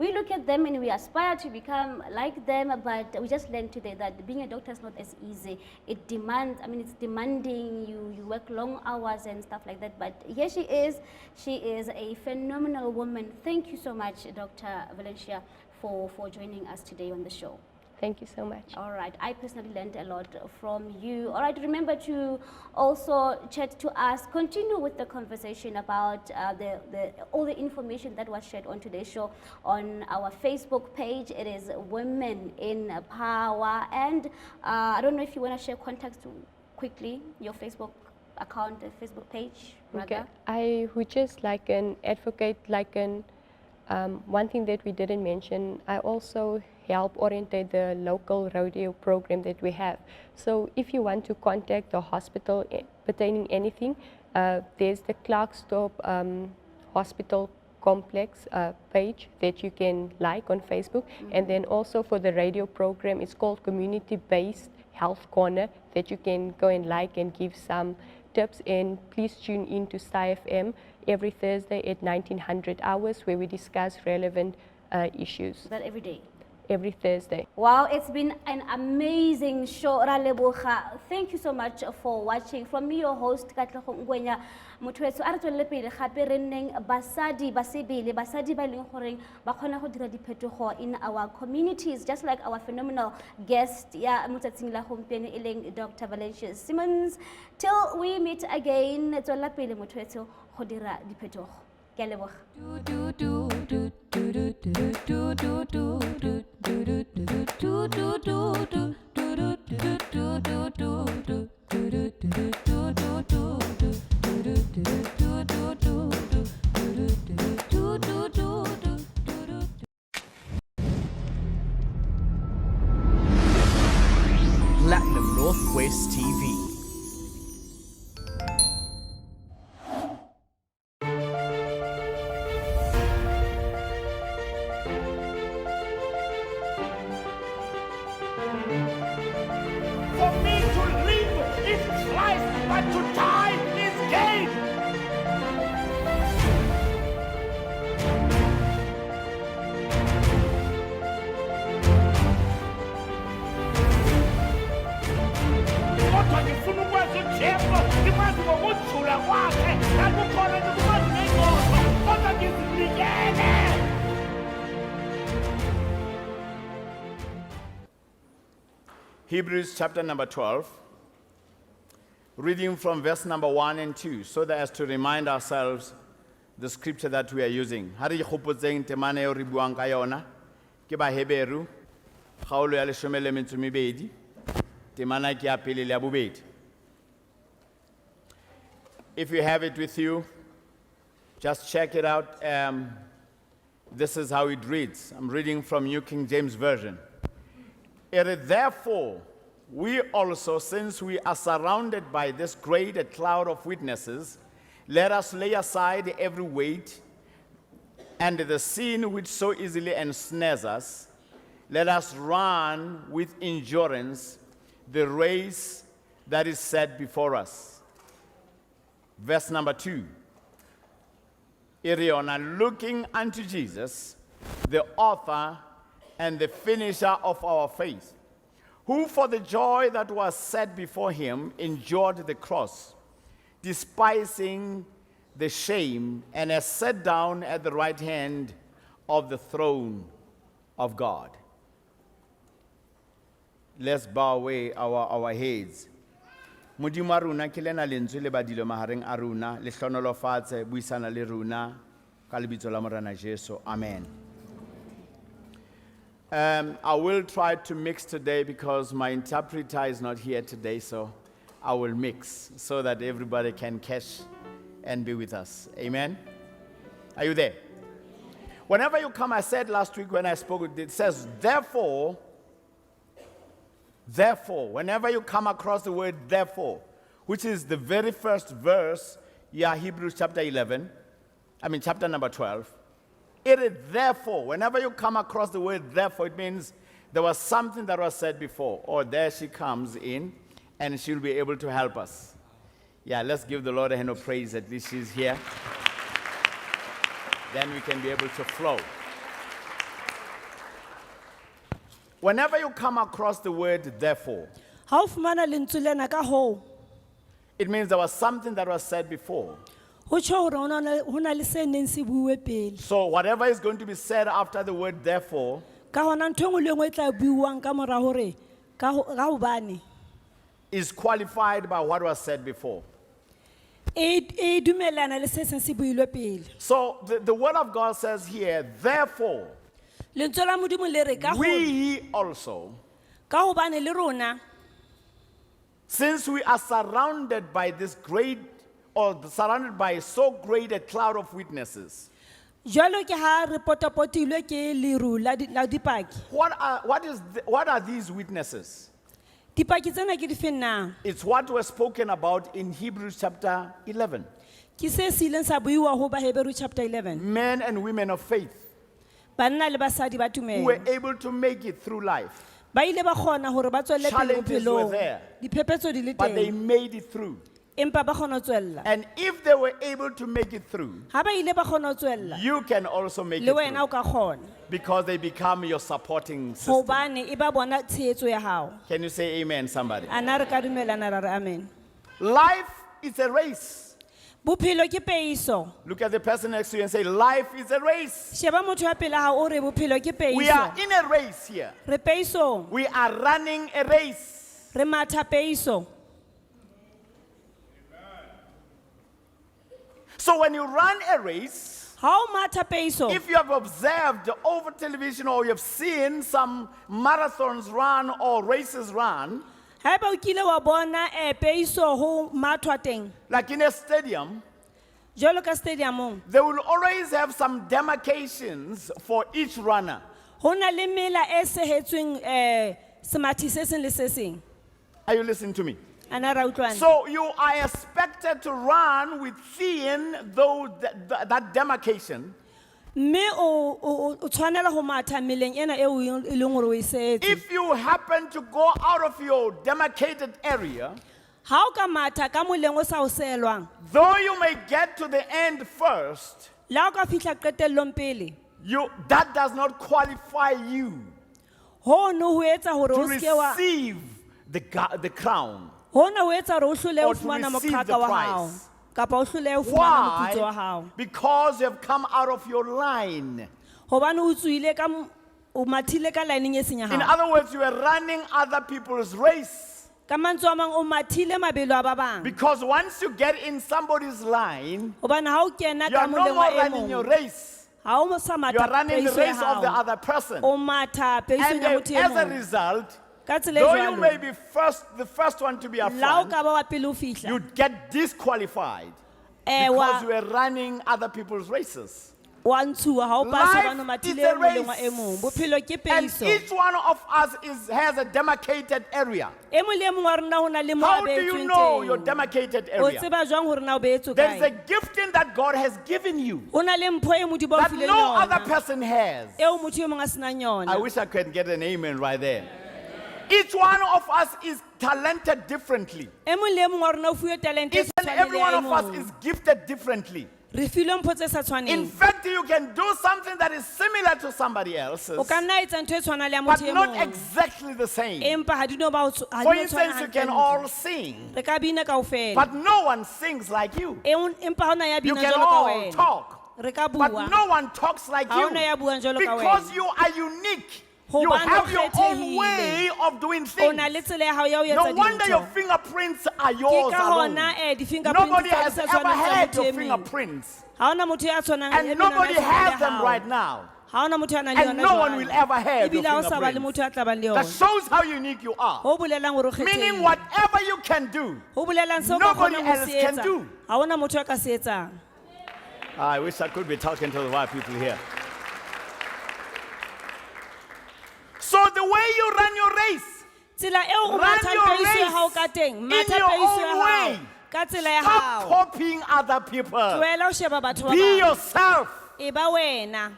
we look at them and we aspire to become like them, but we just learned today that being a doctor is not as easy. It demands, I mean, it's demanding, you work long hours and stuff like that, but here she is a phenomenal woman. Thank you so much, Dr. Valencia, for joining us today on the show. Thank you so much. All right, I personally learned a lot from you. All right, remember to also chat to us, continue with the conversation about all the information that was shared on today's show on our Facebook page. It is Women in Power. And I don't know if you want to share contacts quickly, your Facebook account, Facebook page, rather. Okay, I would just like an advocate, like an one thing that we didn't mention, I also help orientate the local rodeo program that we have. So if you want to contact the hospital pertaining anything, there's the Clarkstorp Hospital Complex page that you can like on Facebook. And then also for the radio program, it's called Community-Based Health Corner, that you can go and like and give some tips. And please tune in to Star FM every Thursday at 1900 hours, where we discuss relevant issues. Is that every day? Every Thursday. Wow, it's been an amazing show. Thank you so much for watching. From me, your host, Katlego Ngwenya. Motho a re tswelele pele gape re nneng basadi ba sebele, basadi ba leng gore ba kgona go dira diphetogo in our communities, just like our phenomenal guest ya motsatsing la gompieno e leng Dr. Valencia Simmons. Till we meet again, tswela pele motho go dira diphetogo. Ke a leboga. Platinum Northwest TV. For me to live is Christ, but to die is gain. Kodwa ngifuna ukwazi uJesu, ngikwazi ngokujula kwakhe, akukhona ngikwazi ngengozi, kodwa ngizinikele. Hebrews chapter number 12, reading from verse number 1 and 2, so that as to remind ourselves the scripture that we are using. Ha re ikgopotseng temana eo re buang ka yona ke Baheberu, kgaolo ya 12, temana ke ya pele le ya bobedi. If you have it with you, just check it out. This is how it reads. I'm reading from New King James Version. Therefore, we also, since we are surrounded by this great cloud of witnesses, let us lay aside every weight and the sin which so easily ensnares us. Let us run with endurance the race that is set before us. Verse number 2. Iriona, looking unto Jesus, the author and the finisher of our faith, who for the joy that was set before him endured the cross, despising the shame, and has sat down at the right hand of the throne of God. Let's bow away our heads. Modimo a rona ke lena lentswe le badilo mahareng a rona le hlonolofatse buisana le rona ka lebitso la Morena Jesu. Amen. I will try to mix today because my interpreter is not here today, so I will mix so that everybody can catch and be with us. Amen? Are you there? Whenever you come, I said last week when I spoke, it says, therefore, whenever you come across the word therefore, which is the very first verse, Hebrews chapter chapter number 12, it is therefore, whenever you come across the word therefore, it means there was something that was said before, or there she comes in, and she'll be able to help us. Yeah, let's give the Lord a hand of praise, at least she's here. Then we can be able to flow. Whenever you come across the word therefore, Ha o fumana lentswe lena ka hoo, it means there was something that was said before. ho tjho hore ho na le se neng se buuwe pele. So whatever is going to be said after the word therefore Ka hona ntho e nngwe le e nngwe e tla buuwang ka mora hore ka hobane is qualified by what was said before. e dumelana le se seng se builwe pele. So the word of God says here, therefore, Lentswe la Modimo le re ka hore we also, ka hobane le rona since we are surrounded by this great, or surrounded by so great a cloud of witnesses, jwalo ke ha re potapotilwe ke leru la dipaki. what are these witnesses? Dipaki tsena ke dife na? It's what was spoken about in Hebrews chapter 11. Ke se se ileng sa buiwa ho Bahebrew chapter 11. Men and women of faith Banna le basadi ba who were tumelo. able to make it through life, Ba ile ba kgona hore ba tswelle pele Challenges were bophelong. there. Diphephetso di le but they teng. made it through. Empa ba kgona ho tswella. And if they were able to make it through, Ha ba ile ba kgona ho tswella, you can also make le it wena o through ka kgona. because they become your supporting system. Hobane e ba bona tshehetso ya hao. Can you say amen, somebody? Ana re ka dumelana ra re amen. Life is a race. Bophelo ke peiso. Look at the person next to you and say, life is a race. Sheba motho ya pele ha o re bophelo ke We are peiso. in a race here. Re peiso, We are running a race. re matha peiso. So when you run a race, Ha o matha peiso, if you have observed over television or you have seen some marathons run or races run, ha eba o kile wa bona peiso ho mathwa teng. like in a stadium, Jwalo ka stadiumong, they will always have some demarcations for each runner. ho na le mela e sehetsweng semathi se seng le se seng. Are you listening to me? Ana ra utlwana. So you are expected to run within that demarcation. Mme o tshwanela ho matha meleng ena eo e leng hore o e sehetse. If you happen to go out of your demarcated area, Ha o ka matha ka moleng o sa o seelwang, though you may get to the end first, la o ka fihla qetellong pele, that does not qualify you ho no ho etsa hore to o ske wa receive the crown. ho na ho etsa hore o hlole Or o to fumana receive moqhaka the wa prize. hao kapa o hlole o fumana moputso wa Why? hao. Because you have come out of your line. Hobane o tswile ka o mathile ka lining e seng ya In hao. other words, you are running other people's race. Ka mantswe a mang o mathile mabelo a ba bang. Because once you get in somebody's line, Hobane ha o kena you ka are no moleng wa more e running your mong, race. ha o mo sa You matha are running the peiso ya race of the hao. other person. O matha peiso And ya motho e as a mong. result, Ka tsela e though you may jwalo, be the first one to be up la o front, ka ba wa pele o fihla, you get disqualified because wa you are running other people's races. wa ntshuwa ha o pasa Life hobane o mathile is a moleng wa e race. mong. Bophelo ke And peiso. each one of us has a demarcated area. E mong le e mong wa rona ho na le mo How a do you beetsweng know your teng. demarcated O area? tseba jwang hore na o beetswe There is a kae? gifting that God has given you Ho na le mpho e Modimo a o that fileng no other yona, person has. eo motho e mong a senang I yona. wish I could get an amen right there. Each one of us is talented differently. E mong le e mong wa rona o fuwe talente e Each sa and tshwaneng every le one ya e of us mong. is gifted differently. Re filwe mpho tse sa In tshwaneng. fact, you can do something that is similar to somebody else's, O ka nna etsa ntho e tshwanang le ya but motho e not mong. exactly the same. Empa ha di no ba ha di For no instance, tshwana you can hantle. all sing, Re ka bina kaofela. but no one sings like you. Empa ha hona ya You bina can jwalo ka all wena. talk, Re ka but bua. no one talks like Ha you hona ya buang jwalo ka because wena. you are unique. You Hobane o have your own kgethehile. way of doing O things. na le tsela ya hao ya ho No etsa wonder your dintho. fingerprints are Ke yours ka alone. hona di-fingerprints Nobody tsa hao has di sa ever tshwaneng tsa had motho your e mong. fingerprints. Ha hona motho ya tshwanang And ya nobody menwana ya tshwanang has le them hao. right now. Ha hona motho ya nang le And yona no one jwale. will ever have your Ebile ha o sa ba le fingerprints. motho ya tla bang le That yona. shows how unique you are. Ho bolelang hore o Meaning kgethehile. whatever you can do, Ho bolelang seo o ka nobody kgonang ho else se can etsa. do. Ha hona motho ya ka se etsang. I wish I could be talking to the white people here. So the way you run your race, Tsela eo o Run mathang your peiso ya race hao ka teng, in matha your peiso own ya hao way. ka tsela ya Stop hao. copying other people. Tlohela ho sheba batho ba Be bang. yourself. E ba wena.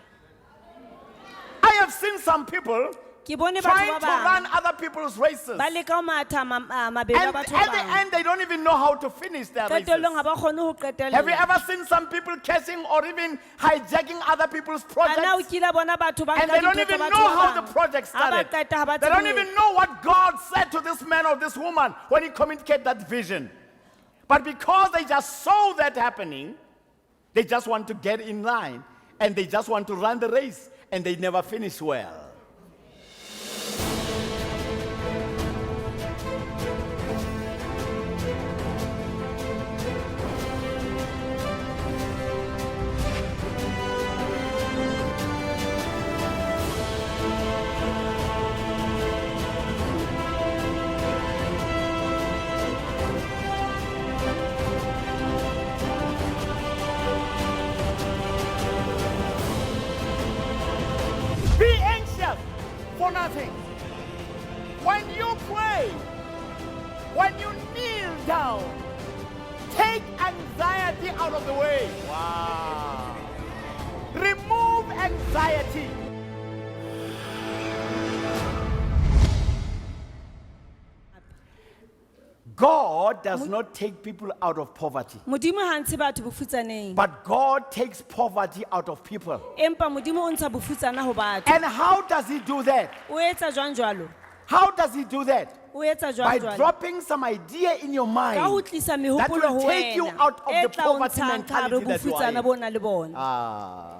I have seen some people Ke bone batho trying ba to bang run other people's races. ba leka ho matha mabelo a And batho at ba the bang. end, they don't even know how to finish their races. Qetellong ha ba kgone ho Have you qetella. ever seen some people catching or even hijacking other people's Ana o projects? kila bona batho ba And nka they don't dintho tsa even batho know ba how the bang. project Ha ba started. qeta ha ba They don't tsebe even know what God said to this man or this woman when he communicated that vision. But because they just saw that happening, they just want to get in line and they just want to run the race and they never finish well. Be anxious for nothing. When you pray, when you kneel down, take anxiety out of the way. Wow. Remove anxiety. God does not take people out of poverty, Modimo ha ntshe batho bofutsaneng. but God takes poverty out of people. Empa Modimo o ntsha bofutsana ho batho. And how does he do that? O etsa jwang jwalo? How does he do that? O etsa By jwang jwalo? dropping some idea in your Ka ho mind tlisa that mehopolo will ho take you wena. out of E the tla o poverty ntshang ka hare mentality that you are bofutsana in. bo na le bona. Ah.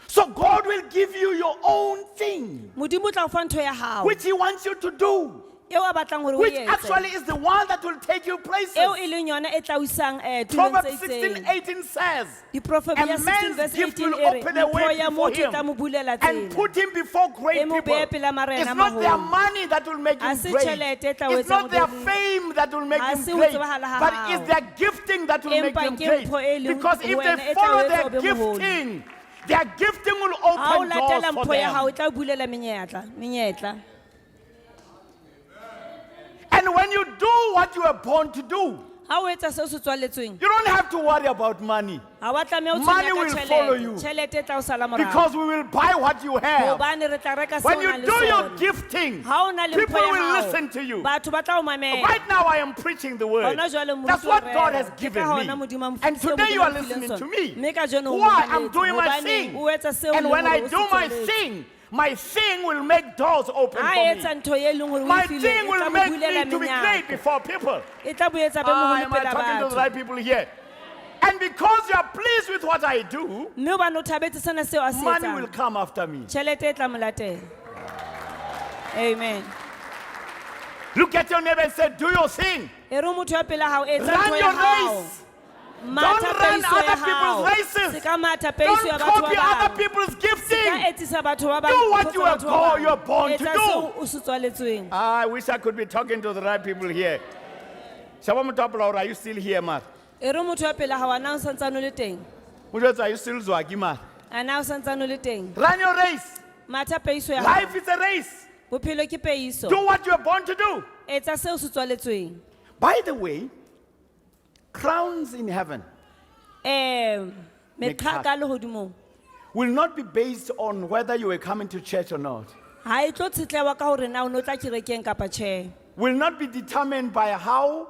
So God will give you your own thing, Modimo o tla o fa ntho ya hao. which he wants you to do, Eo a batlang hore o which etse. actually is the one that will take you places. Eo e leng yona e tla o isang tulong Proverbs tse 16, itseng. 18 says, Diproverbia a 16 man's verse gift 18 will e re, open a way mpho ya before motho e tla him mo bulela and tsela. put him before great E mo people. behe pela marena It's a not their maholo. money that will make Ha him se great. tjhelete e tla o It's etsang not their hore- fame that will make Ha him se ho great, tsebahala ha but hao. it's their gifting that will make Empa them ke great. mpho e leng Because if wena they e tla o follow etsa their o be moholo. gifting, their gifting will Ha o open doors latela for mpho ya hao them. e tla o bulela menyetla. And when you do what you are born to do, Ha o etsa seo se tswaletsweng, you don't have to worry about money. ha wa tlameha o Money tshwenya ka will follow you. tjhelete. Tjhelete e tla o sala morao. Because we will buy what you have. Hobane re tla reka seo When o you nang le do your sona. gifting, Ha o na le people mpho ya will hao, listen to you. batho ba tla o mamela. Right now I am preaching the word. Hona jwale mmuso That's what o God rera. has Ke given ka me. hona Modimo a mo And file today you Modimo are a mphileng listening sona. to me. Mme kajeno o Why? I'm mametse, doing my hobane thing. o etsa seo And o when leng I hore o do se my tswaletse. thing, my thing will make doors open Ha for etsa me. ntho e leng hore o My e fileng, thing e will tla mo make me bulela to be great menyako. before people. E tla boetsa be Ah, moholo am I pela talking to the batho. right people here? And because you are pleased with what I do, Mme hobane o thabetse sena seo a se money will etsang, come after me. tjhelete e tla mo latela. Amen. Look at your neighbor and say, do your thing. E re motho ya pela hao etsa Run ntho your ya hao. race. Matha Don't run peiso ya other hao. people's races. Se ka matha peiso ya Don't batho copy ba other bang. people's Se ka gifting. etsisa batho ba bang. Do what dintho you tsa are batho ba bang. you're born to Etsa do. seo o se tswaletsweng. I wish I could be talking to the right people here. Shaba Mutapula, are you still here, Mar? E re motho ya pela hao, ana o santsane o le teng. Mujotsa, are you still Zwagi, Mar? Ana o santsane o le teng. Run your race. Matha peiso ya hao. Life is a race. Bophelo ke peiso. Do what you are born to do. Etsa seo se tswaletsweng. By the way, crowns in heaven Meqha ka lehodimong. will not be based on whether you are coming to church or not. Ha e tlo tshitlewa ka hore na o no tla kerekeng kapa tjhe. Will not be determined by how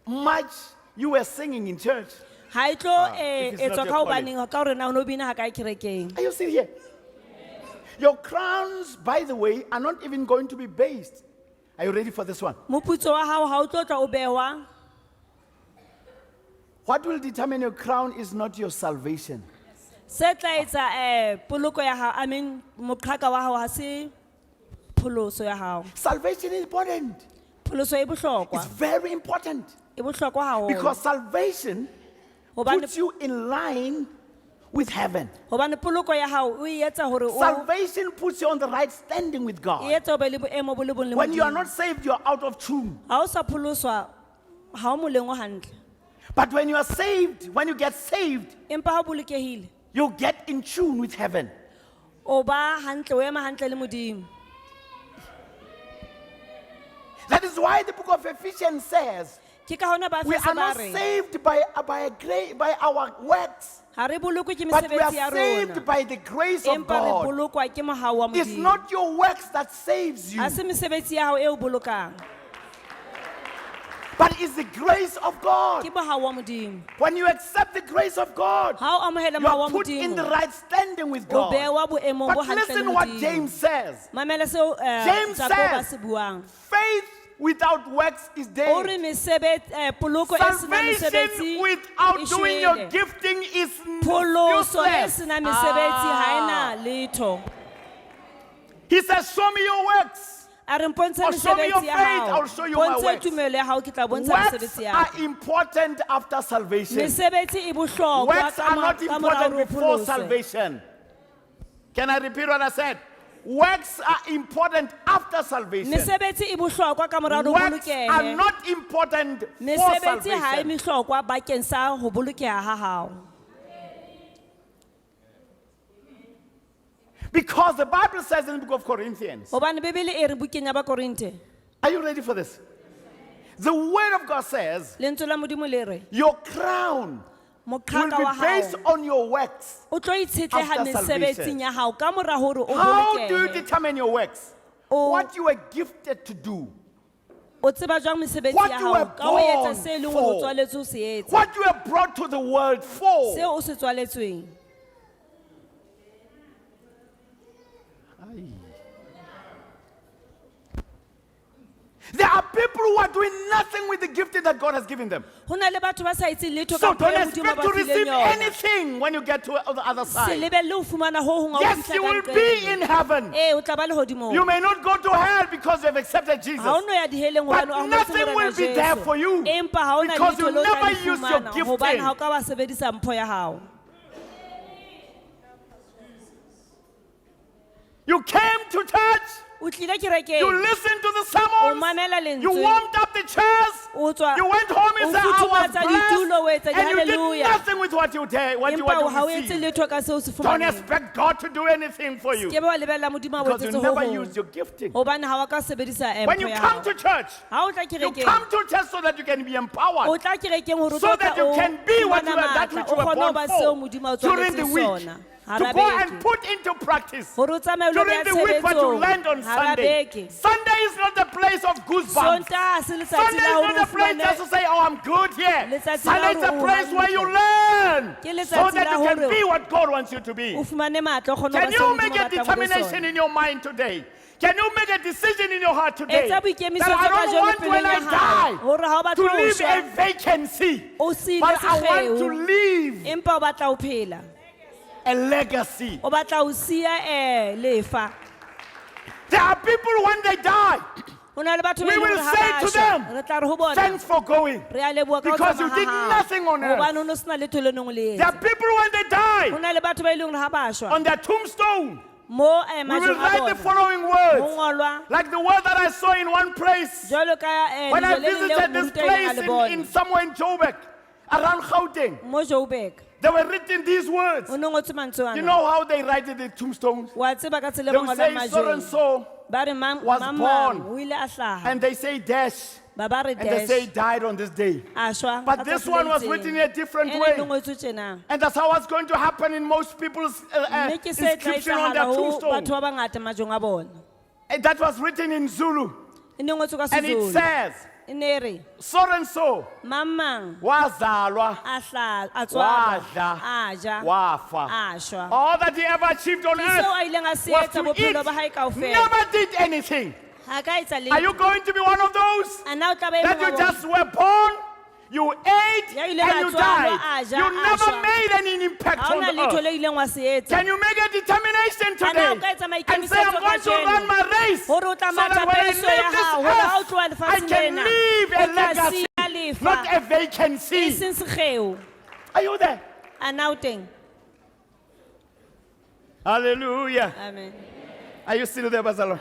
much you were singing in church. Ha e tlo if it's not etswa your ka calling. hobaneng ka hore na o no bina ha kae kerekeng. Are you still here? Your crowns, by the way, are not even going to be based. Are you ready for this one? Moputso wa hao ha o tlo tla o bewa. What will determine your crown is not your salvation. Se tla etsa poloko ya hao, I mean moqhaka wa hao ha se pholoso ya hao. Salvation is important. Pholoso e It's bohlokwa. very important. E bohlokwa haholo. Because salvation Hobane puts you in line with heaven. hobane poloko ya hao o e etsa hore o Salvation puts you on the right standing with e God. etsa o be le boemo bo le bong le When you are Modimo. not saved, you are out of tune. Ha o sa pholoswa ha o moleng o hantle. But when you are saved, when you get saved, Empa ha o bolokehile, you get in tune with heaven. o ba hantle, o ema hantle le Modimo. That is why the book of Ephesians says, Ke ka hona ba We fese are ba not re, saved by our works, ha re bolokwe ke but we are mesebetsi ya saved rona, by the grace of empa re God. bolokwa ke mohau wa It's Modimo. not your works that saves you, Ha se mesebetsi ya hao e o bolokang, but it's the grace of God. ke mohau wa Modimo. When you accept the grace of God, Ha o amohela you mohau wa are put in the Modimo, right standing with o God. bewa boemong bo But hantle le listen what Modimo. James says. Mamela seo James Jakob ba says, se buang. Faith without works is O dead. re poloko e sena Salvation mesebetsi without e doing your shwele. gifting is Pholoso e useless. sena mesebetsi ha ena letho. He says, show me your works. A re mpontshe Or show me your mesebetsi ya faith, hao. I'll show you my Bontshe works. tumelo ya hao, ke tla bontsha Works mesebetsi ya are hao. important after salvation. Mesebetsi e bohlokwa Works ka are not ka morao important re before pholoswe. salvation. Can I repeat what I said? Works are important after salvation. Mesebetsi e bohlokwa ka morao re Works are bolokehe. not important for Mesebetsi ha e salvation. mehlokwa bakeng sa ho bolokeha ha hao. Because the Bible says in the book of Corinthians. Hobane Bebele e re bukeng ya ba Korinte, Are you ready for this? The word of God says, lentswe la Modimo le re, your crown will moqhaka wa be based hao on your works. o tlo itshetleha after salvation. mesebetsing ya hao ka mora hore o How do you bolokehe. determine your works? O- What you were gifted to do. O tseba jwang mesebetsi What ya you hao were ka ho etsa born se leng hore o for. tswaletswe ho se etsa. What you were brought to the world for. Seo o se tswaletsweng. There are people who are doing nothing with the gifting that God has given them. Ho na le batho ba sa etseng letho So ka mpho don't eo Modimo a expect ba to fileng receive yona. anything when you get to the other Se side. lebelle ho fumana ho hong ha o Yes, fihla you ka will nqeng. be in heaven. O tla ba lehodimong. You may not go to hell because you have accepted Jesus. Ha o no ya diheleng But hobane o amohetse nothing Morena will be there Jesu. for you Empa ha o na because letho you leo o tla never le use your fumana, gifting. hobane ha o ka ba sebedisa mpho ya hao. You came to church. O tlile You kerekeng, listened to the o sermons. mamela You lentswe, warmed up the chairs. o tswa You went home and o said, I was futhumatsa ditulo, o etsa blessed. And you did di-hallelujah. nothing with what you empa ha o etse received. letho ka seo o se Don't fumaneng. expect God to do anything for you Ke be wa lebella Modimo a o because you etsetse ho never hong. used your gifting. Hobane ha wa ka sebedisa When you mpho ya come hao. to church, Ha o tla you kerekeng, come to church so that you can be o empowered tla kerekeng hore o so tlo that tla you o can be what you fumana are, that matla, which o you were kgone ho born ba seo for Modimo a o during the tswaletseng week. sona. To Hara go and beke. put into practice Hore o tsamaye o lo during beha the week what you tshebetsong. learned on Hara Sunday. beke. Sunday is not the place of goosebumps. Sontaha se letsatsi Sunday la is hore not o the place fumane- just to say, oh, I'm good here. Letsatsi Sunday la is the hore o place where you hantle. learn Ke so letsatsi that la you can hore be what God wants you to be. o fumane matla, o kgone ho Can ba you seo make Modimo a a batlang ho be determination sona. in your mind today? Can you make a decision in your heart today Etsa that boikemisetso I ka don't jeno want when pelong I ya hao, hore ha o die batla to ho leave shwa, a vacancy, o siile but I want to sekgeo, leave empa o batla ho phela. a legacy. O batla ho siya lefa. There are people when they die, Ho na le batho we ba eleng will hore ha say ba to shwa, them, re tla re ho bona, thanks for going. re a leboha ka ho Because you tsamaya did ha hao. nothing on earth. Hobane o no sena letho le neng o le There are etsa. people when they Ho die, na le batho ba eleng hore ha ba shwa, on their tombstone, mo we will majong a write the bona following ho words. ngolwa Like the word that I saw in one place jwalo ka when I lejwe le leng leo visited this moruta a ileng a place le in bona. somewhere in Joburg, around Gauteng. Mo Joburg. They were written these words. Ho no ngotswe mantswe ana. You know how they write the tombstones? Wa tseba ka tsela They e will ngolwang say so and majweng. so, Ba re mang was mang born. o ile a hlaha. and they say dash, Ba ba re and they dash. say died on this day. A shwa. But ka this tsatsi one le was itseng. written in a different Ene way. e ngotswe tjena. And that's how it's going to happen in most people's Mme ke se tla inscription on their etsahala ho tombstone. batho ba bangata majong a bona. And that was written in Zulu. E ne ngotswe ka And it Sezulu. says, E ne re so and so, mang mang wazalwa, a hlaha a tswalwa wadla, a ja wafa. a shwa. All that he ever achieved on Ke seo earth a ileng a se was etsa to eat, bophelo ba hae kaofela. never did anything. Ha ka etsa Are you letho. going to be one of those A na o tla ba e that mong you wa bona? just were born, you ate, Ya and ileng a you tswalwa, died? a ja, You a never shwa. made any impact Ha on ona the letho earth. le ileng wa se etsa. Can you make a determination A na o today ka etsa and say, I'm maikemisetso going to kajeno run my race so hore o tla that matha when I peso ya leave hao, hore ha o this tloha earth, I lefatsheng can lena, leave o a tla legacy, siya lefa, not a e vacancy. seng sekgeo. Are you there? A na o teng? Hallelujah. Amen. Are you still there, Bazalo?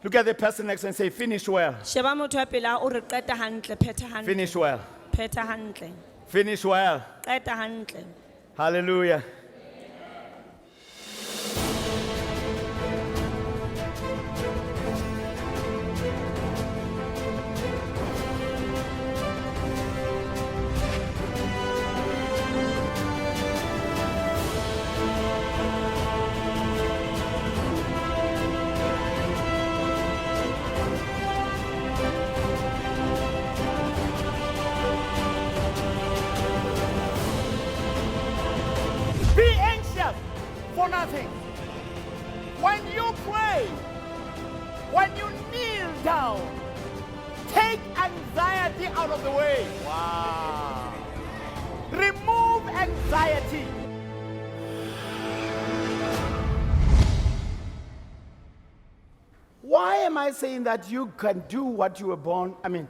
Look at the person next and say, finish well. Sheba motho wa pele o re qeta hantle, phetha hantle, Finish well. phetha hantle, Finish well. qeta hantle. Hallelujah. for nothing. When you pray, when you kneel down, take anxiety out of the way. Wow. Remove anxiety. Why am I saying that you can do what you were born? I mean,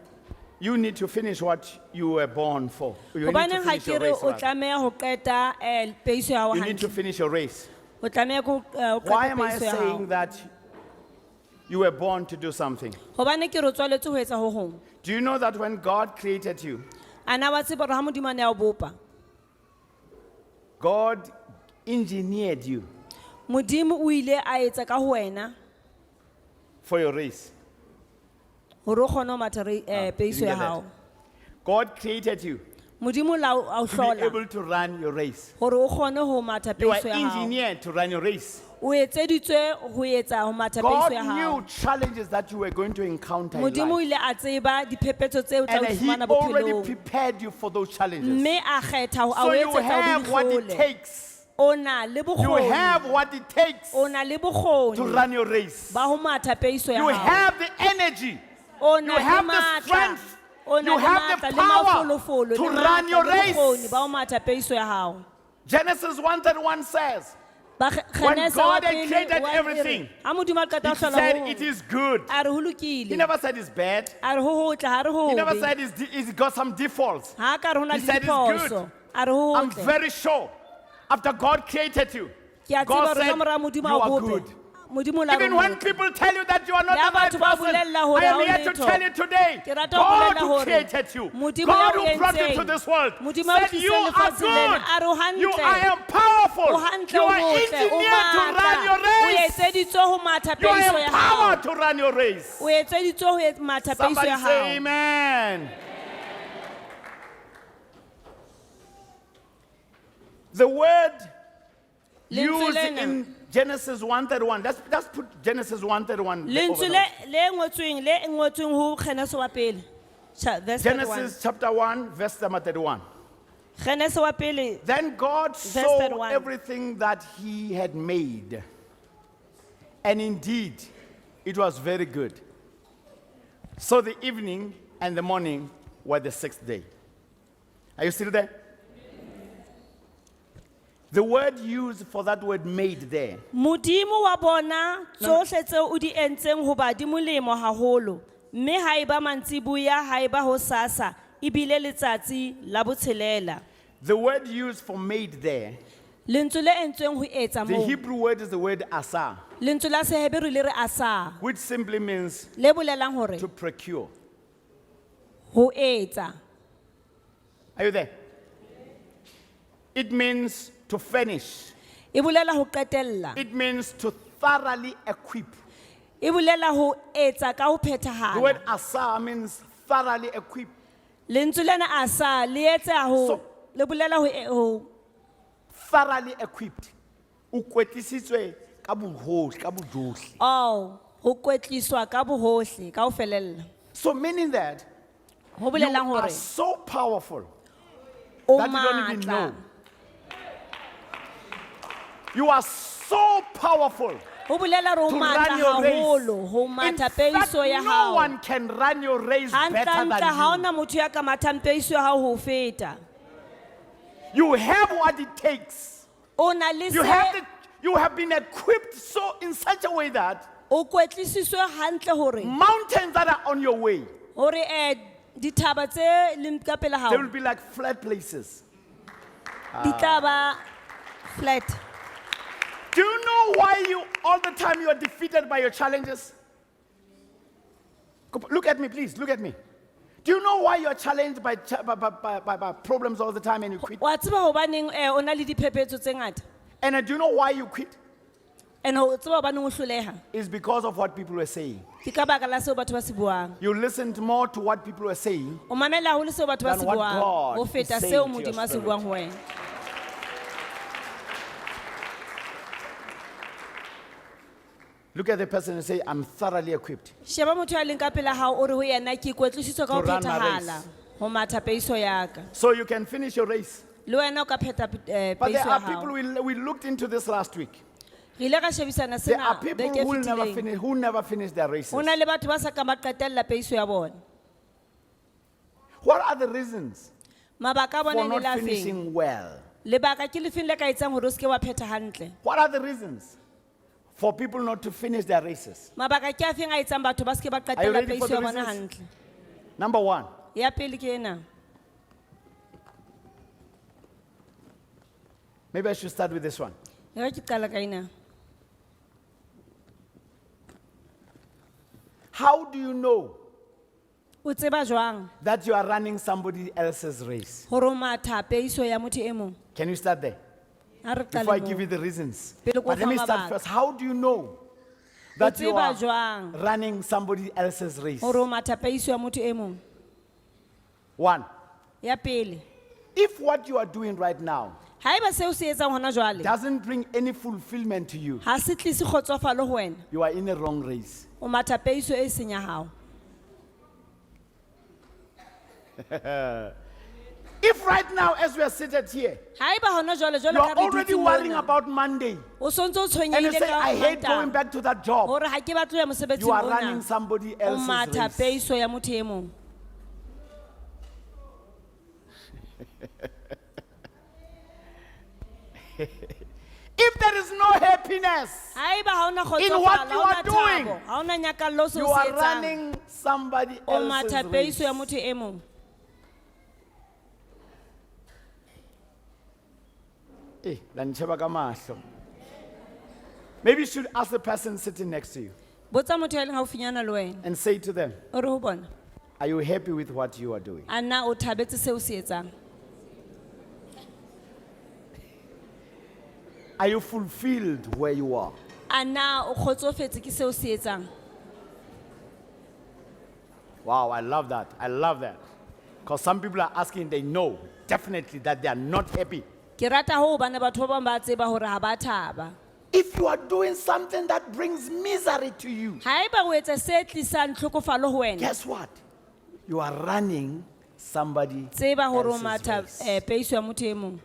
you need to finish what you were born for. You need to Hobaneng ha finish your ke re race. o rather. tlameha ho qeta peiso ya hao You need to hantle. finish your race. O tlameha ho Why qeta am I peiso ya hao. saying that you were born to do something? Hobaneng ke re o tswaletswe ho etsa ho hong? Do you know that when God created you, Ana wa tseba hore ha Modimo a ne a o bopa, God engineered you Modimo o ile a etsa ka ho wena for your race? hore o kgone ho matha You peiso didn't ya get that? hao. God created you Modimo la o to be hlola able to run your race. hore o kgone ho matha You are peiso ya hao. engineered to run your race. O etseditswe ho etsa ho matha God peiso ya hao. knew challenges that you were going to encounter in Modimo o life. ile a tseba diphephetso tseo o tla And di He fumana already bophelong. prepared you for those challenges. Mme a kgetha ho a So o you etsetsa have o what di it hlole. takes. O na le You bokgoni. have what it takes O na le to bokgoni run your race. ba ho matha peiso ya You hao. have the energy. O You na le have the matla. strength. O na You le have the matla le power mafolofolo to le run matla your le race. bokgoni ba ho matha peiso ya hao. Genesis 1:31 says, Ba when Kgenesa God wa had pele created wa everything, ha Modimo a qeta He ho hlola said ho it hong, is good. a re ho He lokile, never said it's bad. a re ho hotle, ha re ho He never hobe. said it's got some defaults. Ha ka re ho na He le said it's good. diphoso, a re ho I'm hotle. very sure after God created you, Ke a tseba God hore ka said mora Modimo you a are bope. good. Modimo la re Even when motle. people tell you that you are not Le ha the right batho ba person, bolella hore I am ha o here to letho. tell you today, Ke rata ho God bolella who hore created you, Modimo God ya o who brought you entseng, to this world, Modimo ya o said you tlisitse are lefatsheng lena, a re o good, you hantle. I am powerful, O hantle, you o are motle, o engineered to run matla. your O race, etseditswe ho matha you peiso are ya hao. empowered to run your race. O etseditswe ho matha peiso Somebody ya say hao. amen. The word Lentswe used lena. in Genesis 1:31. Let's put Genesis 1:31. Lentswe over le there. le ngotsweng ho Kgeneso wa pele. Verse 31. Genesis chapter 1, verse number 31. Kgeneso wa pele. Then God Verse saw 31. everything that He had made, and indeed, it was very good. So the evening and the morning were the sixth day. Are you still there? The word used for that word made there Modimo wa bona tsohle tseo o di entseng ho ba di molemo haholo. Mme ha eba mantsibuya ha eba ho sasa ebile letsatsi la botshelela. The word used for made there, Lentswe le entsweng ho etsa the moo. Hebrew word is the word asa, Lentswe la Sehebere le re asa, which simply means le bolelang hore to procure. ho etsa. Are you there? It means to furnish. E bolela ho qetella. It means to thoroughly equip. E bolela ho etsa ka ho The word phethahala. asa means thoroughly equip. Lentswe lena asa le etsa ho So- le bolela ho Thoroughly equipped. Ukwetlisitswe ka bohohle, ka bojohle. ho kwetliswa ka bohohle ka ho felella. So meaning that Ho you bolelang are hore so powerful o that you don't even know. matla. You are so powerful Ho bolela hore o to matla run your haholo ho race. In matha fact, peiso ya no hao. one can run your race better Hantlentle ha than ona motho ya ka mathang peiso ya hao ho feta. you. You have what it takes. O na le You have been equipped so in such a way that o kwetlisitswe hantle hore mountains that are on your way, dithaba tse leng ka pele hao they will be like flat places. di tla ba flat. Do you know why all the time you are defeated by your challenges? Look at me, please. Look at me. Do you know why you are challenged by problems all the time and you quit? Wa tseba hobaneng o na le diphephetso tse ngata? And do you know why you quit? And o tseba hobaneng o hloleha? It's because of what people were saying. Ke ka baka la seo batho ba se buang. You listened more to what people were saying. O mamela haholo seo batho ba Than se what buang God ho is feta saying seo to your Modimo a se spirit. buang ho wena. Look at the person and say, I'm thoroughly equipped. Sheba motho ya leng ka pela hao o re ho yena ke kwetlisitswe ka ho To run my phethahala race. ho matha peiso ya ka. So you can finish your race. Le wena o ka pheta But there peiso ya are hao. people, we looked into this last week. Re ile ra shebisana There sena are people beke e who fetileng. never finish their races. Ho na le batho ba sa ka ba qetella peiso ya bona. What are the reasons Mabaka a bona for e ne not le a feng? finishing well? Lebaka ke lefeng le ka etsang hore o se ke wa phetha hantle. What are the reasons for people not to finish their races? Mabaka ke a feng a etsang batho ba se ke ba Are you qetella ready for peiso the ya bona reasons? hantle. Number one, Ya pele ke ena. maybe I should start with this one. Ya ke qala ka ena. How do you know O tseba jwang that you are running somebody else's race? hore o matha peiso ya motho e mong? Can you start there? Ha re Before I qale give you moo. the reasons. Pele But ko let me fa start mabaka. first. How do you know O that you tseba are jwang running somebody else's race? hore o matha peiso ya motho e mong? One, Ya pele. if what you are doing right now Haeba seo se etsang hona jwale doesn't bring any fulfillment to you, ha se tlise kgotsofalo ho wena, you are in a wrong race. o matha peiso e seng ya hao. If right now, as we are seated here, Haeba hona jwale you jwalo are ka re already dutse worrying mona, about Monday, o sontso o and you tshwenyehile say, I hate ka going back to that job, hore ha ke batle ho ya mosebetsing you are running ona, somebody o matha else's race. peiso ya motho e mong. If there is no happiness, Haeba ha ona In what kgotsofalo, you ha are ona doing, thabo, ha ona nyakallo seo you se are etsang, running somebody o matha else's peiso race. ya motho e mong. Eh, la ntjheba ka mahlo. Maybe you should ask the person sitting next to you Botsa motho ya leng haufinyana le wena, and say to them, o re ho bona, are you happy with what you are doing? a na o thabetse seo se etsang? Are you fulfilled where you are? A na o kgotsofetse ke seo se etsang? Wow, I love that. I love that. Because some people are asking, they know definitely that they are not happy. Ke rata ho bana batho ba bang ba tseba hore ha ba thaba. If you are doing something that brings misery to you, Haeba o etsa se tlisang tlhokofalo ho wena, guess what? You are running somebody tseba hore o else's matha race. peiso ya motho e mong.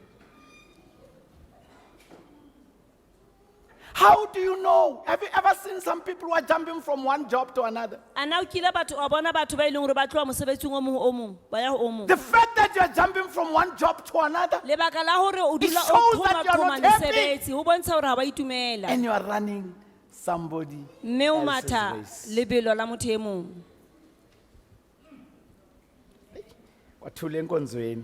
How do you know? Have you ever seen some people who are jumping from one job to another? A na o kile batho wa bona batho ba ileng hore ba tloha mosebetsing o mong ba ya ho o mong. The fact that you are jumping from one job to another Lebaka la hore o dula shows o that you are qhoma not happy. mesebetsi ho bontsha hore ha wa itumela, and you are running somebody mme o else's matha race. lebelo la motho e mong. Wathule enkonzweni.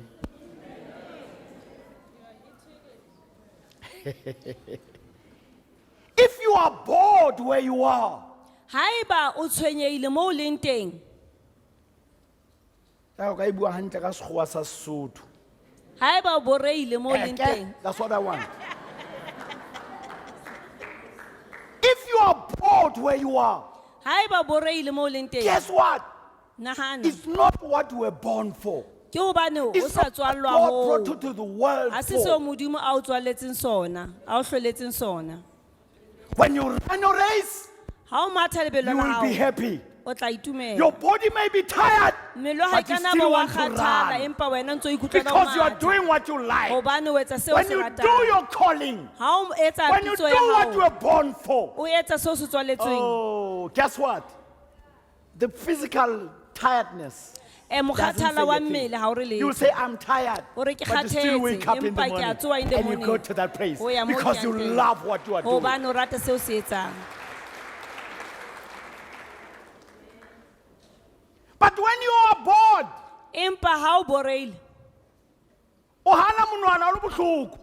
If you are bored where you are, Haeba o tshwenyehile mo o leng teng, ya o ka e bua hantle ka sekgowa sa Sesotho. haeba o boreile mo o leng Eke, teng, that's what I want. If you are bored where you are, haeba o boreile mo o leng teng, guess what? nahana It's not what you were born for. ke hobane o It's sa not what tswallwa God brought you ho. to the world Ha se seo for. modimo a o tswaletseng sona, a o hloletseng sona. When you run your race, Ha o matha lebelo you la will be hao, happy. o tla itumela. Your body may be tired, Mmele wa hae but you ka na still ba wa want to kgathala, run. empa wena o ntso o ikutlwa ka ho Because you are matha. doing what you like. Hobane o etsa seo When se you ratang. do your calling, Ha o etsa when you do pitso ya what you hao, were born for, o etsa seo se tswaletsweng. oh, guess what? The physical tiredness. doesn't say Mokgathala wa a thing. mmele ha o re You will letho. say, I'm tired. O re ke But you still wake kgathetse, up in the empa ke a morning tsoha in the and you go morning. to that place Ho ya moo because ke you yang teng. love what you are doing. Hobane o rata seo se etsang. But when you are bored, Empa ha o boreile, o hana monwana o le bohloko,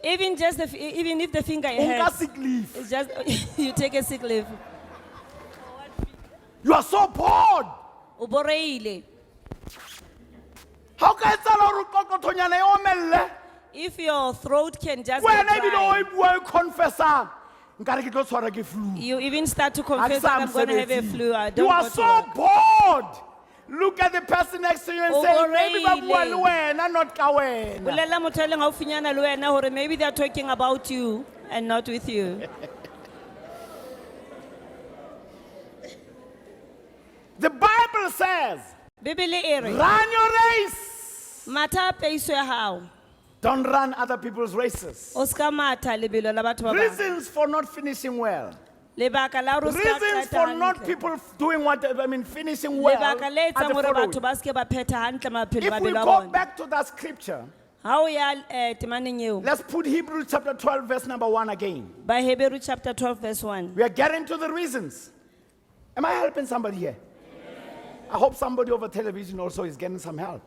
even if the finger o nka hurts, sick leave. it's just you take a sick leave. You are so bored. O boreile. How can qoqothonyana e omelle? If your throat can just Wena get ebile o dry, e bua e confessang. Nkare ke tlo tshwarwa ke flu. you even start to Ha ke confess sa that I'm going to have a mosebetsing. flu. I You don't are go to so work. bored. Look at the person next to you and O say, maybe ba bua le boreile. wena, not ka wena. Bolela motho a leng haufinyana le wena hore maybe they are talking about you and not with you. The Bible says, Bibele e re, run your race. matha peiso ya hao. Don't run other people's races. O ska matha lebelo la batho ba bang. Reasons for not finishing well. Lebaka la hore o ska Reasons qeta for not hantle. people doing finishing well. Lebaka le are etsang the hore following. batho ba ske ba phetha hantle maphelo If we mabelo a go bona. back to that scripture, Ha o ya temaneng eo. let's put Hebrews chapter 12, verse number 1 again. Ba Hebrew chapter 12 verse 1. We are getting to the reasons. Am I helping somebody here? I hope somebody over television also is getting some help.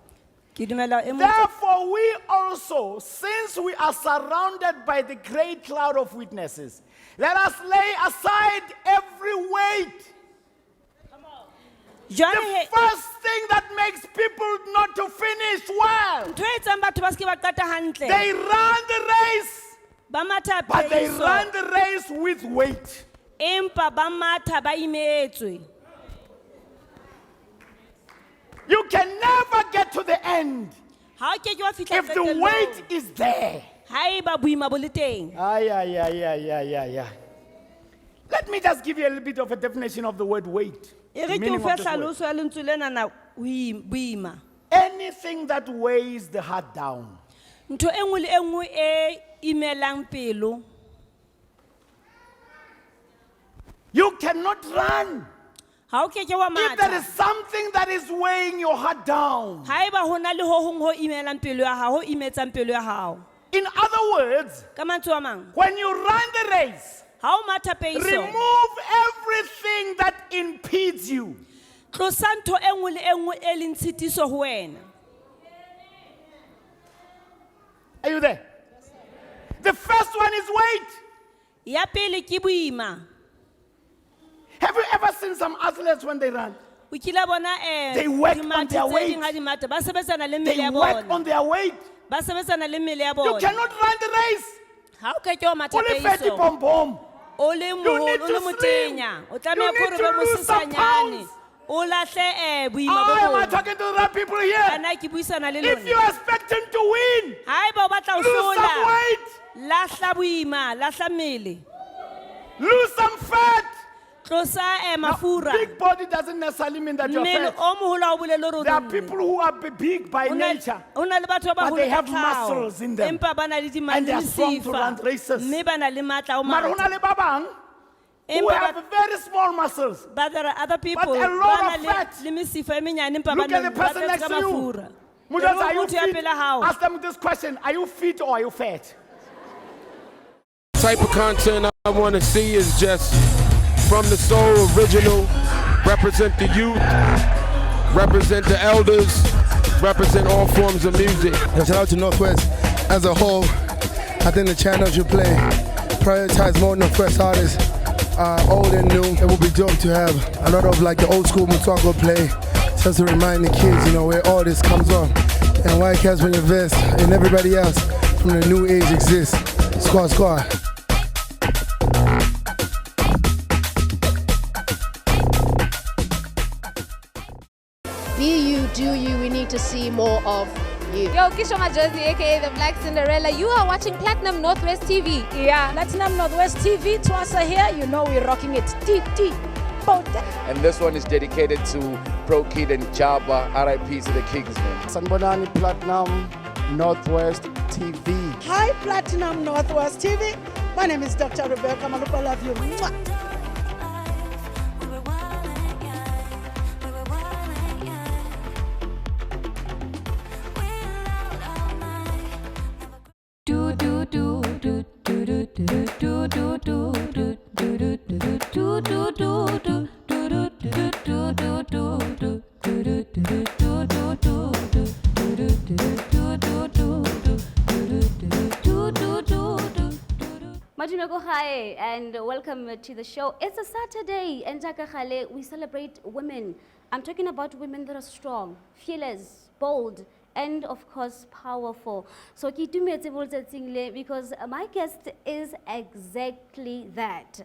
Ke dumela e mong Therefore, we also, since we are surrounded by the great cloud of witnesses, let us lay aside every weight. Jwale The he first thing that makes people not to finish well, ntho e etsang batho ba ske ba qeta hantle. they run the race, Ba matha but they phehiso, run the race with weight. empa ba matha ba imetswe. You can never get to the end Ha o ke ke wa fihla if the weight is there. haeba boima bo le teng. Ay. Let me just give you a little bit of a definition of the word weight. E The re ke meaning o of fe this word. hlaloso ya lentswe lena na boima. Anything that weighs the heart down. Ntho e nngwe le e nngwe e imelang pelo. You cannot run Ha o ke ke wa if there matha. is something that is weighing your heart down. Haeba hona le ho hong ho imelang pelo ya hao, ho imetsang pelo ya hao. In other words, Ka mantswe a mang, when you run the race, ha o matha peiso, remove everything that impedes you. tlosa ntho e nngwe le e nngwe e leng tshitiso ho wena. Are you there? The first one is weight. Ya pele ke boima. Have you ever seen some athletes when they run? O kila bona They work on dimathe their tse weight. ding ha di mata, ba sebetsana le They mmele ya work bona. on their weight. Ba sebetsana le mmele ya You bona. cannot run the race. Ha o ke ke wa matha Only 30 peiso. pom pom. O le You moholo, need o to le slim. motenya. O You tlameha need hore to be lose some mosesanyane. pounds. O lahle boima Am I bo bona. talking to the right people here? Ana ke buisana le If you lona. are expecting to win, Haeba o batla ho lose some hlola, weight, lahla boima, lahla mmele. lose some fat. Tlosa Now, mafura. big body doesn't necessarily mean that you're Mmele fat. o moholo ha o bolele hore o There are nonne. people who are big by nature. Ho na le batho ba but they baholo have ka tlhaho, muscles in them. empa ba na le And they are strong to run mesifa, races. mme ba na le matla o But matha. hona le ba bang who Empa have very small muscles. but there are other people a ba lot na of le fat. le mesifa e menyane empa ba Look na at the person ba next tletse to ka you. mafura. Mujas, Ere are you motho ya fit? pela hao. Ask them this question. Are you fit or are you fat? Type of content I want to see is just from the soul, original, represent the youth, represent the elders, represent all forms of music. And shout out to Northwest as a whole. I think the channel should prioritize more Northwest artists, old and new. It would be dope to have a lot of like the old school Mutongo play, just to remind the kids, you know, where all this comes on. And why Casper Invest and everybody else from the new age exists. Squad. Be you, do you, we need to see more of you. Yo, Kishoma Josie, aka the Black Cinderella. You are watching Platinum Northwest TV. Yeah, Platinum Northwest TV, twice a year, you know we're rocking it. TT. And this one is dedicated to Pro Kid and Jabba, RIP to the Kingsman. Sanbonani Platinum Northwest TV. Hi, Platinum Northwest TV. My name is Dr. Rebecca Malupa. I love you. Mwah. Majumeko Hai, and welcome to the show. It's a Saturday, and Jakahale, we celebrate women. I'm talking about women that are strong, fearless, bold, and of course powerful. So because my guest is exactly that.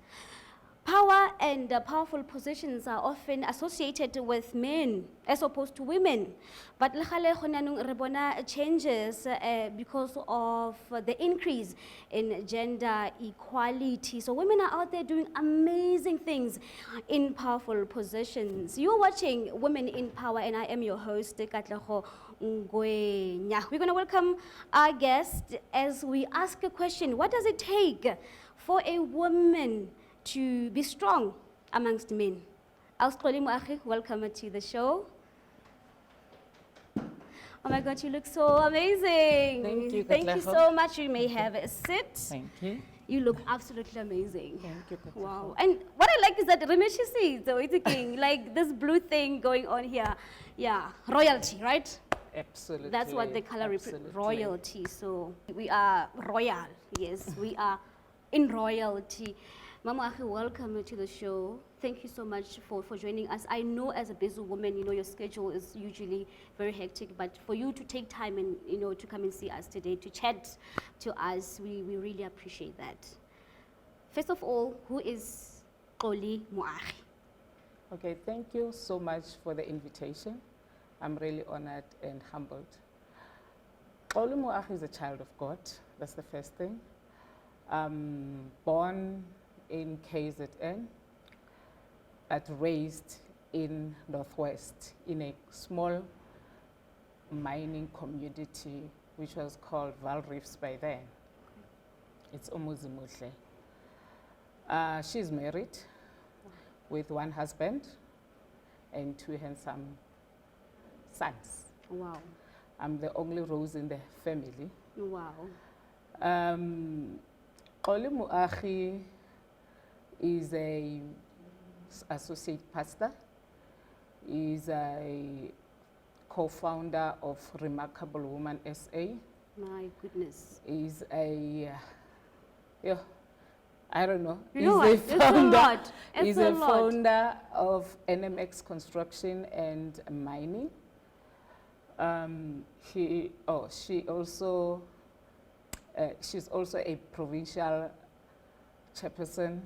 Power and powerful positions are often associated with men as opposed to women. But le gale go nanong re bona changes because of the increase in gender equality. So women are out there doing amazing things in powerful positions. You're watching Women in Power, and I am your host, Katlego Ngwenya. We're going to welcome our guest as we ask a question. What does it take for a woman to be strong amongst men? Ausxoli Moagi, welcome to the show. Oh my God, you look so amazing. Thank you, Thank you Katlego. so much. You may have a sit. Thank you. You look absolutely amazing. Thank you, Katlego. Wow. And what I like is that Remeshi sees, so it's a king, like this blue thing going on here. Yeah, royalty, right? Absolutely. That's what the color represents, absolutely. royalty. So we are royal, yes, we are in royalty. Mama Ahi, welcome to the show. Thank you so much for joining us. I know as a busy woman, your schedule is usually very hectic, but for you to take time and, to come and see us today, to chat to us, we really appreciate that. First of all, who is Xoli Moagi? Okay, thank you so much for the invitation. I'm really honored and humbled. Xoli Moagi is a child of God. That's the first thing. Born in KZN, but raised in Northwest in a small mining community which was called Val Reefs by then. It's Umuzimuhle. She's married with one husband and two handsome sons. Wow. I'm the only rose in the family. Wow. Xoli Moagi is a associate pastor. He's a co-founder of Remarkable Woman SA. My goodness. He's a, I don't know. You know what? He's a founder. It's a lot. Founder of NMX Construction and Mining. She's also a provincial chairperson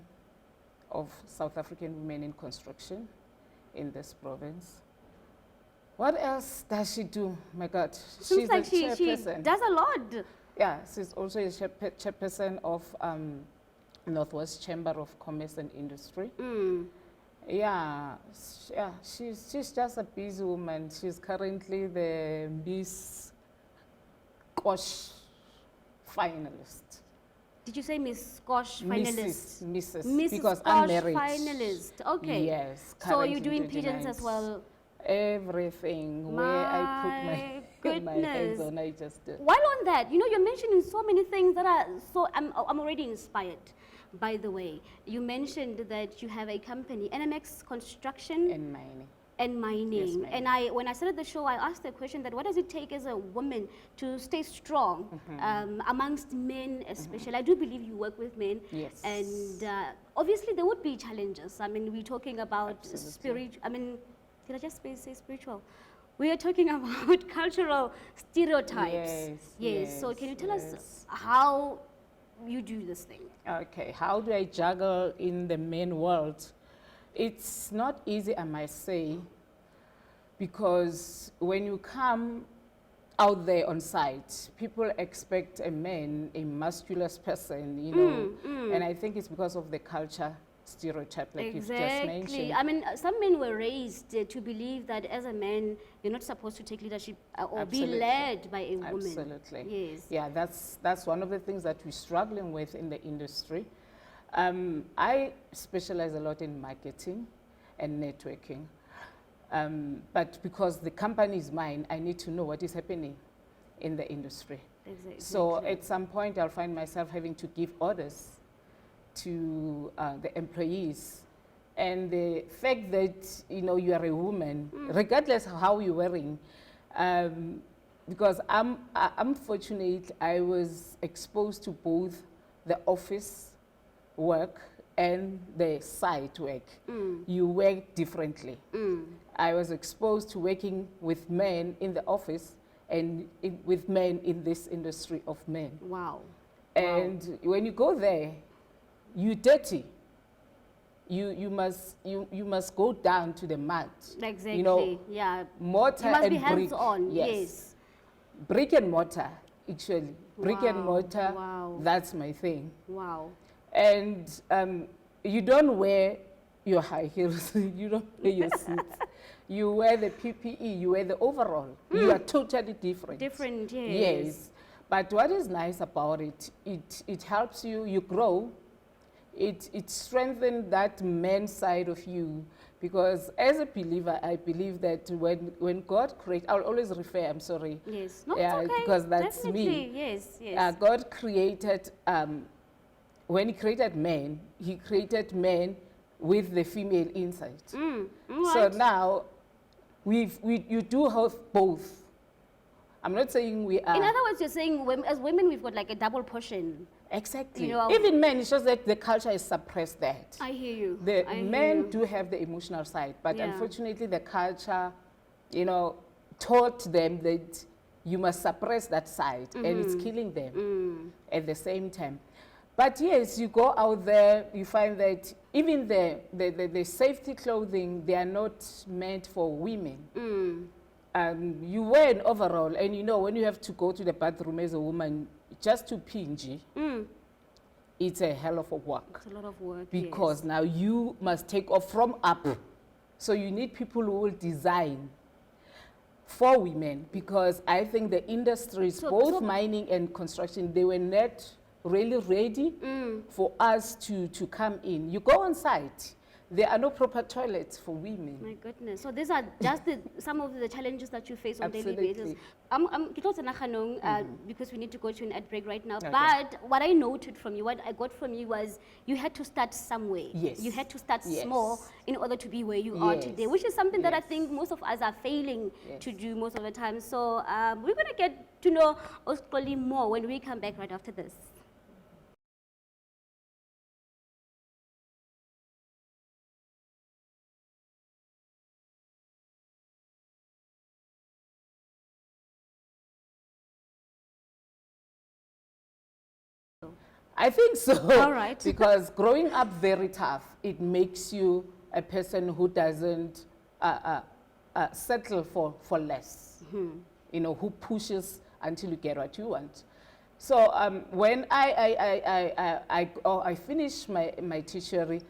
of South African Women in Construction in this province. What else does she do? My God, Seems like she chairperson. does a lot. Yeah, she's also a chairperson of Northwest Chamber of Commerce and Industry. Yeah, she's just a busy woman. She's currently the Miss Kosh finalist. Did you say Miss Kosh finalist? Mrs. Because Kosh I'm married. finalist. Okay. Yes. So you're currently doing pigeons 29. as well? Everything. Where I put my hands on, I just do. While on that, you're mentioning so many things that are so, I'm already inspired, by the way. You mentioned that you have a company, NMX Construction And mining. and Mining. Yes, ma'am. And when I started the show, I asked the question that what does it take as a woman to stay strong amongst men especially? I do believe you work with men. Yes. And obviously there would be challenges. I mean, we're talking about did I just say spiritual? We are talking about cultural stereotypes. Yes. So can you tell us how you do this thing? Okay, how do I juggle in the main world? It's not easy, I must say, because when you come out there on site, people expect a man, a muscular person, and I think it's because of the culture stereotype, like you've just mentioned. I mean, some men were raised to believe that as a man, you're not supposed to take leadership or be led by a woman. Absolutely. Yes. Yeah, that's one of the things that we're struggling with in the industry. I specialize a lot in marketing and networking. But because the company is mine, I need to know what is happening in the industry. Exactly. So at some point, I'll find myself having to give orders to the employees. And the fact that, you are a woman, regardless of how you're wearing, because I'm fortunate, I was exposed to both the office work and the site work. You work differently. I was exposed to working with men in the office and with men in this industry of men. Wow. And when you go there, you're dirty. you must go down to the mud. Exactly. You know, yeah. mortar You must and be brick. hands-on. Yes. Yes. Brick and mortar, actually. Brick and Wow, mortar. wow. That's my thing. Wow. And you don't wear your high heels. You don't wear your suits. You wear the PPE. You wear the overall. You are totally different. Different. Yes. Yes. But what is nice about it, it helps you, you grow. It strengthens that man side of you. Because as a believer, I believe that when God created, I'll always refer, I'm sorry. Yes. No, Yeah, it's okay. because that's Definitely. me. Yes, yes. God created, when he created man with the female inside. So right. now, you do have both. I'm not saying we are. In other words, you're saying as women, we've got like a double portion. Exactly. You know, even men, it's just that the culture is suppressed that. I hear you. The I hear men you. do have the emotional side, but Yeah. unfortunately the culture, you know, taught them that you must suppress that side, and it's killing them at the same time. But yes, you go out there, you find that even the safety clothing, they are not meant for women. You wear an overall, and you know, when you have to go to the bathroom as a woman, just to pingy, it's a hell of a work. It's a lot of work. Because now you must take off from up. So you need people who will design for women, because I think the industries, both mining and construction, they were not really ready for us to come in. You go on site, there are no proper toilets for women. My goodness. So these are just some of the challenges that you face on a daily basis. Absolutely. Because we need to go to an ad break right now. Okay. But what I noted from you, what I got from you was you had to start somewhere. Yes. You had to start Yes. small in order to be where you are Yes. today, which is something that I Yes. think most of us are failing Yes. to do most of the time. So we're going to get to know Oskoli more when we come back right after this. I think so. All right. Because growing up very tough, it makes you a person who doesn't settle for less. You know, who pushes until you get what you want. So when I finished my tertiary,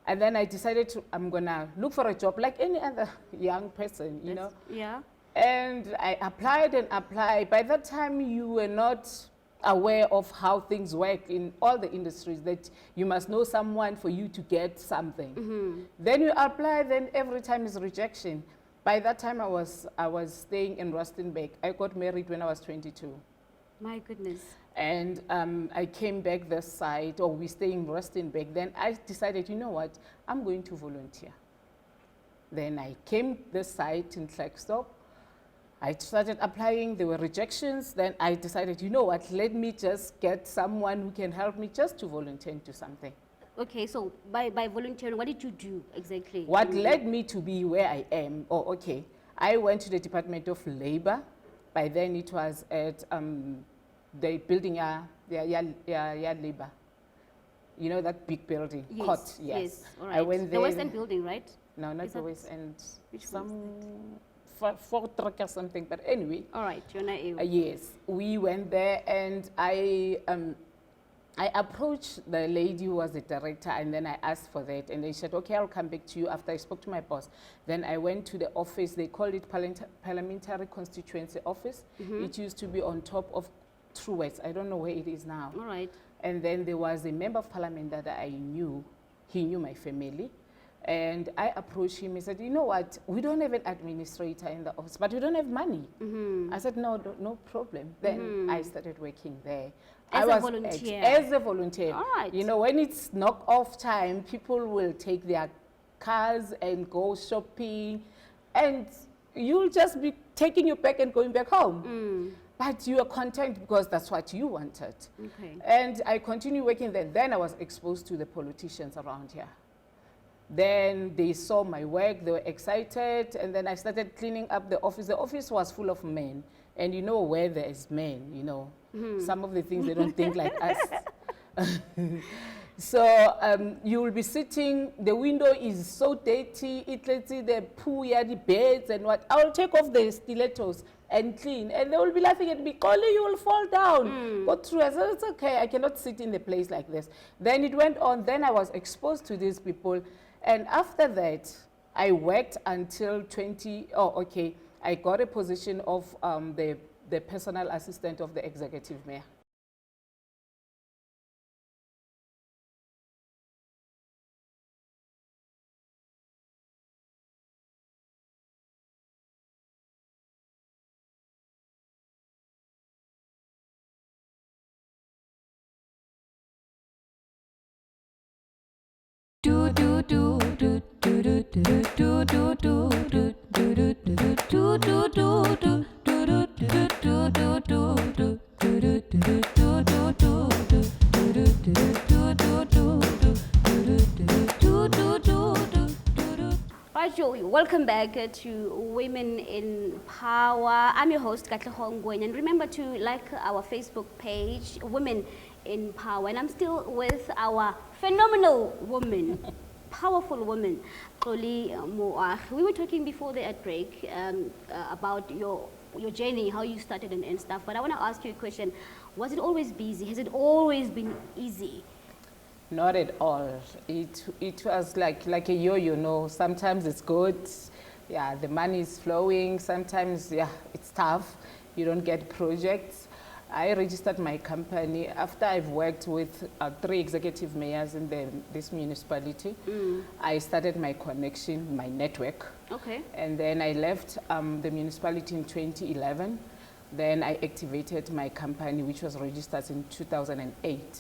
and then I decided I'm gonna look for a job like any other young person, you know. Yeah. And I applied and applied. By that time, you were not aware of how things work in all the industries, that you must know someone for you to get something. Then you apply, then every time is rejection. By that time, I was staying in Rustenburg. I got married when I was 22. My goodness. And I came back this side, or we stay in Rustenburg. Then I decided, you know what, I'm going to volunteer. Then I came this side in Flagstop. I started applying, there were rejections. Then I decided, you know what, let me just get someone who can help me just to volunteer into something. Okay, so by volunteering, what did you do exactly? What led me to be where I am? Oh, okay. I went to the Department of Labor. By then it was at the building, labor. You know that big building? Yes, Court, yes. yes. All right. I went there. The West End building, right? No, not Is the that- West End. Which Some one is Fort Truck or something. But anyway. All right, you're naive. Yes, we went there, and I approached the lady who was the director, and then I asked for that, and they said, okay, I'll come back to you after I spoke to my boss. Then I went to the office. They called it Parliamentary Constituency Office. It used to be on top of Truworths. I don't know where it is now. All right. And then there was a member of parliament that I knew. He knew my family. And I approached him. He said, you know what, we don't have an administrator in the office, but we don't have money. I said, no problem. Then I started working there. As I a was volunteer? As a volunteer. All right. You know, when it's knock-off time, people will take their cars and go shopping, and you'll just be taking your bag and going back home. But you are content because that's what you wanted. Okay. And I continued working there. Then I was exposed to the politicians around here. Then they saw my work, they were excited, and then I started cleaning up the office. The office was full of men, and you know where there is men, you know. Some of the things they don't think like us. So you will be sitting, the window is so dirty, let's see the poo, the beds and what. I will take off the stilettos and clean, and they will be laughing at me, Collie, you will fall down. Go through. I said, it's okay, I cannot sit in the place like this. Then it went on, then I was exposed to these people, and after that, I worked until I got a position of the personal assistant of the executive mayor. Right, Joey, welcome back to Women in Power. I'm your host, Katlego Ngwenya, and remember to like our Facebook page, Women in Power. And I'm still with our phenomenal woman, powerful woman, Xoli Moagi. We were talking before the ad break about your journey, how you started and stuff, but I want to ask you a question. Was it always busy? Has it always been easy? Not at all. It was like a yo-yo, sometimes it's good, yeah, the money is flowing, sometimes, yeah, it's tough, you don't get projects. I registered my company after I've worked with 3 executive mayors in this municipality. I started my connection, my network. Okay. And then I left the municipality in 2011. Then I activated my company, which was registered in 2008.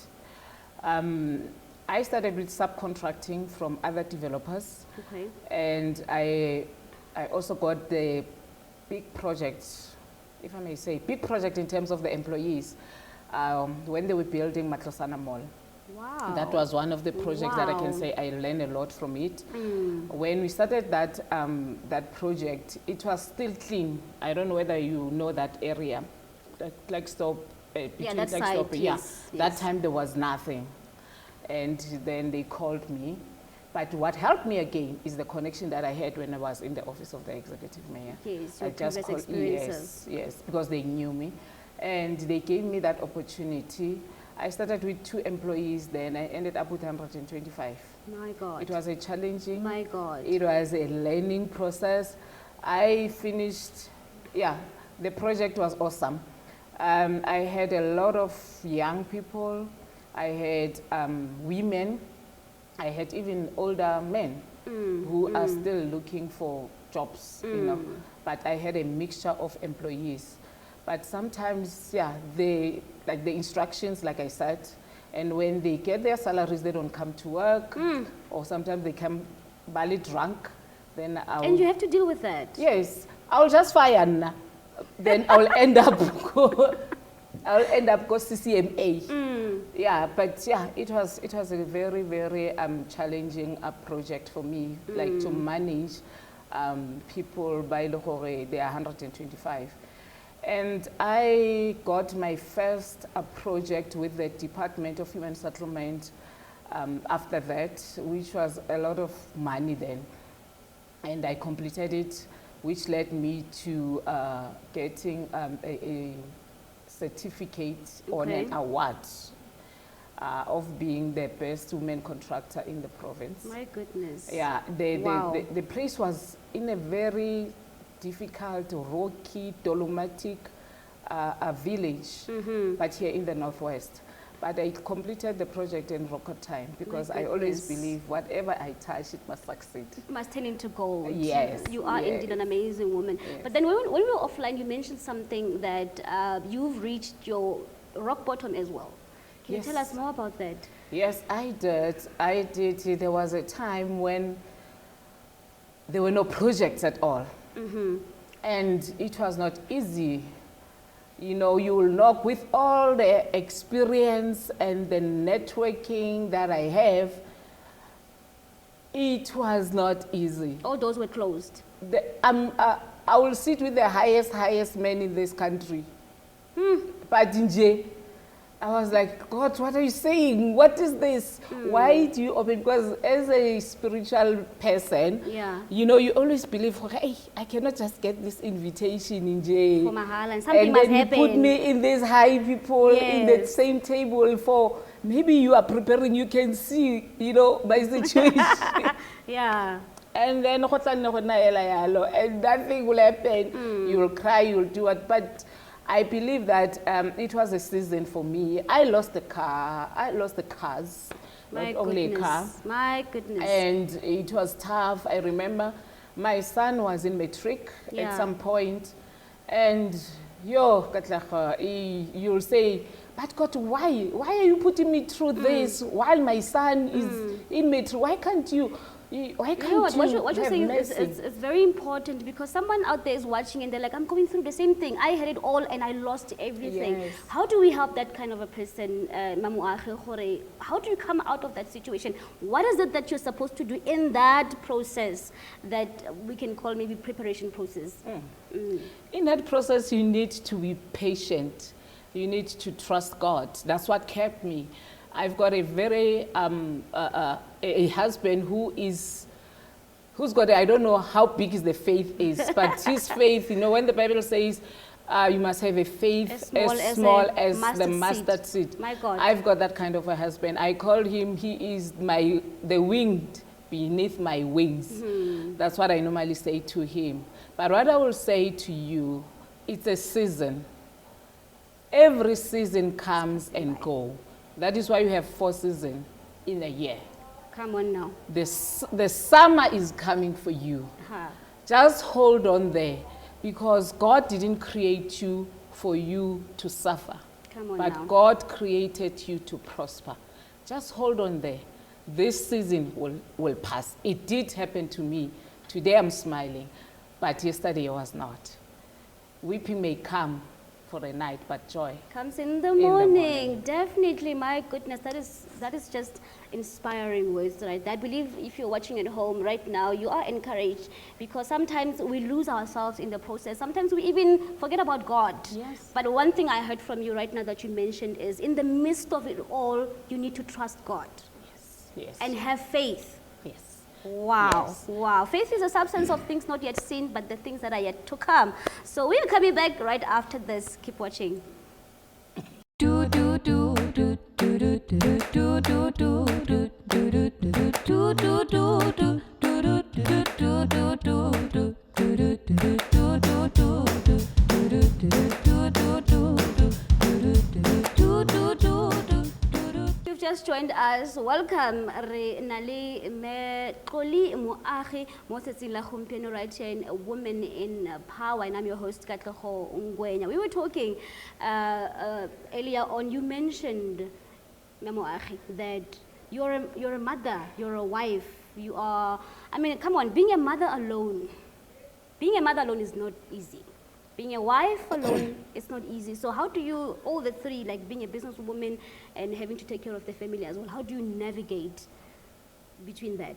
I started with subcontracting from other developers. Okay. And I also got the big projects, if I may say, big project in terms of the employees, when they were building Matlosana Mall. Wow. That was one of the projects that I can say I learned a lot from it. When we started that project, it was still clean. I don't know whether you know that area, that Flagstop, between that Flagstop, side, yeah. yes. That time there was nothing. And then they called me. But what helped me again is the connection that I had when I was in the office of the executive mayor. Yes, I your just previous called, experiences. yes, because they knew me. And they gave me that opportunity. I started with 2 employees, then I ended up with 125. My God. It was a challenging. My God. It was a learning process. I finished, yeah, the project was awesome. I had a lot of young people. I had women. I had even older men who are still looking for jobs, you know. But I had a mixture of employees. But sometimes, yeah, like the instructions, like I said, and when they get their salaries, they don't come to work, or sometimes they come barely drunk. Then and you have to deal with that. Yes, I'll just fire. Then I'll end up go CCMA. Yeah, but yeah, it was a very, very challenging project for me, like to manage people by Lohore. They are 125. And I got my first project with the Department of Human Settlement after that, which was a lot of money then. And I completed it, which led me to getting a certificate on an award of being the best women contractor in the province. My goodness. Yeah, the place was in a very difficult, rocky, dolomitic village, but here in the northwest. But I completed the project in record time because I always believe whatever I touch, it must succeed. It must turn into gold. Yes. You are indeed an amazing woman. Yes. But then when we were offline, you mentioned something that you've reached your rock bottom as well. Can you tell us more about that? Yes, I did. There was a time when there were no projects at all. And it was not easy. You know, you will knock with all the experience and the networking that I have. It was not easy. All doors were closed. I will sit with the highest men in this country. But I was like, God, what are you saying? What is this? Why do you open? Because as a spiritual person, you know, you always believe, hey, I cannot just get this invitation in jail. For mahala, and something and must then you happen. put me in these high people in the same table for, maybe you are preparing, you can see, you know, my situation. Yeah. And then, and nothing will happen. You will cry, you will do what. But I believe that it was a season for me. I lost the car. I lost the cars, My not only a goodness. car. My goodness. And it was tough. I remember my son was in matric at some point, and you'll say, but God, why are you putting me through this while my son is in matric? Why can't you? Why can't You know what you're have saying mercy? it's very important, because someone out there is watching and they're like, I'm going through the same thing. I had it all and I lost everything. Yes. How do we help that kind of a person, Mamu Akhe Khore? How do you come out of that situation? What is it that you're supposed to do in that process that we can call maybe preparation process? In that process, you need to be patient. You need to trust God. That's what kept me. I've got a very a husband who's got, I don't know how big the faith is, but his faith, you know, when the Bible says you must have a faith as small as the mustard seed. My God. I've got that kind of a husband. I call him, he is the wind beneath my wings. That's what I normally say to him. But what I will say to you, it's a season. Every season comes and goes. That is why you have 4 seasons in a year. Come on now. The summer is coming for you. Just hold on there, because God didn't create you for you to suffer. Come on but now. God created you to prosper. Just hold on there. This season will pass. It did happen to me. Today I'm smiling, but yesterday I was not. Weeping may come for a night, but joy comes in the morning. Definitely, my goodness, that is just inspiring words, right? I believe if you're watching at home right now, you are encouraged, because sometimes we lose ourselves in the process. Sometimes we even forget about God. Yes. But one thing I heard from you right now that you mentioned is, in the midst of it all, you need to trust God. Yes. Yes. And have faith. Yes. Wow, Yes. wow. Faith is a substance of things not yet seen, but the things that are yet to come. So we are coming back right after this. Keep watching. You've just joined us. Welcome. Re nale me Koli Moagi mo tsatsing la gompieno right here in Women in Power, and I'm your host Katlego Ngwenya. We were talking earlier on. You mentioned, Moagi, that you're a mother, you're a wife, you are. I mean, come on, being a mother alone is not easy. Being a wife alone, it's not easy. So how do you, all the three, like being a businesswoman and having to take care of the family as well, how do you navigate between that?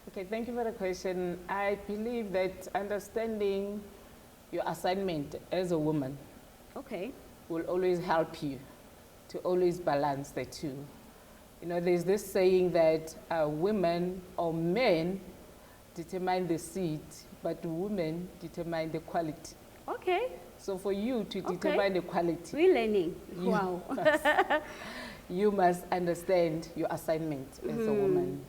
Okay, thank you for the question. I believe that understanding your assignment as a woman will always help you to always balance the two. You know, there's this saying that women or men determine the seed, but women determine the quality. Okay. So for you to determine the quality, we're learning. Wow. You must understand your assignment as a woman.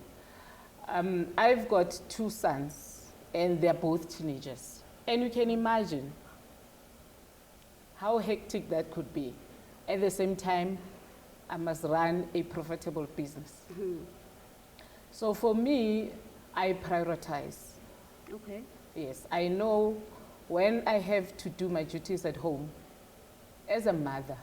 I've got 2 sons, and they're both teenagers. And you can imagine how hectic that could be. At the same time, I must run a profitable business. So for me, I prioritize. Okay. Yes, I know when I have to do my duties at home as a mother.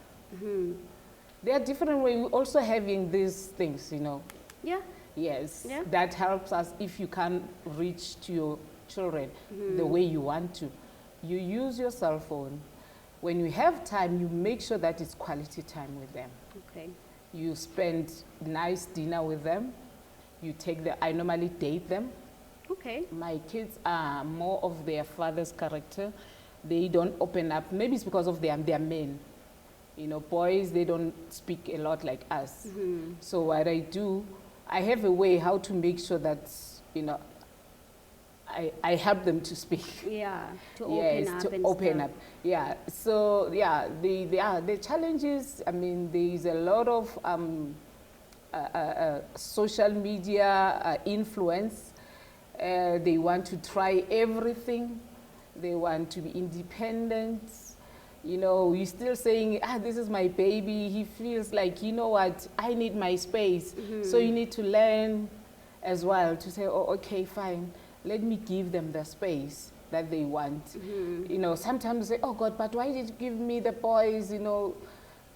There are different ways. We're also having these things, you know. Yeah. Yes, Yeah. that helps us if you can't reach to your children the way you want to. You use your cell phone. When you have time, you make sure that it's quality time with them. Okay. You spend nice dinner with them. You take them, I normally date them. Okay. My kids are more of their father's character. They don't open up. Maybe it's because of they're men. You know, boys, they don't speak a lot like us. So what I do, I have a way how to make sure that, you know, I help them to speak. Yeah, to Yes, open up to and open stuff. up. Yeah. So yeah, the challenges. I mean, there is a lot of social media influence. They want to try everything. They want to be independent. You know, you're still saying, this is my baby. He feels like, you know what, I need my space. So you need to learn as well to say, oh, okay, fine. Let me give them the space that they want. You know, sometimes they say, oh God, but why did you give me the boys, you know?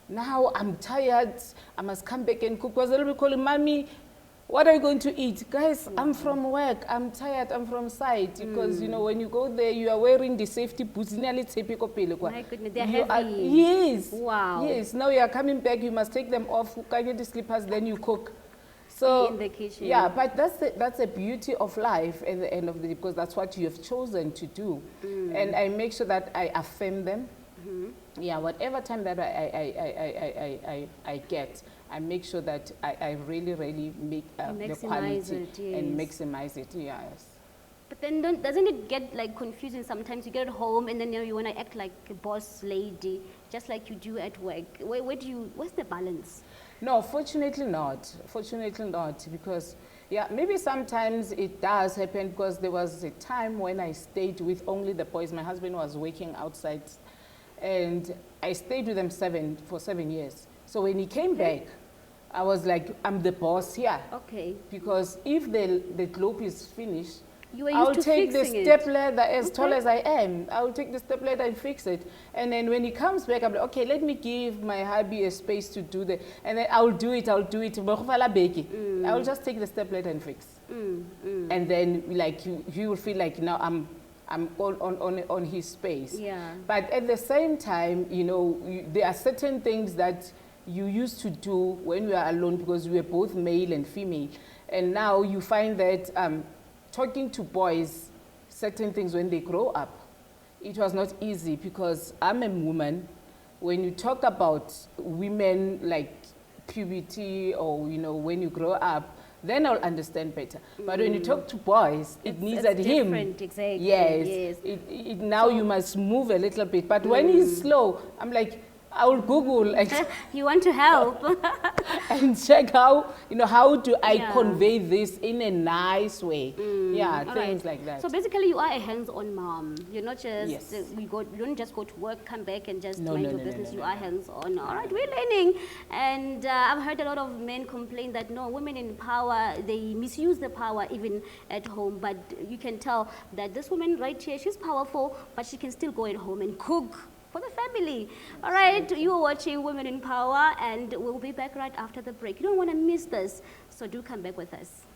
Now I'm tired, I must come back and cook. Because they'll be calling, Mommy, what are you going to eat? Guys, I'm from work, I'm tired, I'm from site. Because, you know, when you go there, you are wearing the safety boots. My goodness, they're You are- heavy. yes. Wow. Yes, now you are coming back, you must take them off, get the slippers, then you cook. So, in the kitchen. yeah, but that's the beauty of life at the end of the day, because that's what you have chosen to do. And I make sure that I affirm them. Yeah, whatever time that I get, I make sure that I really make the quality it, and yes. maximize it, yes. But then doesn't it get like confusing sometimes? You get at home and then you want to act like a boss lady, just like you do at work. Where's the balance? No, fortunately not. Fortunately not, because yeah, maybe sometimes it does happen, because there was a time when I stayed with only the boys. My husband was working outside, and I stayed with them for 7 years. So when he came back, I was like, I'm the boss here. Okay. Because if the globe is finished, You were used I'll to take the fixing it. stepladder as tall as I am. I'll take the stepladder and fix it. And then when he comes back, I'm like, okay, let me give my hubby a space to do that. And then I'll do it. I'll just take the stepladder and fix. And then like he will feel like, now I'm on his space. Yeah. But at the same time, you know, there are certain things that you used to do when we are alone, because we were both male and female. And now you find that talking to boys, certain things when they grow up, it was not easy, because I'm a woman. When you talk about women like puberty, or, you know, when you grow up, then I'll understand better. But when you talk to boys, it needs It's at him. different, exactly. Yes. Now you must move a little bit. But when he's slow, I'm like, I will Google and You want to help. and check how do I Yeah. convey this in a nice way. Yeah, All things right. like that. So basically, you are a hands-on mom. You're not just Yes. you don't just go to work, come back, and just No, mind no, your no, no, business. no, You no, are hands-on. All right, we're learning, and I've heard a lot of men complain that no, women in power, they misuse the power even at home. But you can tell that this woman right here, she's powerful, but she can still go at home and cook for the family. All right, you are watching Women in Power, and we'll be back right after the break. You don't want to miss this, so do come back with us.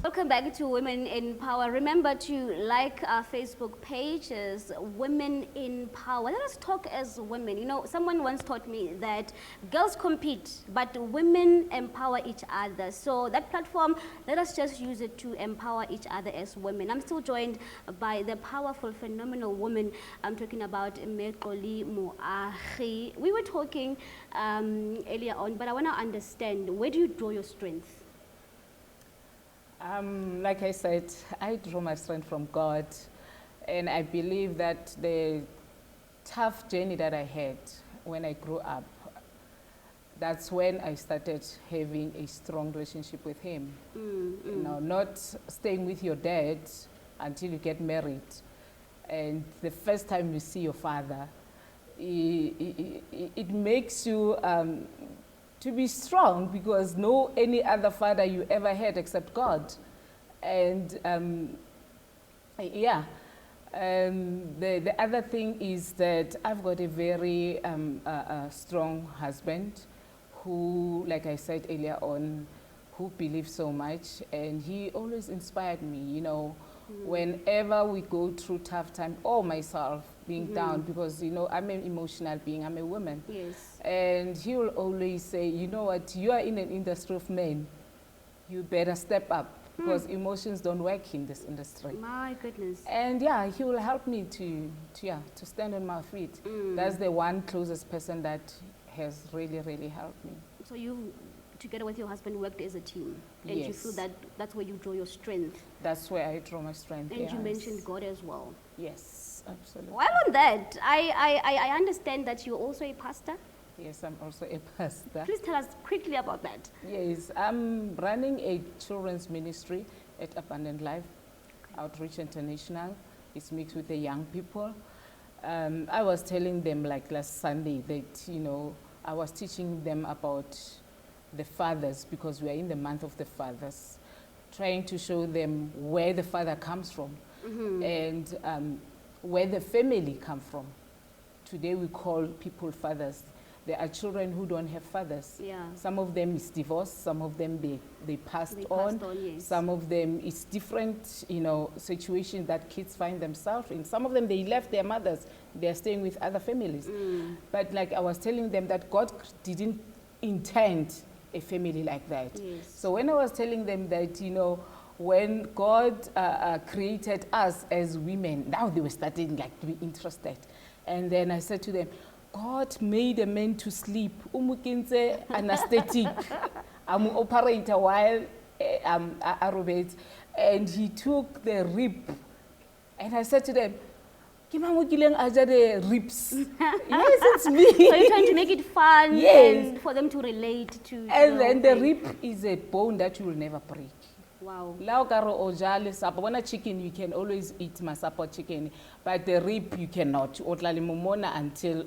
Welcome back to Women in Power. Remember to like our Facebook page as Women in Power. Let us talk as women. You know, someone once taught me that girls compete, but women empower each other. So that platform, let us just use it to empower each other as women. I'm still joined by the powerful, phenomenal woman. I'm talking about Meqoli Moagi. We were talking earlier on, but I want to understand, where do you draw your strength? Like I said, I draw my strength from God, and I believe that the tough journey that I had when I grew up, that's when I started having a strong relationship with Him. You know, not staying with your dad until you get married, and the first time you see your father, it makes you to be strong, because no any other father you ever had except God. And the other thing is that I've got a very strong husband who, like I said earlier on, who believes so much, and he always inspired me, you know. Whenever we go through tough time, or myself, being down, because, you know, I'm an emotional being, I'm a woman. Yes. And he will always say, you know what, you are in an industry of men, you better step up, because emotions don't work in this industry. My goodness. And yeah, he will help me to stand on my feet. That's the one closest person that has really, really helped me. So you, together with your husband, worked as a team, and you Yes. feel that that's where you draw your strength. That's where I draw my strength. And you yes. mentioned God as well. Yes, absolutely. While on that, I understand that you're also a pastor. Yes, I'm also a pastor. Please tell us quickly about that. Yes, I'm running a children's ministry at Abundant Life, Outreach International. It's mixed with the young people. I was telling them like last Sunday that, you know, I was teaching them about the fathers, because we are in the month of the fathers, trying to show them where the father comes from and where the family come from. Today we call people fathers. There are children who don't have fathers. Yeah. Some of them is divorced, some of them they passed They on, passed on, yes. some of them it's different, you know, situations that kids find themselves in. Some of them, they left their mothers, they're staying with other families. But like I was telling them that God didn't intend a family like that. Yes. So when I was telling them that, you know, when God created us as women, now they were starting like to be interested. And then I said to them, God made a man to sleep. Umukinze anesthetic. I'm an operator while I'm aerobate. And he took the rib. And I said to them, the ribs. Yes, it's me. So you're trying to make it fun and for them to relate to. And then the rib is a bone that you will never break. Wow. Chicken, you can always eat masapo chicken, but the rib you cannot. Until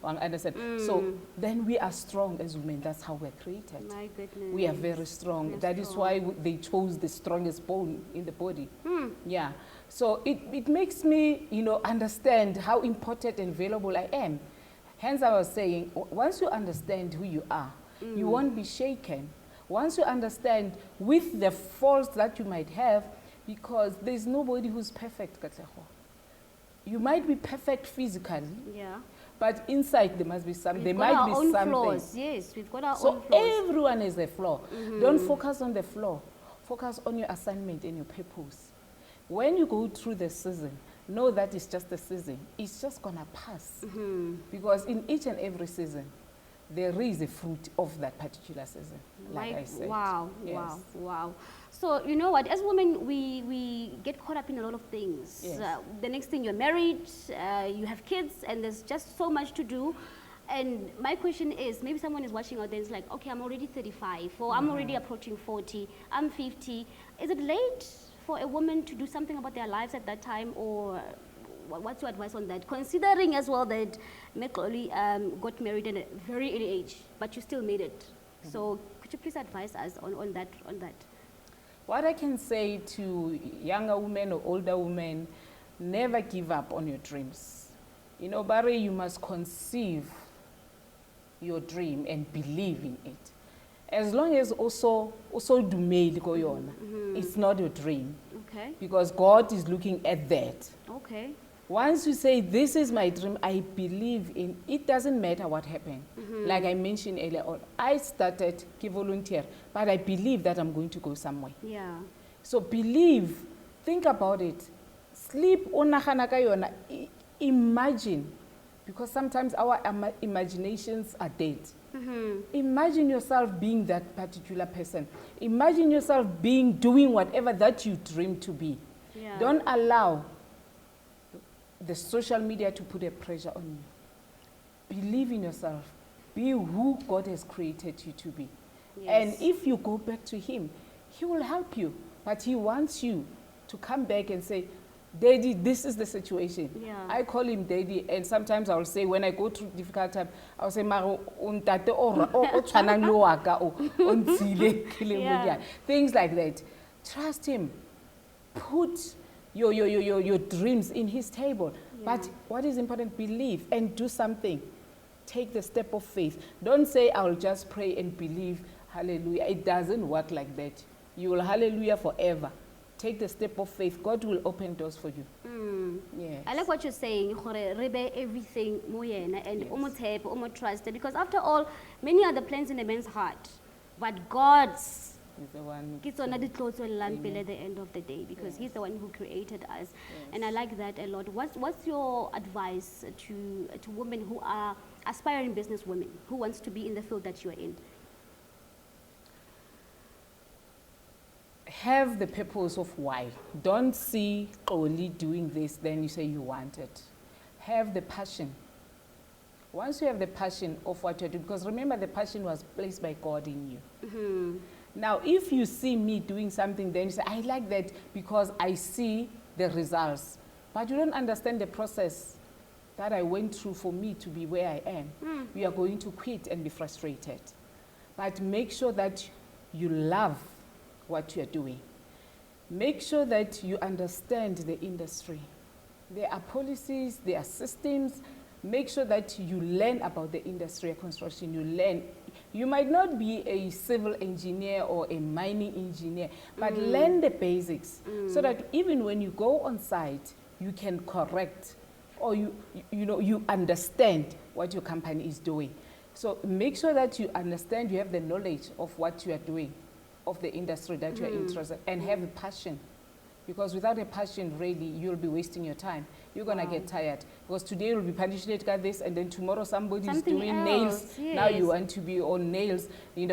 understand. So then we are strong as women. That's how we're created. My goodness. We are very strong. That is why they chose the strongest bone in the body. Yeah. So it makes me, you know, understand how important and valuable I am. Hence, I was saying, once you understand who you are, you won't be shaken. Once you understand with the faults that you might have, because there's nobody who's perfect, Katleho. You might be perfect physically, but inside there must be something. There might be something. Flaws. Yes, we've got our own So flaws. everyone is a flaw. Don't focus on the flaw. Focus on your assignment and your purpose. When you go through the season, know that it's just a season. It's just gonna pass. Because in each and every season, there is a fruit of that particular season, like I said. Wow, Yes. wow. So, you know what, as women, we get caught up in a lot of things. Yes. The next thing, you're married, you have kids, and there's just so much to do. And my question is, maybe someone is watching out there and is like, okay, I'm already 35, or I'm already approaching 40, I'm 50. Is it late for a woman to do something about their lives at that time, or what's your advice on that? Considering as well that Mekoli got married at a very early age, but you still made it. So could you please advise us on that? What I can say to younger women or older women, never give up on your dreams. You know, Barry, you must conceive your dream and believe in it. As long as also do made go on, it's not your dream. Okay. Because God is looking at that. Okay. Once you say, this is my dream, I believe in, it doesn't matter what happened. Like I mentioned earlier on, I started to volunteer, but I believe that I'm going to go somewhere. Yeah. So believe, think about it. Sleep, imagine, because sometimes our imaginations are dead. Imagine yourself being that particular person. Imagine yourself doing whatever that you dream to be. Yeah. Don't allow the social media to put a pressure on you. Believe in yourself. Be who God has created you to be. Yes. And if you go back to Him, He will help you. But He wants you to come back and say, Daddy, this is the situation. Yeah. I call him Daddy, and sometimes I will say, when I go through difficult time, I will say, Maro, untate ora, o tshwana le wa ka o, o ntshile ke le modiane." Things like that. Trust Him. Put your dreams in His table. But what is important, believe and do something. Take the step of faith. Don't say, I'll just pray and believe, hallelujah. It doesn't work like that. You will hallelujah forever take the step of faith, God will open doors for you. Yes. I like what you're saying, gore re be everything mo yena and o mo tshepe, o mo trust, because after all, many are the plans in a man's heart, but God's He's the one. ke tsona di tlo tswelelang pele at the end of the day, because he's the one who created us. And I like that a lot. What's your advice to women who are aspiring business women who wants to be in the field that you're in? Have the purpose of why. Don't see only doing this, then you say you want it. Have the passion. Once you have the passion of what you're doing, because remember the passion was placed by God in you. Now, if you see me doing something, then you say, I like that because I see the results. But you don't understand the process that I went through for me to be where I am. You are going to quit and be frustrated. But make sure that you love what you are doing. Make sure that you understand the industry. There are policies, there are systems. Make sure that you learn about the industry of construction. You learn. You might not be a civil engineer or a mining engineer, but learn the basics so that even when you go on site, you can correct or you understand what your company is doing. So make sure that you understand, you have the knowledge of what you are doing, of the industry that you are interested in, and have a passion. Because without a passion, really, you'll be wasting your time. You're going to get tired. Because today you'll be punished at this, and then tomorrow somebody's doing nails. Yes. Now you want to be on nails.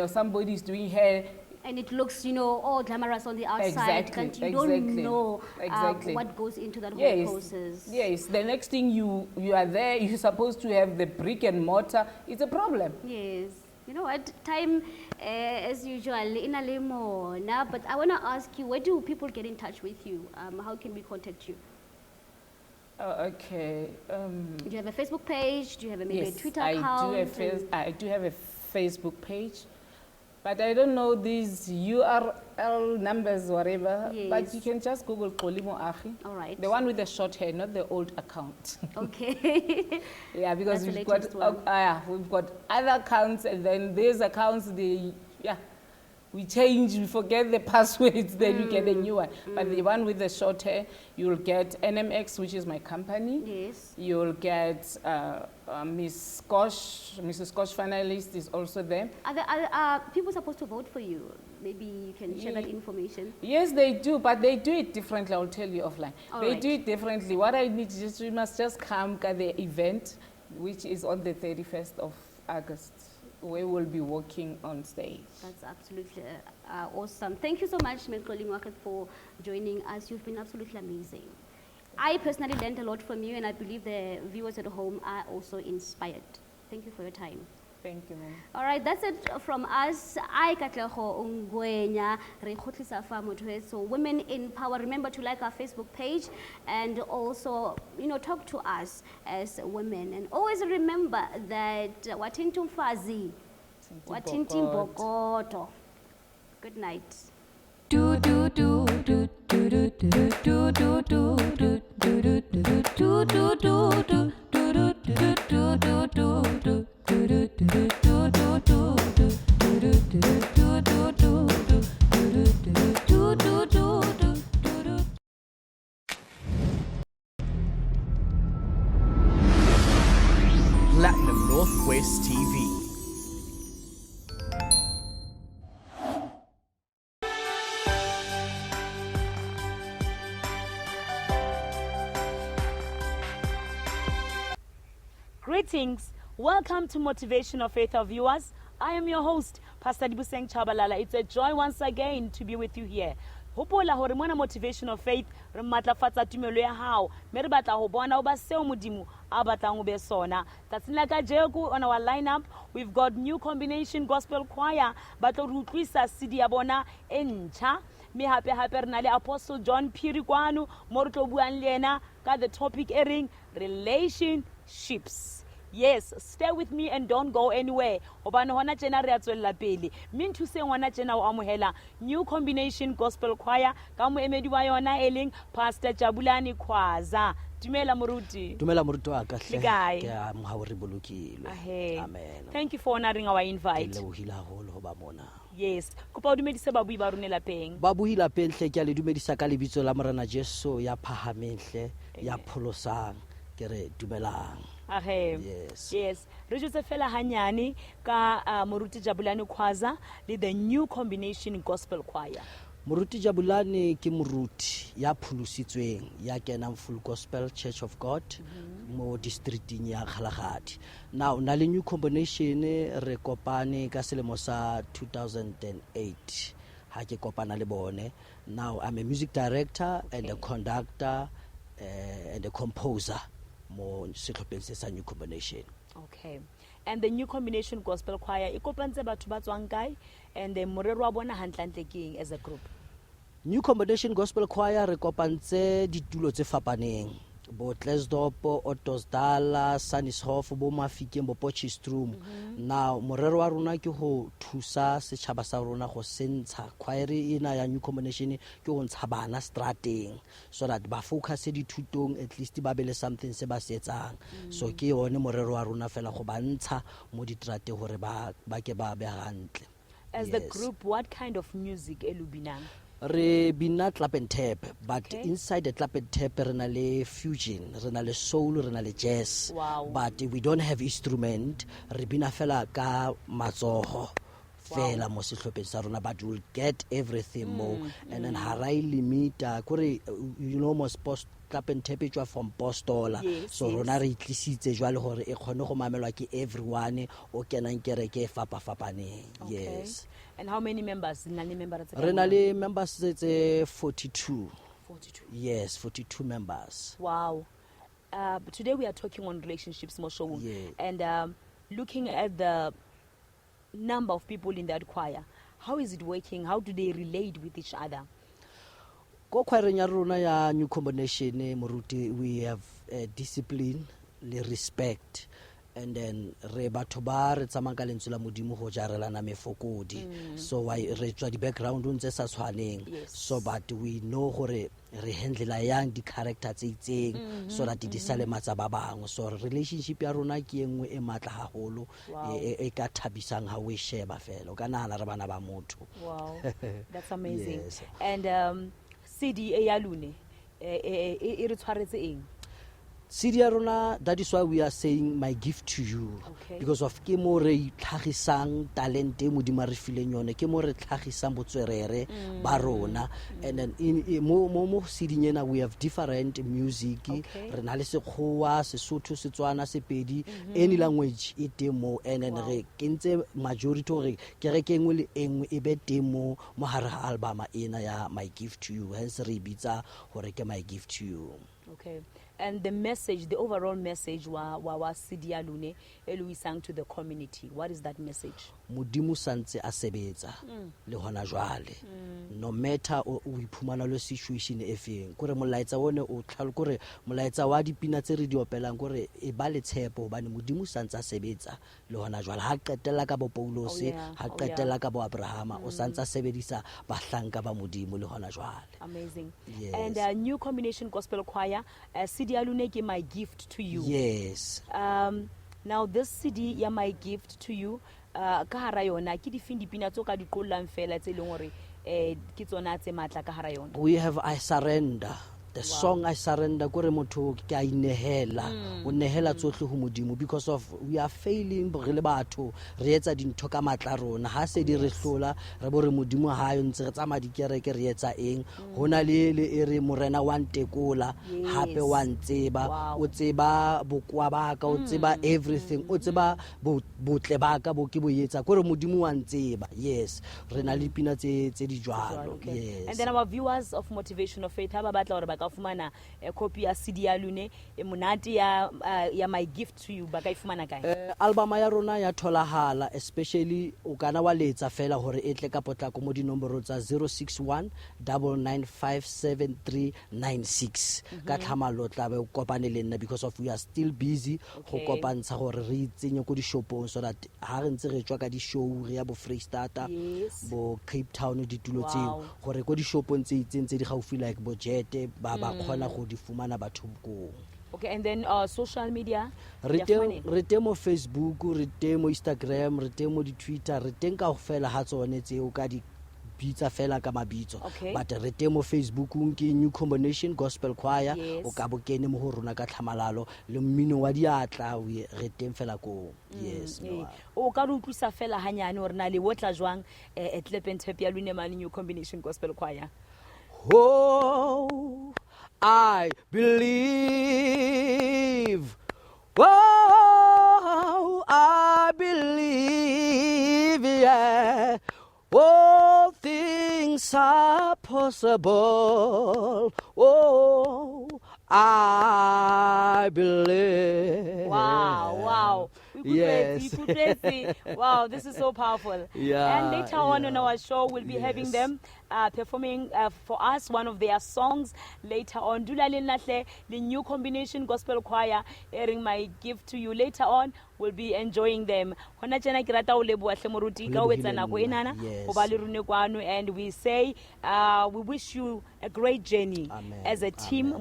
Somebody's doing hair. And it looks, all glamorous on the outside. Exactly. You don't know what goes into that whole process. Yes. The next thing you are there, you're supposed to have the brick and mortar. It's a problem. Yes. You know what? Time, as usual, in a limo. But I want to ask you, where do people get in touch with you? How can we contact you? Okay. Do you have a Facebook page? Do you have maybe a Twitter I account? I do have a Facebook page. But I don't know these URL numbers, whatever. Yes. But you can just Google Kolimo Achi. All right. The one with the short hair, not the old account. Okay. Yeah, because That's we've got other accounts, and then these accounts, we change, we forget the passwords, then you get a new one. But the one with the short hair, you'll get NMX, which is my company. Yes. You'll get Mrs. Kosh finalist is also there. Are people supposed to vote for you? Maybe you can share that information. Yes, they do, but they do it differently. I'll tell you offline. They do it differently. What I need is you must just come to the event, which is on the 31st of August. We will be walking on stage. That's absolutely awesome. Thank you so much, Ms. Kolimo, for joining us. You've been absolutely amazing. I personally learned a lot from you, and I believe the viewers at home are also inspired. Thank you for your time. Thank you, ma'am. All right, that's it from us. I Katleho Ungwenya Rekhotlisa fa motho. So women in power. Remember to like our Facebook page and also, talk to us as women. And always remember that watintum fazi, watintim bokoto. Good night. Do do do do do do do do do do do do do do do do. Platinum Northwest TV. Greetings. Welcome to Motivational Faith of viewers. I am your host, Pastor Dibuseng Chabalala. It's a joy once again to be with you here. Hopola hore mona Motivational Faith re matlafatsa tumelo ya hao. Me re batla ho bona o ba seo modimo a batlang o be sona. Tsatsing la kajeko on our lineup, we've got New Combination Gospel Choir batlo re utlwisa CD ya bona e ntjha. Me hape re na le Apostle John Pirikwano mo re tlo buang le yena ka the topic airing relationships. Yes, stay with me and don't go anywhere. Hobane hona tjena re a tswella pele. Mme nthuse ngwana tjena o amohela New Combination Gospel Choir ka moemedi wa yona eleng Pastor Jabulani Khwaza. Dumela moruti. Dumela moruti wa ka hle. Ke a mo ha re bolokilwe. Amen. Thank you for honoring our invite. Le bohila haholo ho ba mona. Yes. Kopa o dumedise ba bui ba rona lapeng. Ba bui lapeng hle ke a le dumedisa ka lebitso la Morena Jesu ya phahameng hle ya pholosang ke re dumelang. Yes. Yes. Re jotse fela hanyane ka Moruti Jabulani Khwaza le the new combination gospel choir. Moruti Jabulani ke moruti ya pholositsweng ya kenang Full Gospel Church of God mo districting ya Kgalagadi. Now na le new combination re kopane ka selemo sa 2008 ha ke kopana le bone. Now I'm a music director and a conductor and a composer mo setlhopheng se sa new combination. Okay. And the new combination gospel choir e kopantse batho ba tswang kae and the morero wa bona hantlantle ke eng as a group? New combination gospel choir re kopantse ditulo tse fapaneng bo Klesdorp, Ottosdal, Sannishof, bo Mafikeng, bo Potchefstroom. Now morero wa rona ke ho thusa setjhaba sa rona go sentsha choir ena ya new combination ke go ntsha bana strateng so that ba focus dithutong at least ba be le something se ba se etsang. So ke yone morero wa rona fela go ba ntsha mo ditrate hore ba ke ba be hantle. As the group, what kind of music elubinang? Re bina clap and tap, but inside the clap and tap re na le fusion, re na le soul, re na le jazz. Wow. But we don't have instrument. Re bina fela ka matsoho fela mo sehlopheng sa rona, but we'll get everything more. And then harai limita kore you know most post clap and tap etswa from Postola. So rona re itlisitse jwale hore e khone go mamelwa ke everyone o kenang kereke e fapafapaneng. Yes. And how many members? Re na le members tse 42. 42. Yes, 42 members. Wow. Today we are talking on relationships, Mosho. And looking at the number of people in that choir, how is it working? How do they relate with each other? Ko choir ya rona ya new combination moruti, we have discipline, le respect. And then re batho ba re tsamang ka lentswe la modimo go jarelana mefokodi. So why re tswa di background ntse sa tshwaneng. So but we know gore re handle yang di character tse itseng so that di sale matsa ba bangwe. So relationship ya rona ke engwe e matla haholo e ka thabisang ha we sheba fela o ka nana re bana ba motho. Wow. That's amazing. Yes. And CD ya lune e re tshwaretse eng? Sidia rona, that is why we are saying my gift to you. Because of ke mo re tlhagisang talente modimo re fileng yone, ke mo re tlhagisang botswerere ba rona. And then in mo sidinyena we have different music. Re na le sekgowa, Sesotho, Setswana, Sepedi, any language e temo. And then re kentse majority hore kereke engwe le engwe e be temo mo hare ha album ena ya my gift to you. Hence re bitsa hore ke my gift to you. Okay. And the message, the overall message wa Sidia Lune eluisang to the community. What is that message? Modimo santse a sebetsa le hona jwale. No matter o iphumana le situation e feng. Kore molaetsa wone o tlhalo kore molaetsa wa dipina tse re di opelang kore e ba le tshepo hobane modimo santse a sebetsa le hona jwale. Ha qetela ka bo Paulos, ha qetela ka bo Abraham, o santse a sebedisa bahlanka ba modimo le hona jwale. Amazing. Yes. And a new combination gospel choir, Sidia Lune ke my gift to you. Yes. Now this CD ya my gift to you ka hara yona ke di findi pina tso ka di qollang fela tse leng hore ke tsona tse matla ka hara yona. We have I Surrender. The song I Surrender kore motho ke a inehela o nehela tsohle ho modimo because of we are failing re le batho re etsa dintho ka matla rona ha se di re hlola re bo re modimo ha yo ntse re tsama di kereke re etsa eng hona le e re morena wa ntekola hape wa ntseba o tseba bokwa ba ka o tseba everything o tseba botle ba ka bo ke bo etsa kore modimo wa ntseba. Yes, re na le pina tse di jwalo. Yes. And then our viewers of Motivation of Faith ha ba batla hore ba ka fumana copy ya Sidia Lune e monate ya my gift to you ba ka ifumana kae? Album ya rona ya tholahala, especially o kana wa letsa fela hore e tle ka potlako mo di nomboro tsa 061 995 7396 ka tlhamalo tla be o kopane le nna because of we are still busy go kopantsha gore re itsenye go di shopong so that ha re ntse re tswa ka di show re ya bo Freestata bo Cape Town ditulo tseo gore go di shopong tse itseng tse di gaufi like bo Jete ba khona go di fumana batho go. Okay, and then social media? Re teng mo Facebook, re teng mo Instagram, re teng mo di-Twitter, re teng kaofela ha tsone tseo ka di bitsa fela ka mabitso. Okay. But re teng mo Facebook ke New Combination Gospel Choir, Yes. o ka bokene mo ho rona ka tlhamalalo le mmino wa diatla re teng fela ko. Yes. O ka re utlwisa fela hanyane hore na le wotla jwang Pnwtv ya lune mane New Combination Gospel Choir? Oh, I believe. Oh, I believe, yeah. All things are possible. Oh, I believe. Wow. Yes. Wow, this is so powerful. Yeah, And later on our show, we'll be having them performing for us one of their songs later on. Dula Linlahle, the New Combination Gospel Choir, airing My Gift to You. Later on, we'll be enjoying them. And we say, we wish you a great journey. Amen. As a team.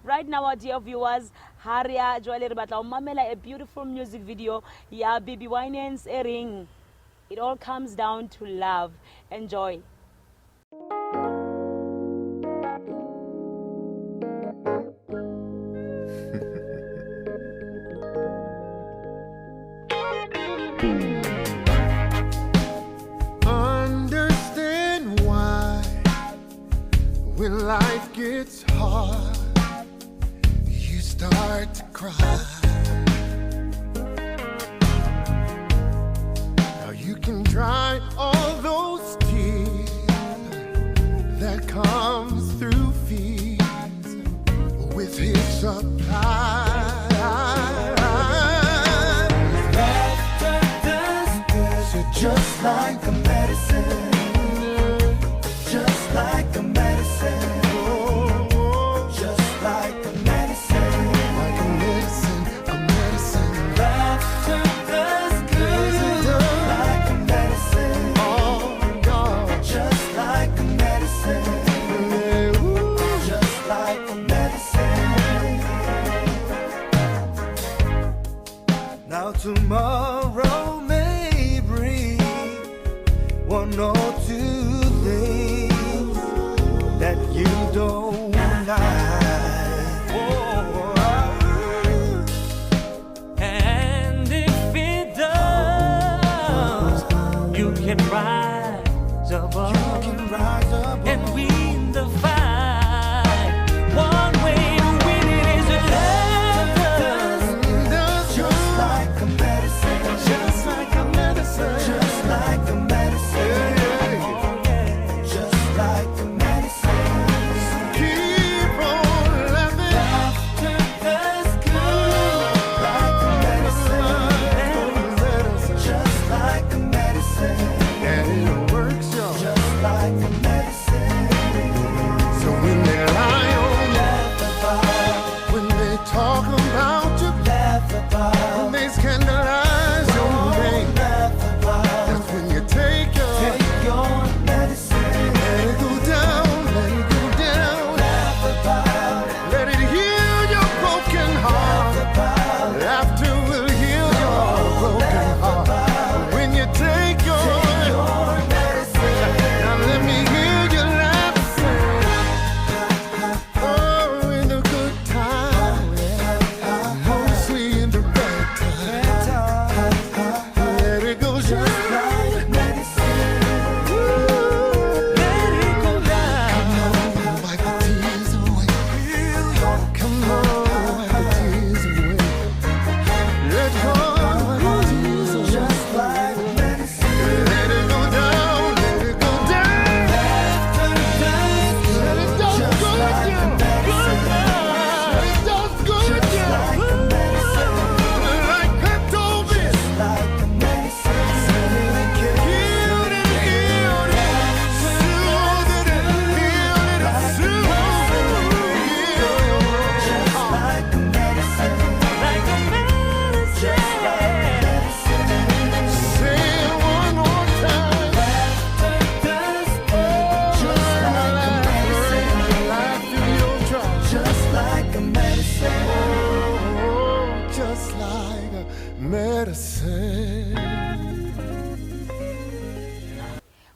Right now, our dear viewers, Haria Joelle Batla Mamela, a beautiful music video. Yeah, Baby Winans airing. It all comes down to love. Enjoy. Understand why when life gets hard you start to cry. Now you can dry all those tears that comes through fears with his supply. Just like a medicine, just like a medicine, just like a medicine, like a medicine, a medicine. Laughter does good, like a medicine. Oh God, just like a medicine, just like a medicine. Now tomorrow may bring one or two things that you don't like. And if it does, you can rise above, and win the fight. One way to win it is love. Just like a medicine, just like a medicine, just like a medicine, just like a medicine. Keep on loving. Laughter does good, like a medicine, just like a medicine, and it works, y'all. Just like a medicine.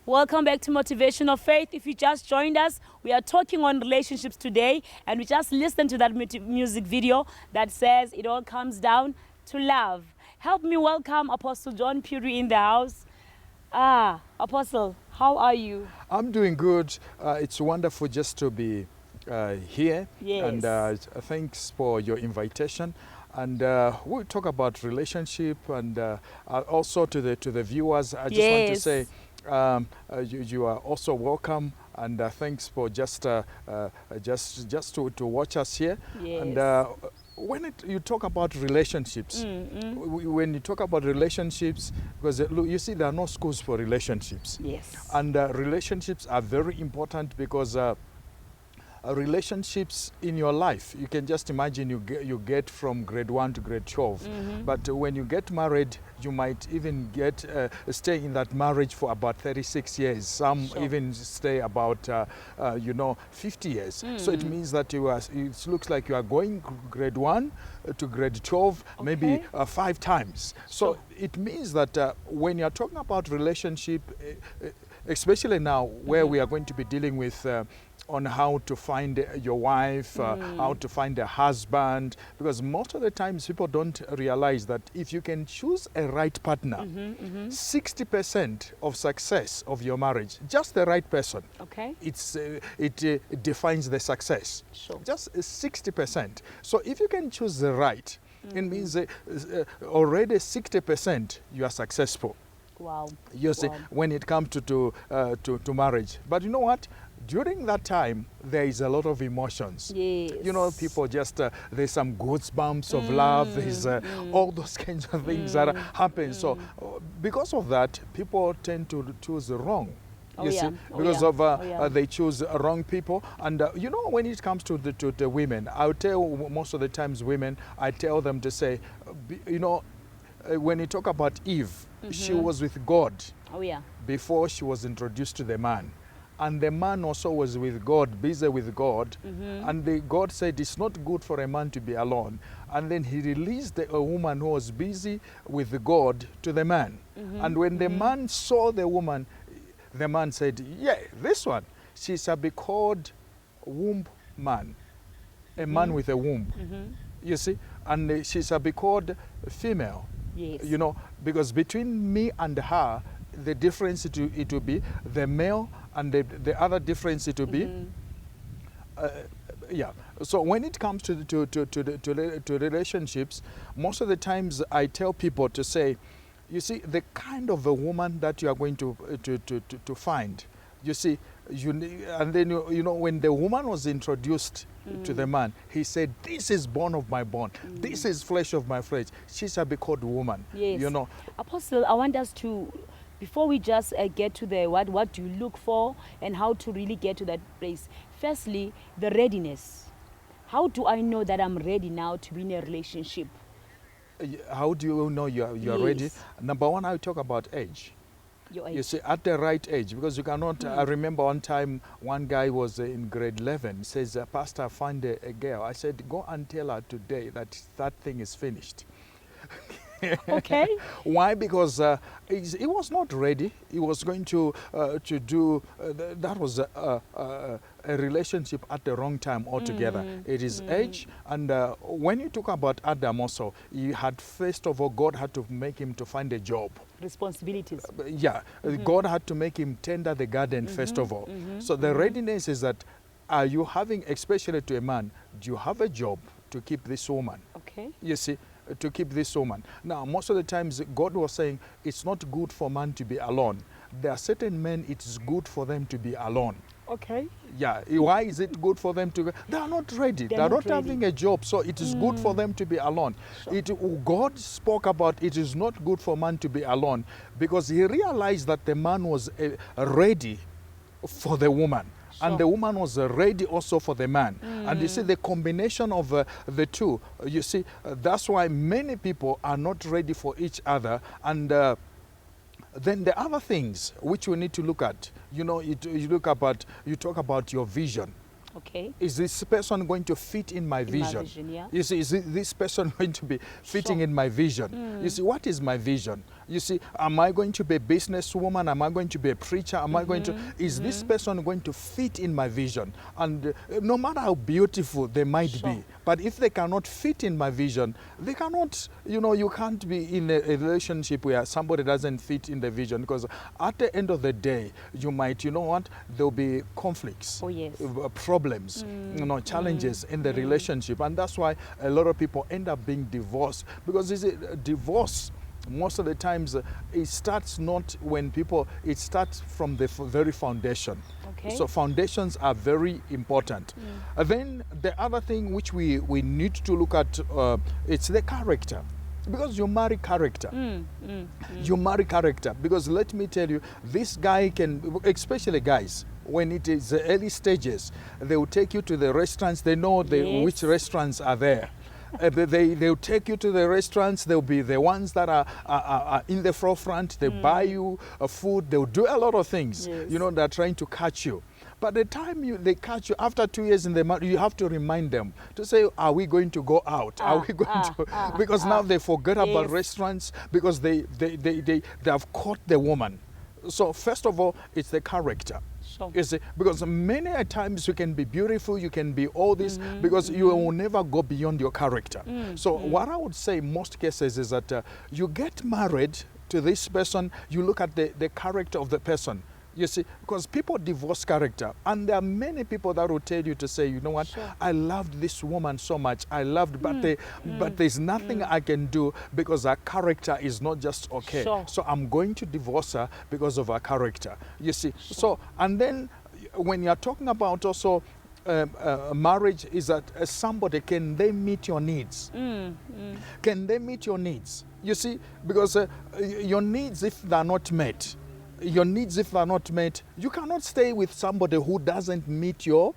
Welcome back to Motivation of Faith. If you just joined us, we are talking on relationships today, and we just listened to that music video that says it all comes down to love. Help me welcome Apostle John Puri in the house. Apostle, how are you? I'm doing good. It's wonderful just to be here. Yes. And thanks for your invitation. And we'll talk about relationship, and also to the viewers. I just want to say you are also welcome, and thanks for just to watch us here. Yes. And when you talk about relationships, when you talk about relationships, because look, you see, there are no schools for relationships. Yes. And relationships are very important because relationships in your life, you can just imagine you get from grade 1 to grade 12. But when you get married, you might even stay in that marriage for about 36 years. Some even stay about 50 years. So it means that it looks like you are going grade 1 to grade 12 maybe 5 times. So it means that when you're talking about relationship, especially now where we are going to be dealing with on how to find your wife, how to find a husband, because most of the times people don't realize that if you can choose a right partner, 60% of success of your marriage, just the right person, it defines the success. Just 60%. So if you can choose the right, it means already 60% you are successful. Wow. You see, when it comes to marriage. But you know what? During that time, there is a lot of emotions. Yes. You know, people just, there's some goosebumps of love, there's all those kinds of things that happen. So because of that, people tend to choose wrong. You see, because of they choose wrong people. And you know, when it comes to the women, I'll tell most of the times women, I tell them to say, you know, when you talk about Eve, she was with God before she was introduced to the man. And the man also was with God, busy with God. And God said, it's not good for a man to be alone. And then he released a woman who was busy with God to the man. And when the man saw the woman, the man said, yeah, this one, she shall be called womb man, a man with a womb. You see? And she shall be called female. Yes. You know, because between me and her, the difference it will be the male, and the other difference it will be, So when it comes to relationships, most of the times I tell people to say, you see, the kind of a woman that you are going to find, you see, and then you know, when the woman was introduced to the man, he said, this is bone of my bone, this is flesh of my flesh, she shall be called woman. Yes. You know, Apostle, I want us to, before we just get to the what do you look for and how to really get to that place. Firstly, the readiness. How do I know that I'm ready now to be in a relationship? how do you know you are ready? Number one, I will talk about age. Your age. You see, at the right age, because you cannot, I remember one time, one guy was in grade 11, says, Pastor, I found a girl. I said, go and tell her today that that thing is finished. Okay. Why? Because he was not ready. He was going to do, that was a relationship at the wrong time altogether. It is age. And when you talk about Adam also, he had, first of all, God had to make him to find a job. Responsibilities. God had to make him tender the garden first of all. So the readiness is that, are you having, especially to a man, do you have a job to keep this woman? Okay. You see, to keep this woman. Now, most of the times, God was saying, it's not good for man to be alone. There are certain men, it's good for them to be alone. Okay. Yeah. Why is it good for them to? They are not ready. They are not having a job, so it is good for them to be alone. God spoke about it is not good for man to be alone because he realized that the man was ready for the woman. Sure. And the woman was ready also for the man. And you see the combination of the two, you see, that's why many people are not ready for each other. And then the other things which we need to look at, you know, you talk about your vision. Okay. Is this person going to fit in my vision? My vision, yeah. You see, is this person going to be fitting in my vision? You see, what is my vision? You see, am I going to be a businesswoman? Am I going to be a preacher? Am I going to, is this person going to fit in my vision? And no matter how beautiful they might be, but if they cannot fit in my vision, they cannot, you can't be in a relationship where somebody doesn't fit in the vision, because at the end of the day, you might, there'll be conflicts, problems, challenges in the relationship. And that's why a lot of people end up being divorced, because divorce, most of the times it starts not when people, it starts from the very foundation. Okay. So foundations are very important. Then the other thing which we need to look at, it's the character. Because you marry character. You marry character. Because let me tell you, this guy can, especially guys, when it is the early stages, they will take you to the restaurants. They know which restaurants are there. They'll take you to the restaurants. They'll be the ones that are in the forefront. They buy you food. They'll do a lot of things. They're trying to catch you. But the time they catch you, after 2 years in the marriage, you have to remind them to say, are we going to go out? Are we going to? Because now they forget about restaurants, because they have caught the woman. So first of all, it's the character. You see, because many a times you can be beautiful, you can be all this, because you will never go beyond your character. So what I would say in most cases is that you get married to this person, you look at the character of the person. You see, because people divorce character, and there are many people that will tell you to say, you know what, I loved this woman so much, I loved, but there's nothing I can do because her character is not just okay. So I'm going to divorce her because of her character. You see, so, and then when you're talking about also marriage, is that somebody, can they meet your needs? Can they meet your needs? You see, because your needs, if they're not met, you cannot stay with somebody who doesn't meet your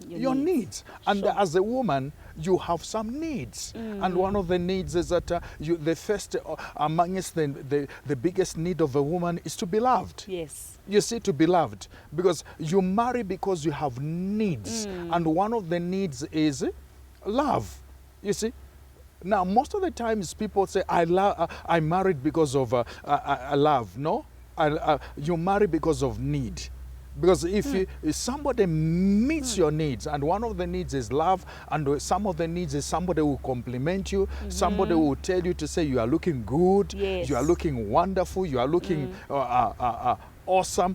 needs. And as a woman, you have some needs. And one of the needs is that the first, amongst the biggest need of a woman is to be loved. Yes. You see, to be loved. Because you marry because you have needs. And one of the needs is love. You see? Now, most of the times people say, I married because of love. No? You marry because of need. Because if somebody meets your needs, and one of the needs is love, and some of the needs is somebody who will compliment you, somebody who will tell you to say you are looking good, you are looking wonderful, you are looking awesome,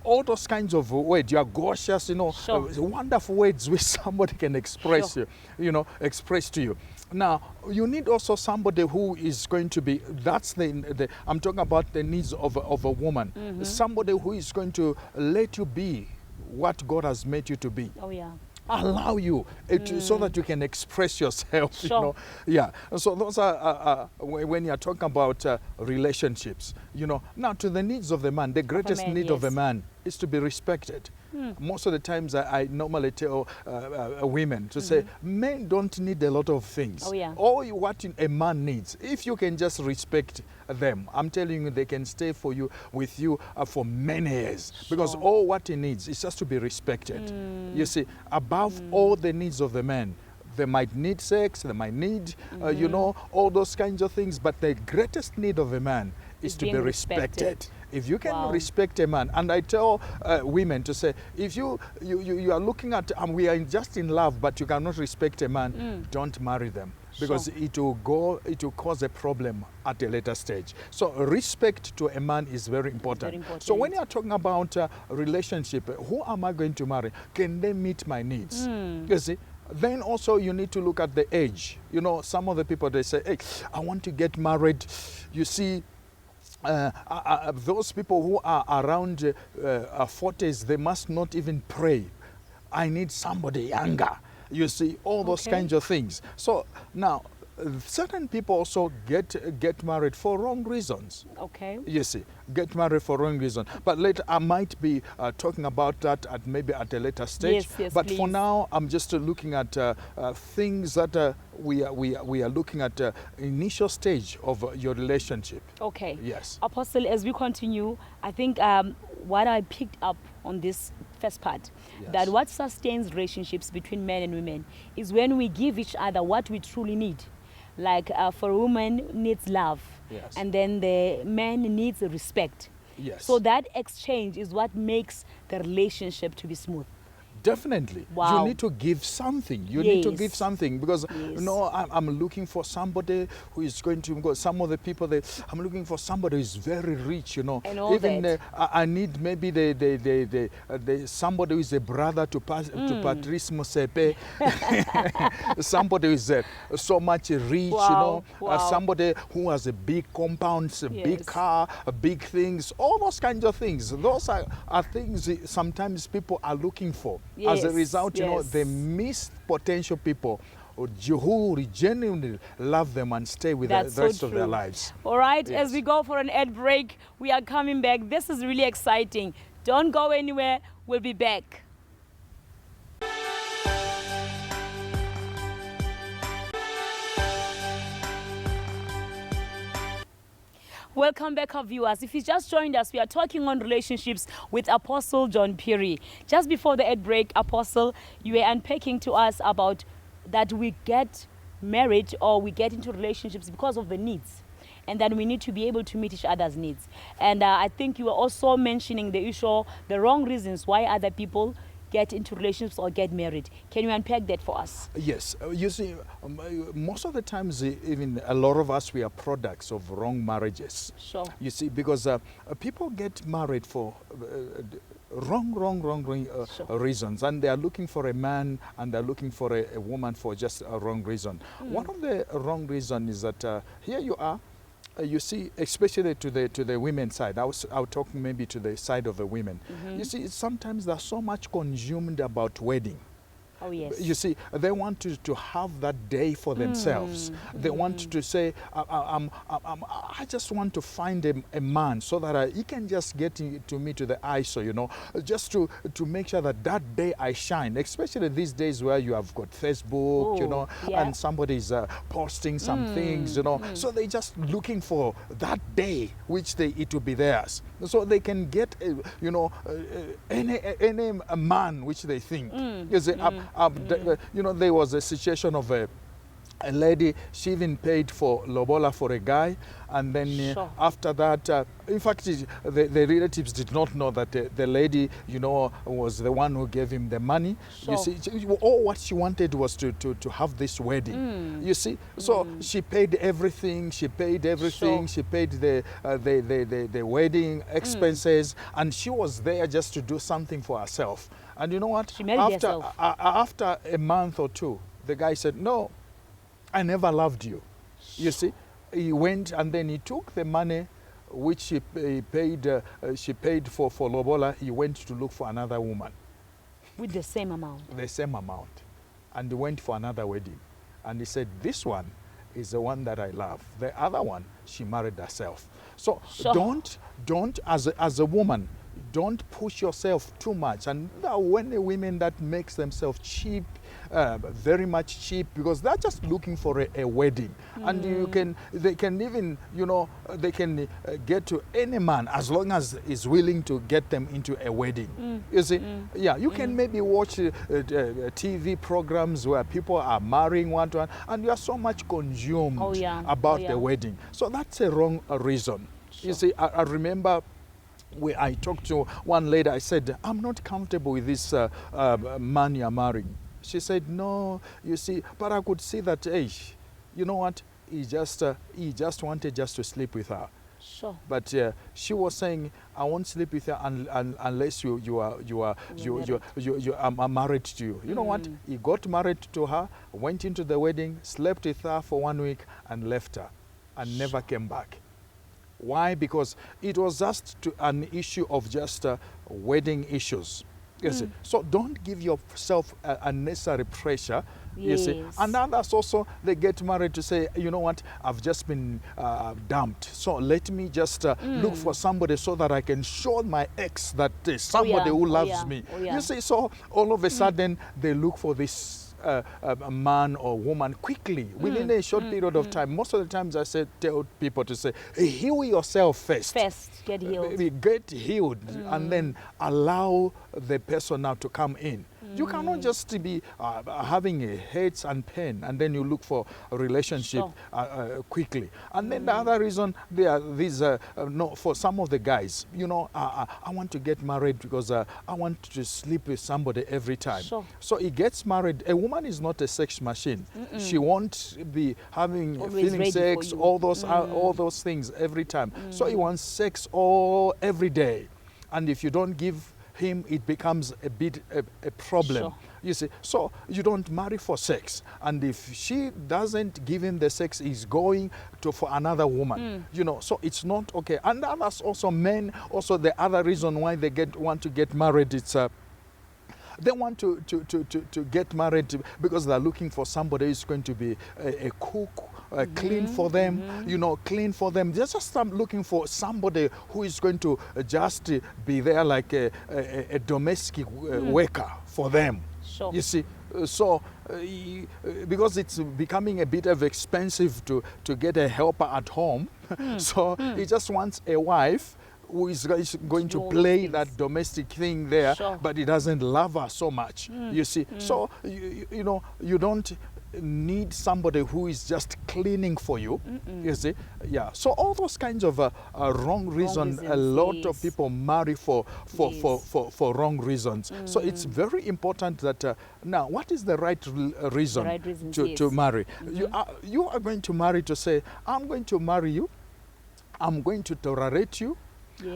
all those kinds of words, you are gorgeous, wonderful words which somebody can express express to you. Now, you need also somebody who is going to be, that's I'm talking about the needs of a woman. Somebody who is going to let you be what God has made you to be. Oh, yeah. Allow you so that you can express yourself. Yeah. So those are when you're talking about relationships. Now to the needs of the man, the greatest need of a man is to be respected. Most of the times I normally tell women to say, men don't need a lot of things. Oh, yeah. All what a man needs, if you can just respect them, I'm telling you, they can stay with you for many years. Because all what he needs is just to be respected. You see, above all the needs of the man, they might need sex, they might need, all those kinds of things. But the greatest need of a man is to be respected. If you can respect a man, and I tell women to say, if you are looking at, we are just in love, but you cannot respect a man, don't marry them. Because it will cause a problem at a later stage. So respect to a man is very important. So when you are talking about relationship, who am I going to marry? Can they meet my needs? You see? Then also you need to look at the age. Some of the people, they say, hey, I want to get married. You see, those people who are around 40s, they must not even pray. I need somebody younger. You see, all those kinds of things. So now, certain people also get married for wrong reasons. Okay. You see, get married for wrong reasons. But later, I might be talking about that maybe at a later stage. Yes, but please. For now, I'm just looking at things that we are looking at initial stage of your relationship. Okay. Yes. Apostle, as we continue, I think what I picked up on this first part, that what sustains relationships between men and women is when we give each other what we truly need. Like for a woman needs love, Yes. and then the man needs respect. Yes. So that exchange is what makes the relationship to be smooth. Definitely. Wow. You need to give something. You need to give Yes. something because, Yes. you know, I'm looking for somebody who is going to go. Some of the people, I'm looking for somebody who is very rich, you know. And all Even that. I need maybe the somebody who is a brother to Patrice Mosepe. Somebody who is so much rich, Wow, you know. wow. Somebody who has a big compounds, a big Yes. car, big things, all those kinds of things. Those are things sometimes people are looking for. As a Yes, result, you know, yes. they miss potential people who genuinely love them and stay with That's the rest so of their true. lives. All right, Yes. as we go for an ad break, we are coming back. This is really exciting. Don't go anywhere. We'll be back. Welcome back, our viewers. If you just joined us, we are talking on relationships with Apostle John Phiri. Just before the ad break, Apostle, you were unpacking to us about that we get married or we get into relationships because of the needs. And then we need to be able to meet each other's needs. And I think you were also mentioning the issue, the wrong reasons why other people get into relationships or get married. Can you unpack that for us? Yes, you see, most of the times, even a lot of us, we are products of wrong marriages. Sure. You see, because people get married for wrong reasons, and they are looking for a man and they're looking for a woman for just a wrong reason. One of the wrong reasons is that here you are. You see, especially to the women's side, I'll talk maybe to the side of the women. You see, sometimes they're so much consumed about wedding. Oh, yes. You see, they want to have that day for themselves. They want to say, I just want to find a man so that he can just get to me to the ISO, you know, just to make sure that that day I shine, especially these days where you have got Facebook, you know, and somebody's posting some things, you know. So they're just looking for that day which it will be theirs. So they can get, you know, any man which they think. You see, you know, there was a situation of a lady, she even paid for lobola for a guy, and then after that, in fact, the relatives did not know that the lady, you know, was the one who gave him the money. You see, all what she wanted was to have this wedding. You see, so she paid everything. She paid everything. She paid the wedding expenses, and she was there just to do something for herself. And you know what? She married herself. After a month or two, the guy said, "No, I never loved you." You see, he went and then he took the money which she paid for lobola. He went to look for another woman. With the same amount? The same amount. And he went for another wedding. And he said, "This one is the one that I love. The other one, she married herself." So don't, as a woman, don't push yourself too much. And when the women that makes themselves cheap, very much cheap, because they're just looking for a wedding. And they can even, you know, they can get to any man as long as he's willing to get them into a wedding. You see, you can maybe watch TV programs where people are marrying one to one, and you are so much consumed about the wedding. So that's a wrong reason. You see, I remember where I talked to one lady, I said, "I'm not comfortable with this man you're marrying." She said, "No, you see, but I could see that, hey, you know what, he just wanted just to sleep with her." Sure. But she was saying, "I won't sleep with her unless I'm married to you." You know what? He got married to her, went into the wedding, slept with her for 1 week, and left her, and never came back. Why? Because it was just an issue of just wedding issues. Yes. So don't give yourself unnecessary pressure. You see. And others also, they get married to say, "You know what, I've just been dumped. So let me just look for somebody so that I can show my ex that there's somebody who loves me." You see, so all of a sudden they look for this a man or woman quickly within a short period of time. Most of the times I tell people to say, heal yourself first. Get healed. Get healed and then allow the person now to come in. You cannot just be having a hate and pain and then you look for a relationship quickly. And then the other reason, there are these, no, for some of the guys, you know, I want to get married because I want to sleep with somebody every time. So he gets married. A woman is not a sex machine. She won't be having feeling sex, all those things every time. So he wants sex every day. And if you don't give him, it becomes a problem. You see, so you don't marry for sex. And if she doesn't give him the sex, he's going for another woman. You know, so it's not okay. And that's also men. Also, the other reason why they want to get married, it's they want to get married because they're looking for somebody who's going to be a cook, clean for them, you know, clean for them. They're just looking for somebody who is going to just be there like a domestic worker for them. You see, so because it's becoming a bit of expensive to get a helper at home, so he just wants a wife who is going to play that domestic thing there, but he doesn't love her so much. You see, so you know, you don't need somebody who is just cleaning for you. You see, yeah. So all those kinds of wrong reasons, a lot of people marry for wrong reasons. So it's very important that now, what is the right reason to marry? You are going to marry to say, I'm going to marry you, I'm going to tolerate you,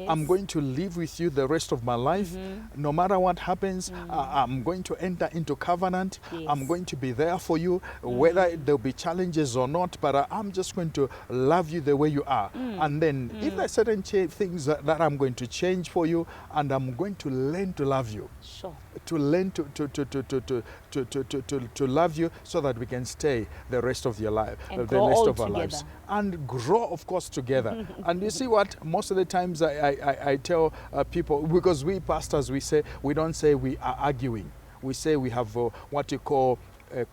I'm going to live with you the rest of my life. No matter what happens, I'm going to enter into covenant. I'm going to be there for you, whether there'll be challenges or not, but I'm just going to love you the way you are. And then if there are certain things that I'm going to change for you, and I'm going to learn to love you. To learn to love you so that we can stay the rest of your life, the rest of our lives. And grow, of course, together. And you see what? Most of the times I tell people, because we pastors, we don't say we are arguing. We say we have what you call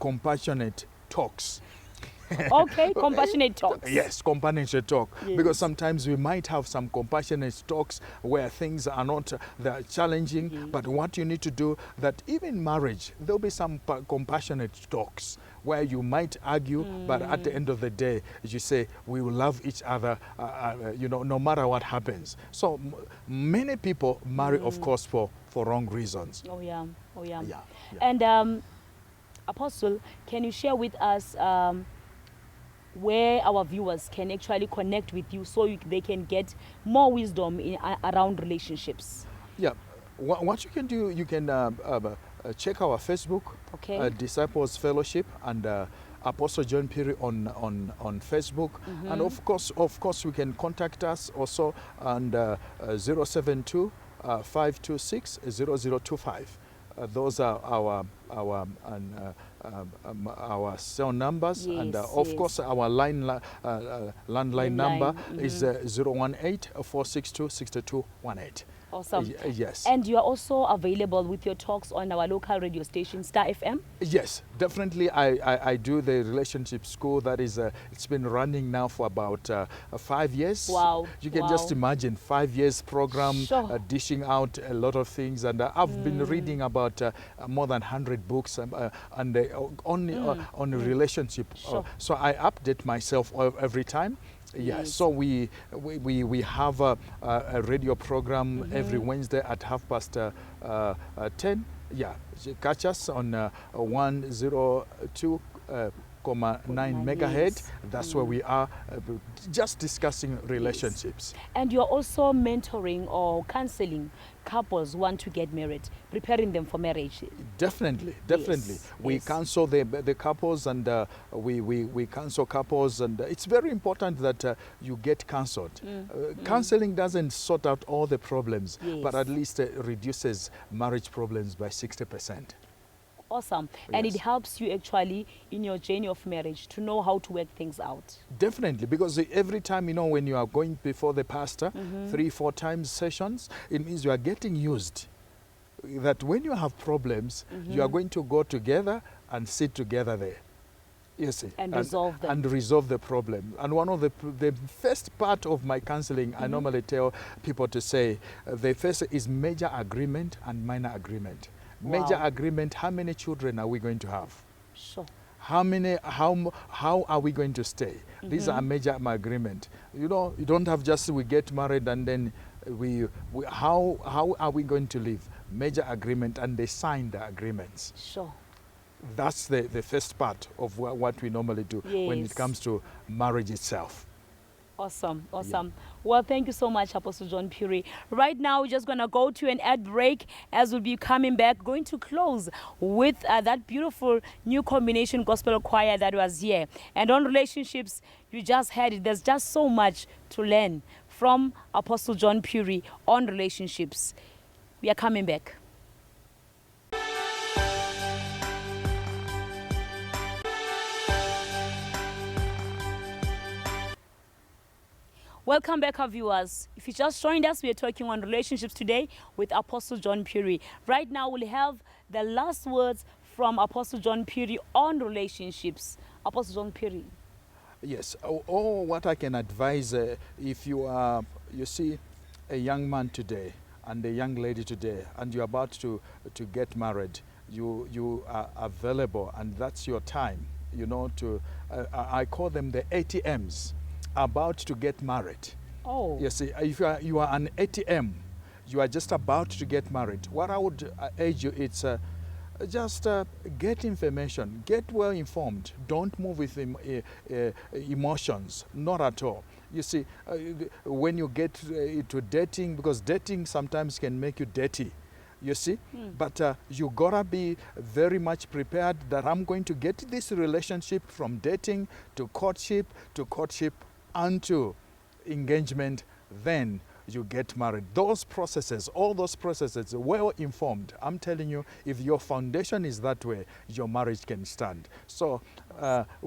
compassionate talks. Okay, compassionate talks. Yes, compassionate talk. Yes. Because sometimes we might have some compassionate talks where things are not that challenging, but what you need to do, that even marriage, there'll be some compassionate talks where you might argue, but at the end of the day, you say, we will love each other, you know, no matter what happens. So many people marry, of course, for wrong reasons. Oh, yeah. And Apostle, can you share with us where our viewers can actually connect with you so they can get more wisdom around relationships? Yeah, what you can do, you can check our Facebook, Disciples Fellowship, and Apostle John Piri on Facebook. And of course, you can contact us also on 072 526 0025. Those are our cell numbers, and of course our landline number is 018 462 6218. Awesome. Yes. And you are also available with your talks on our local radio station, Star FM? Yes, definitely. I do the relationship school that is, it's been running now for about 5 years. Wow. You can just imagine 5 years program, dishing out a lot of things. And I've been reading about more than 100 books and on relationship. So I update myself every time. Yes, so we have a radio program every Wednesday at 10:30. Yeah, catch us on 102.9 megahertz. That's where we are, just discussing relationships. And you're also mentoring or counseling couples who want to get married, preparing them for marriage. Definitely. We counsel the couples, and we counsel couples, and it's very important that you get counseled. Counseling doesn't sort out all the problems, but at least it reduces marriage problems by 60%. Awesome. And it helps you actually in your journey of marriage to know how to work things out. Definitely, because every time, you know, when you are going before the pastor, 3-4 times sessions, it means you are getting used. That when you have problems, you are going to go together and sit together there. You see, and resolve them. And resolve the problem. And one of the first part of my counseling, I normally tell people to say, the first is major agreement and minor agreement. Major agreement, how many children are we going to have? Sure. How are we going to stay? These are major agreement. You know, you don't have just we get married and then how are we going to live? Major agreement, and they sign the agreements. Sure. That's the first part of what we normally do when it comes to marriage itself. Awesome, awesome. Yeah. Well, thank you so much, Apostle John Puri. Right now, we're just going to go to an ad break, as we'll be coming back, going to close with that beautiful new combination gospel choir that was here. And on relationships, you just heard it. There's just so much to learn from Apostle John Puri on relationships. We are coming back. Welcome back, our viewers. If you just joined us, we are talking on relationships today with Apostle John Puri. Right now, we'll have the last words from Apostle John Puri on relationships. Apostle John Puri. Yes. What I can advise, if you are, you see, a young man today and a young lady today, and you're about to get married, you are available, and that's your time. You know, I call them the ATMs. About to get married. Oh. You see, if you are an ATM, you are just about to get married. What I would urge you, it's just get information, get well informed. Don't move with emotions, not at all. You see, when you get into dating, because dating sometimes can make you dirty. You see, but you gotta be very much prepared that I'm going to get this relationship from dating to courtship unto engagement, then you get married. Those processes, all those processes, well informed. I'm telling you, if your foundation is that way, your marriage can stand. So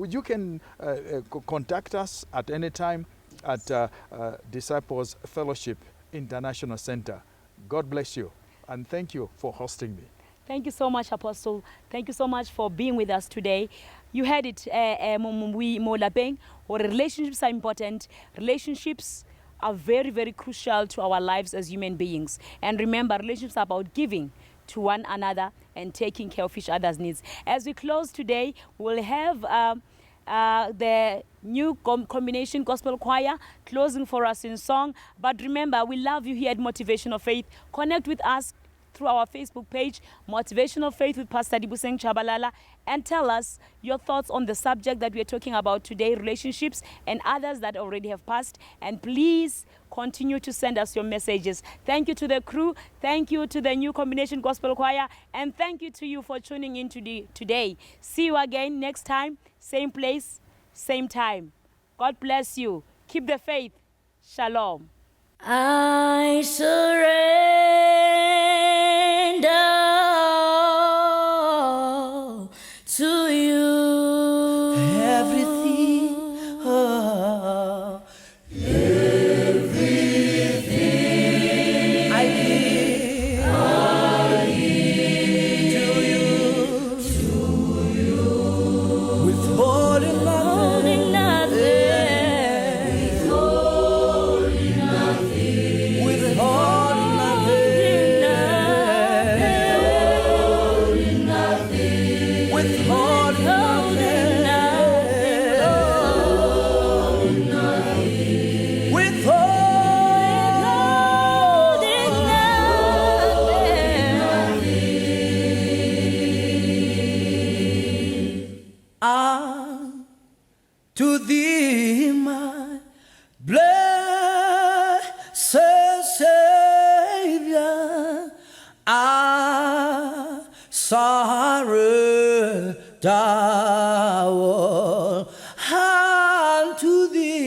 you can contact us at any time at Disciples Fellowship International Center. God bless you, and thank you for hosting me. Thank you so much, Apostle. Thank you so much for being with us today. You heard it, relationships are important. Relationships are very, very crucial to our lives as human beings. And remember, relationships are about giving to one another and taking care of each other's needs. As we close today, we'll have the new combination gospel choir closing for us in song. But remember, we love you here at Motivation of Faith. Connect with us through our Facebook page, Motivational Faith with Pastor Dibuseng Chabalala, and tell us your thoughts on the subject that we are talking about today, relationships, and others that already have passed. And please continue to send us your messages. Thank you to the crew. Thank you to the new combination gospel choir. And thank you to you for tuning in today. See you again next time, same place, same time. God bless you. Keep the faith. Shalom. I surrender to you everything, everything I give to you, withholding nothing. To thee, my blessed Savior, I surrender all unto thee.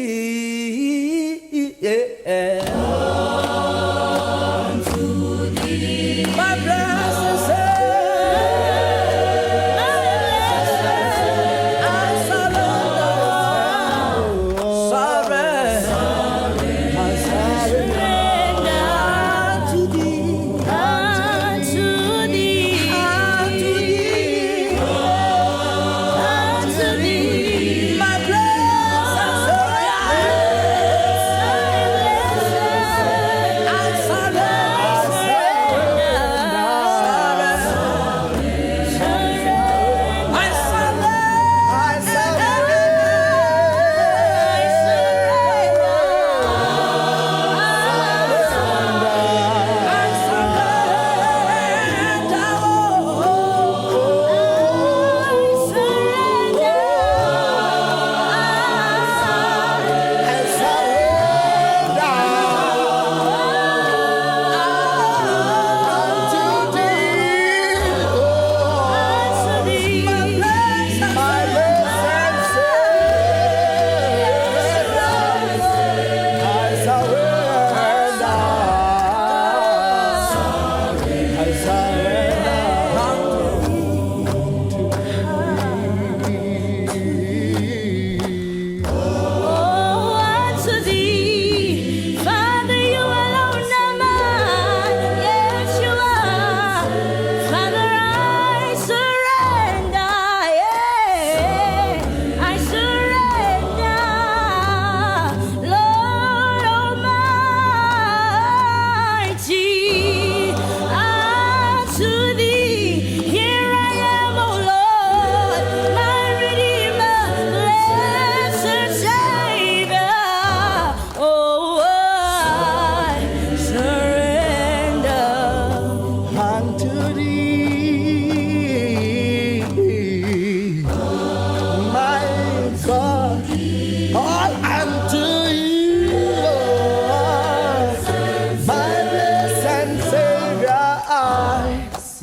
Unto thee, my blessed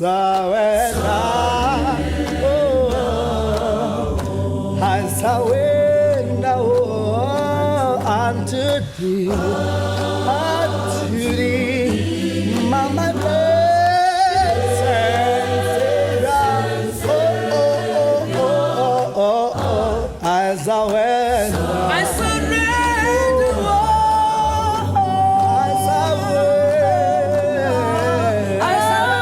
Sawena, Sawena, unto thee, Mama blessed as I went. I surrender As I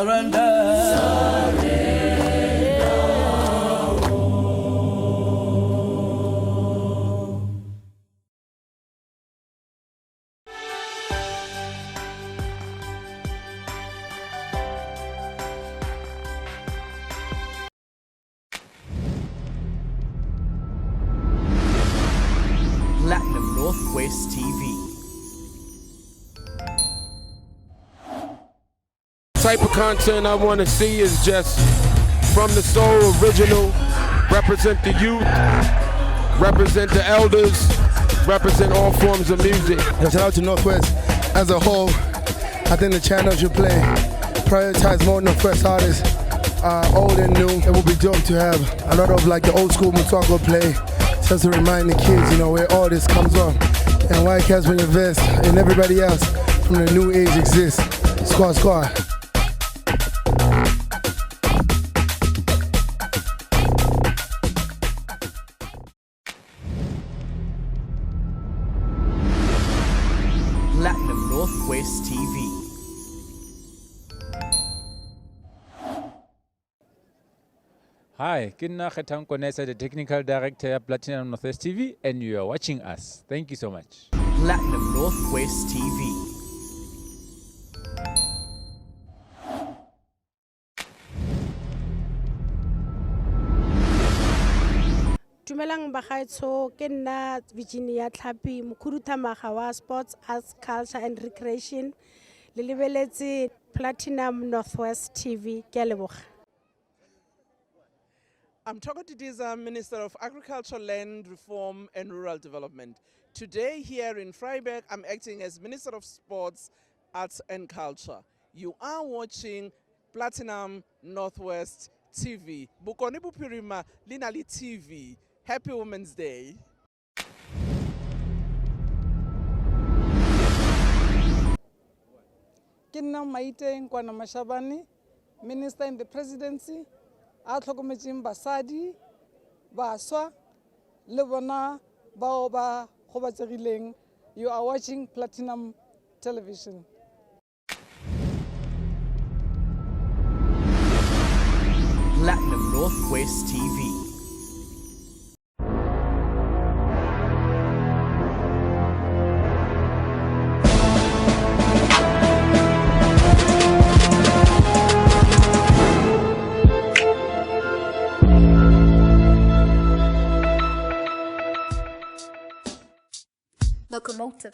went. Platinum Northwest TV. Type of content I want to see is just from the soul, original, represent the youth, represent the elders, represent all forms of music. Shout out to Northwest as a whole. I think the channel should play, prioritize more Northwest artists, old and new. It would be dope to have a lot of like the old school Mutsongo play, just to remind the kids, you know, where all this comes from. And why Casper Invest and everybody else from the new age exists. Squad. Platinum Northwest TV. Hi, Kinna Khetang Konesa, the Technical Director at Platinum Northwest TV, and you are watching us. Thank you so much. Platinum Northwest TV. Dumelang bagaetsho ke nna Virginia Tlhapi mokhuduthamaga wa Sports, Arts, Culture and Recreation le lebeletse Platinum Northwest TV. Ke a leboga. I'm Tokotitiza, Minister of Agriculture, Land Reform and Rural Development. Today here in Vryburg, I'm acting as Minister of Sports, Arts and Culture. You are watching Platinum Northwest TV. Bokone Bophirima, Linali TV. Happy Women's Day. Kinna Maite Nkwana Mashabani, Minister in the Presidency, a tlhokometseng basadi, baswa, le bona bao ba gobatsegileng. You are watching Platinum Television. Platinum Northwest TV. Locomotive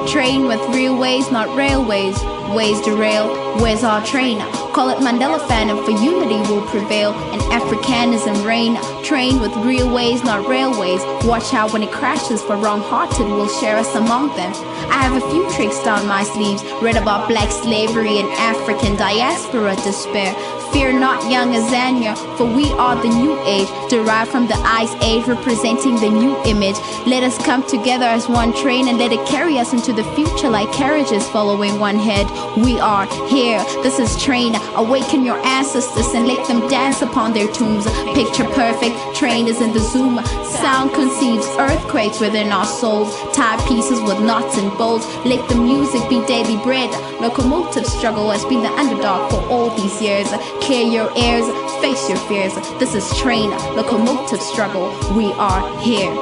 train with real ways, not railways. Ways derail, where's our train? Call it Mandela Phantom, for unity will prevail and Africanism reign. Train with real ways, not railways. Watch out when it crashes, for wrong-hearted will share us among them. I have a few tricks down my sleeves, read about black slavery and African diaspora despair. Fear not, young Azania, for we are the new age, derived from the Ice Age, representing the new image. Let us come together as one train and let it carry us into the future like carriages following one head. We are here, this is train. Awaken your ancestors and let them dance upon their tombs. Picture perfect, train is in the zoom. Sound conceives earthquakes within our souls. Tie pieces with knots and bolts. Let the music be daily bread. Locomotive struggle has been the underdog for all these years. Clear your ears, face your fears. This is train, locomotive struggle. We are here.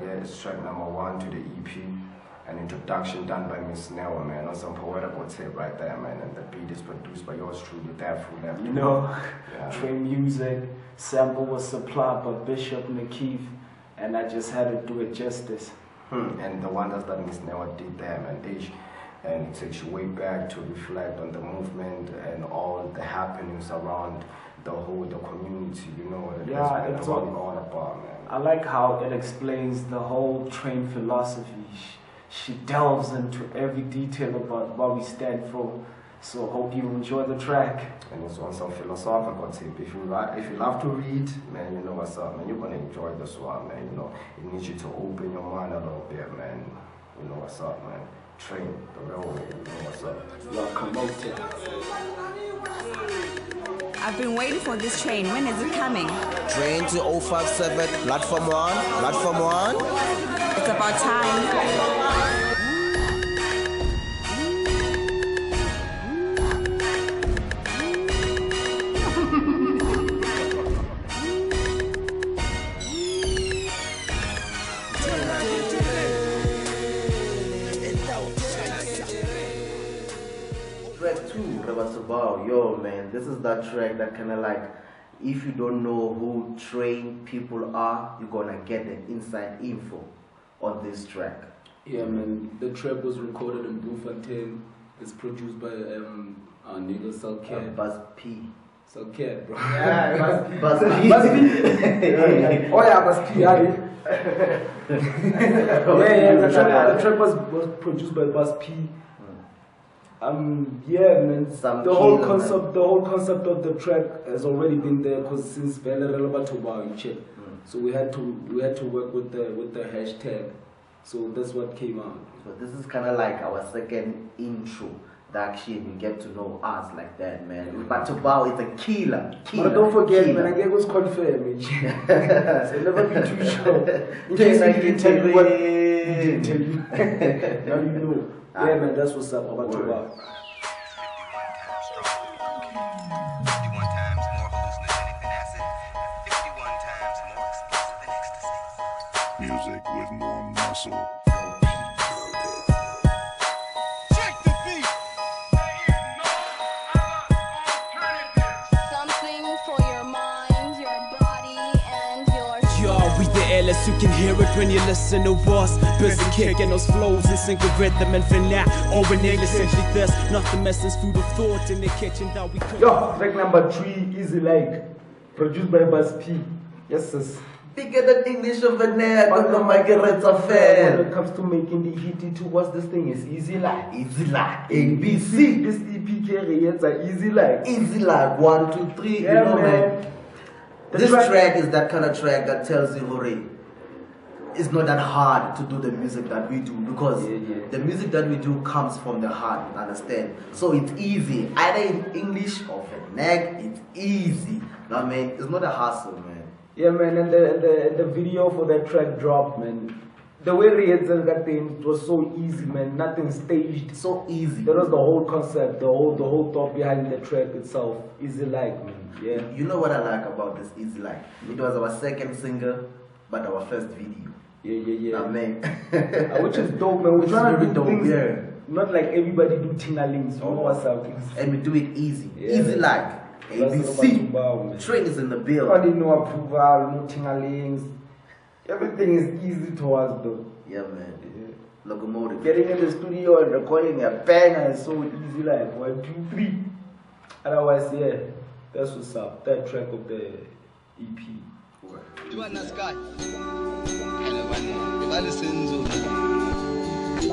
yeah, it's track number 1 to the EP. An introduction done by Miss Nell, man, on some poetical tape right there, man. And the beat is produced by yours truly, that fool left. You know, yeah. Trey Music, sample was supplied by Bishop McKeith, and I just had to do it justice. And the wonders that Miss Nell did there, man, and it takes you way back to reflect on the movement and all the happenings around the community, you know. Yeah, it's all about, man. I like how it explains the whole train philosophy. She delves into every detail about what we stand for. So hope you enjoy the track. And it's on some philosophical tape. If you love to read, man, you know what's up, man. You're gonna enjoy this one, man. You know, it needs you to open your mind a little bit, man. You know what's up, man. Train the railway. You know what's up. Locomotive. I've been waiting for this train. When is it coming? Train to 057, platform 1, platform 1. It's about time. Track 2, Rabasubao. Yo, man, this is that track that kind of like, if you don't know who trained people are, you're gonna get the inside info on this track. Yeah, man, the track was recorded in Bloemfontein. It's produced by our nigga Salcat. Buzz P. Salcat, bro. Yeah, Buzz P. Buzz P. Oh yeah, Buzz P. Yeah, the track was produced by Buzz P. Yeah, man. The whole concept of the track has already been there because since Vele Relevant to check. So we had to work with the hashtag. So that's what came out. So this is kind of like our second intro. That actually you get to know us like that, man. But to bow is a killer. But don't forget, man, I was confirmed. So never be too sure. In case we didn't tell you what we didn't tell you. Now you know. Yeah, man, that's what's up about to bow. Music with more muscle. Something for your mind, your body, and your Yo, we the illest, you can hear it when you listen to us. Busy kicking those flows in single rhythm and finale. All we need is simply this, nothing messes food of thought in the kitchen that we could. Yo, track number 3, Easy Like, produced by Buzz P. Yes, sis. Bigger than English of a net, but no migrants are fair. When it comes to making the hit to what's this thing is Easy Like. Easy Like, ABC. This EP carries are Easy Like. Easy Like, 1, 2, 3, yeah, you know, man. This track is that kind of track that tells you, hooray, it's not that hard to do the music that we do because the music that we do comes from the heart, you understand? So it's easy. Either in English or Fenag, it's easy. I mean, it's not a hassle, man. Yeah, man, and the video for that track dropped, man. The way Rietzel got things was so easy, man. Nothing staged. So easy. That was the whole concept, the whole thought behind the track itself. Easy Like, man. Yeah. You know what I like about this Easy Like? It was our second single, but our first video. Yeah. Amen. Which is dope, man. We're trying to do dope, things, yeah. not like everybody do tingalings. You know what's up? And we do it easy. Yeah. Easy Like. ABC. Train is in the bill. Only no approval, no tingalings. Everything is easy to us, though. Yeah, man. Locomotive. Getting in the studio and recording a banger is so easy, like 1, 2, 3. Otherwise, yeah, that's what's up. That track of the EP.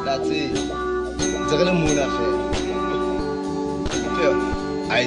That's it. I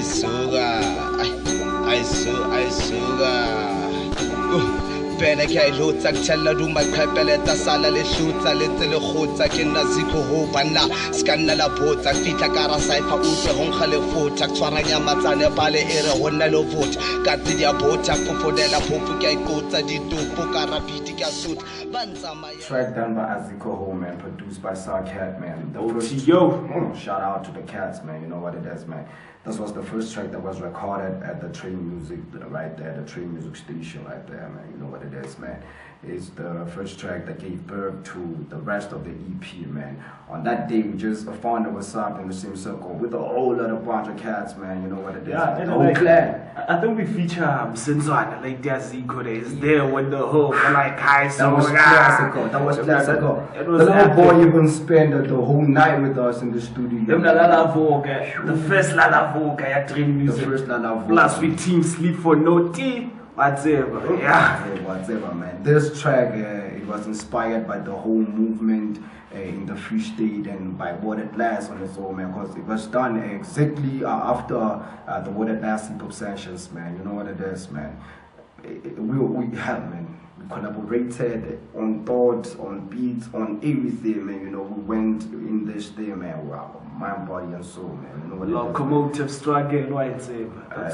Pene ke a ilotsa ke tshella duma qhepeleta sala le hlutsa le ntse le khotsa ke nna ziko ho banna ska nna la botsa fitla ka ra saifa utlwe ho nkga le fotha ke tshwara nyamatsane bale e re ho nna lo vota ka tsi dia bota fofodela phopho ke a ikotsa ditopo ka rapiti ke a sutha ba ntsamaya. Track done by Aziko Ho, man, produced by Sarcat, man. The first, shout out to the cats, man. You know what it is, man. This was the first track that was recorded at the Train Music, right there, the Train Music station right there, man. You know what it is, man. is the first track that gave birth to the rest of the EP, man. On that day, we just found ourselves in the same circle with a whole lot of bunch of cats, man. You know what it is? Yeah, the and whole like, clan. I think we feature Sinzwana, like that Zico is there with the whole like high That was classical. That was classical. It The was little boy even spent the whole night with us in the studio. The first Lala Voga, I train music. The first Lala Voga. Plus we team sleep for no tea. Whatever, yeah. Whatever, man. This track, it was inspired by the whole movement in the Free State and by What At Last on its own, man, because it was done exactly after the What At Last hip-hop sessions, man. You know what it is, man. We collaborated on thoughts, on beats, on everything, man. You know, we went in this thing, man, with our mind, body, and soul, man. You know what locomotive struggle, that's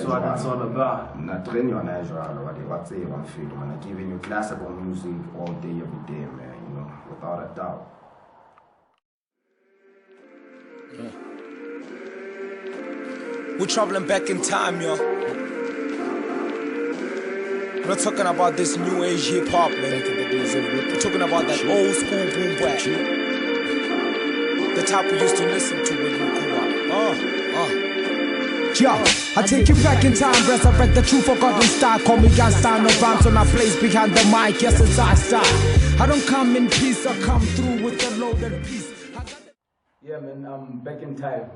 what it's all about. Not training your natural, what's it, I'm feeling, man. I'm giving you classical music all day, every day, man, you know, without a doubt. We're traveling back in time, yo. We're not talking about this new age hip hop, man. We're talking about that old school boom bap. The type we used to listen to when we grew up. Yo, I take you back in time, resurrect the true forgotten star. Call me Einstein, no rhymes on my place behind the mic. Yes, it's I style. I don't come in peace, I come through with a loaded piece. Yeah, man, back in time.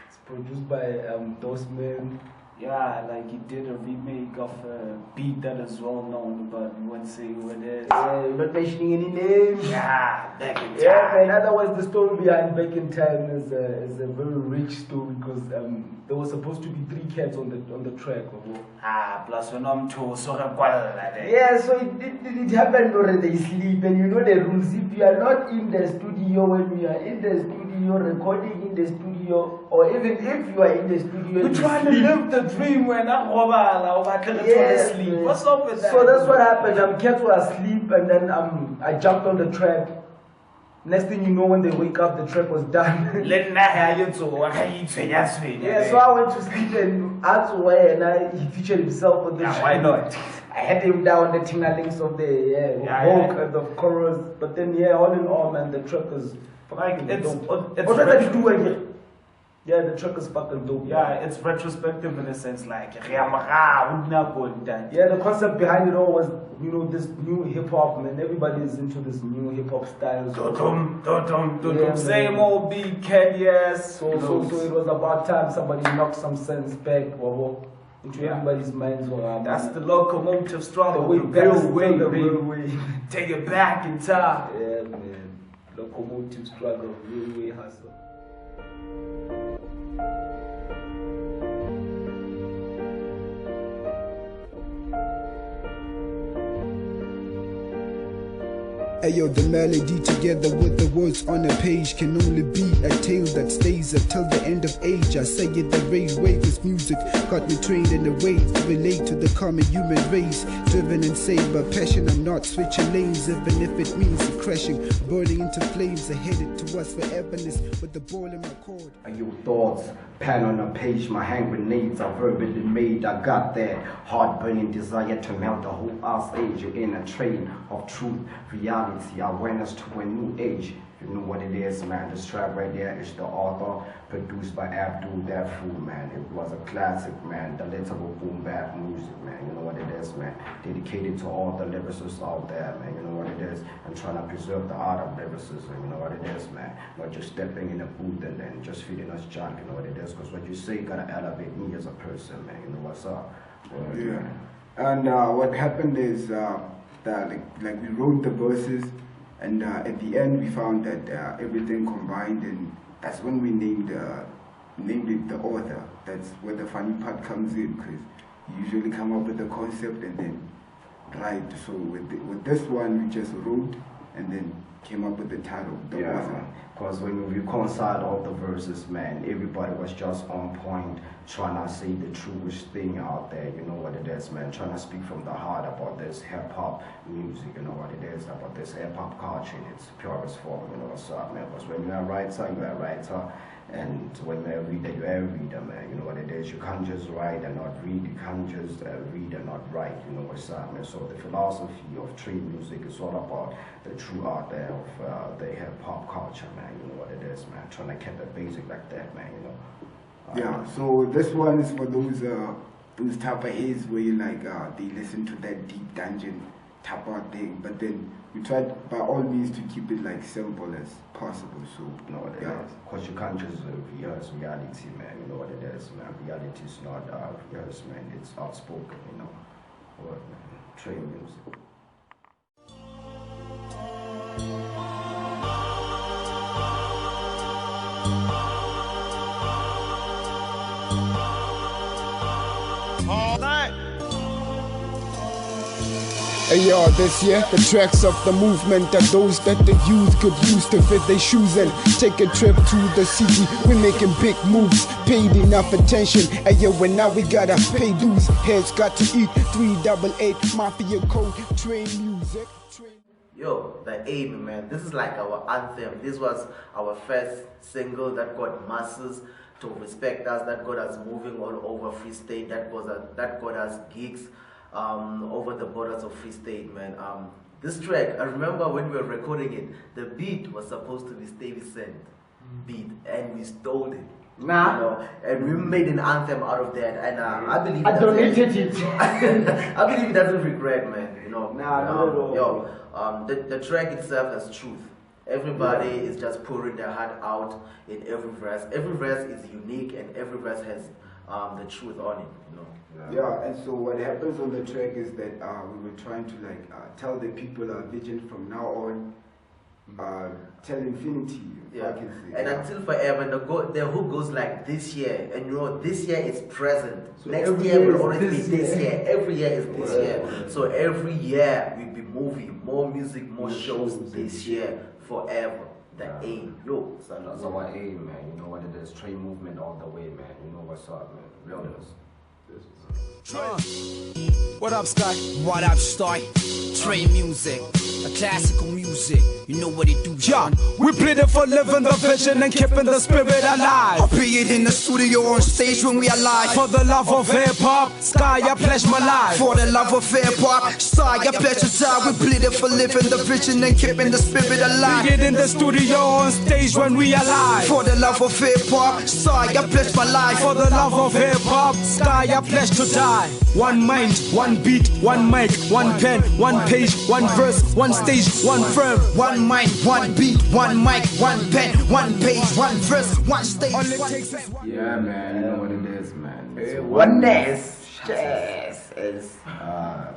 It's produced by those men. Yeah, like he did a remake of a beat that is well known, but we won't say who it is. You're not mentioning any names. Yeah, back in time. Yeah, man. Otherwise, the story behind Back in Time is a very rich story because there was supposed to be 3 cats on the track. Plus when I'm too so like yeah, so it happened already. They sleep, and you know the rules. If you are not in the studio when we are in the studio recording in the studio, or even if you are in the studio, we're trying to live the dream when I'm sleep. What's up with that? So that's what happened. Cats were asleep, and then I jumped on the track. Next thing you know, when they wake up, the track was done. Yeah, so I went to sleep and he featured himself on the track. Why not? I had him down the tinglings of the hook and the chorus. But then, all in all, man, the track is fucking dope. Yeah, the track is fucking dope. Yeah, it's retrospective in a sense, like yeah, the concept behind it all was, you know, this new hip hop, man. Everybody is into this new hip hop style. Same old beat, candy ass. So it was about time somebody knocked some sense back into everybody's minds. That's the locomotive struggle. The real way. Take it back in time. Yeah, man. Locomotive struggle, real way hustle. Ayo, the melody together with the words on a page can only be a tale that stays until the end of age. I say it the right way, this music got me trained in a way to relate to the common human race. Driven insane by passion, I'm not switching lanes, even if it means crashing, burning into flames, headed towards foreverness with the ball in my cord. Your thoughts, pen on a page, my hand grenades are verbally made. I got that heart-burning desire to melt the whole ass age. You're in a train of truth, reality, awareness to a new age. You know what it is, man. This track right there is the author, produced by Abdul That Fool, man. It was a classic, man. The little boom bap music, man. You know what it is, man. Dedicated to all the lyricists out there, man. You know what it is. And trying to preserve the art of lyricism. You know what it is, man. Not just stepping in a booth and then just feeding us junk. You know what it is. Because what you say gotta elevate me as a person, man. You know what's up. Yeah. And what happened is that like we wrote the verses, and at the end we found that everything combined, and that's when we named it the author. That's where the funny part comes in, because you usually come up with the concept and then write. So with this one we just wrote and then came up with the title, the author. Because when we reconciled all the verses, man, everybody was just on point, trying to say the truest thing out there. You know what it is, man. Trying to speak from the heart about this hip-hop music. You know what it is, about this hip-hop culture in its purest form. You know what's up, man. Because when you're a writer, And when you're a reader, you're a reader, man. You know what it is. You can't just write and not read. You can't just read and not write. You know what's up, man. So the philosophy of trade music is all about the true art there of the hip hop culture, man. You know what it is, man. Trying to keep it basic like that, man. You know. Yeah. So this one is for those type of hits where you like they listen to that deep dungeon type of thing, but then we tried by all means to keep it like simple as possible. So you know what it is. Because you can't just rehearse reality, man. You know what it is, man. Reality is not rehearsed, man. It's outspoken, you know. What, man? Train music. All night. Hey yo, this year, the tracks of the movement are those that the youth could use to fit their shoes and take a trip to the city. We're making big moves, paid enough attention. Hey yo, and now we gotta pay dues. Heads got to eat, 388, Mafia Code, train music. Yo, the aim, man. This is like our anthem. This was our first single that got masses to respect us, that got us moving all over Free State, that got us gigs over the borders of Free State, man. This track, I remember when we were recording it, the beat was supposed to be Stevie Sent beat, and we stole it. Nah. You know, and we made an anthem out of that, and I believe I donated it. I believe it doesn't regret, man. You know. Nah, not at all. Yo, the track itself has truth. Everybody is just pouring their heart out in every verse. Every verse is unique, and every verse has the truth on it. You know. Yeah, and so what happens on the track is that we were trying to like tell the people our vision from now on, till infinity. Yeah. And until forever, the hook goes like this year, and you know this year is present. So next year will always be this year. Every year is this year. So every year we'll be moving, more music, more shows this year, forever. The aim, yo. That's our aim, man. You know what it is. Train movement all the way, man. You know what's up, man. Realness. What up, Sky? What up, Sky? Train music, a classical music. You know what it do, John? We pleaded for living the vision and keeping the spirit alive. I'll be it in the studio on stage when we are live. For the love of hip hop, Sky, I pledge my life. For the love of hip hop, Sky, I pledge to die. We pleaded for living the vision and keeping the spirit alive. Be it in the studio on stage when we are live. For the love of hip hop, Sky, I pledge my life. For the love of hip hop, Sky, I pledge to die. One mind, one beat, one mic, one pen, one page, one verse, one stage, one firm. One mind, one beat, one mic, one pen, one page, one verse, one stage. All it takes is one. Yeah, man, you know what it is, man. It's Oneness. Yes. It's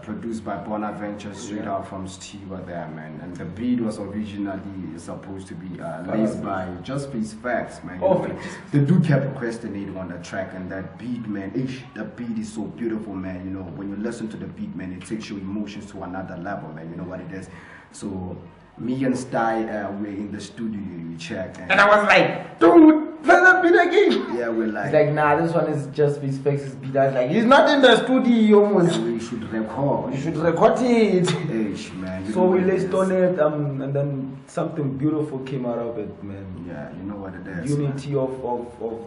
produced by Bonaventure, straight out from Stiva there, man. And the beat was originally supposed to be laced by Just Peace Facts, man. You know, the dude kept procrastinating on the track, and that beat, man, the beat is so beautiful, man. You know, when you listen to the beat, man, it takes your emotions to another level, man. You know what it is. So me and Sty were in the studio, we checked, and I was like, dude, play that beat again. Yeah, we're like, he's like, nah, this one is Just Peace Facts' beat. I was like, he's not in the studio almost. We should record. You should record it. Hey, man. So we laced on it, and then something beautiful came out of it, man. Yeah, you know what it is. Unity of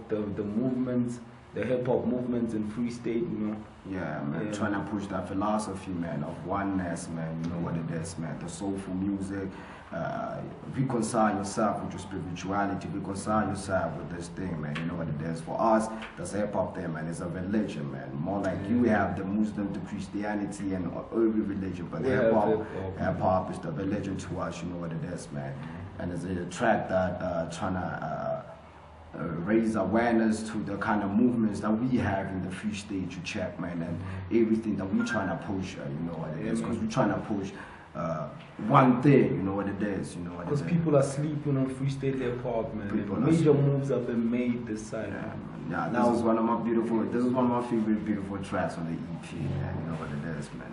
the movements, the hip hop movements in Free State, you know. Yeah, man, trying to push that philosophy, man, of oneness, man. You know what it is, man. The soulful music. Reconcile yourself with your spirituality. Reconcile yourself with this thing, man. You know what it is. For us, that's hip hop there, man. It's a religion, man. More like you have the Muslim, the Christianity, and every religion, but hip hop is the religion to us. You know what it is, man. And it's a track that trying to raise awareness to the kind of movements that we have in the Free State, you check, man, and everything that we're trying to push, you know what it is, because we're trying to push one thing, you know what it is, you know what it is. Because people are sleeping on Free State hip hop, man. Major moves have been made this side. Yeah, that was one of my beautiful, this is one of my favorite beautiful tracks on the EP, man, you know what it is, man.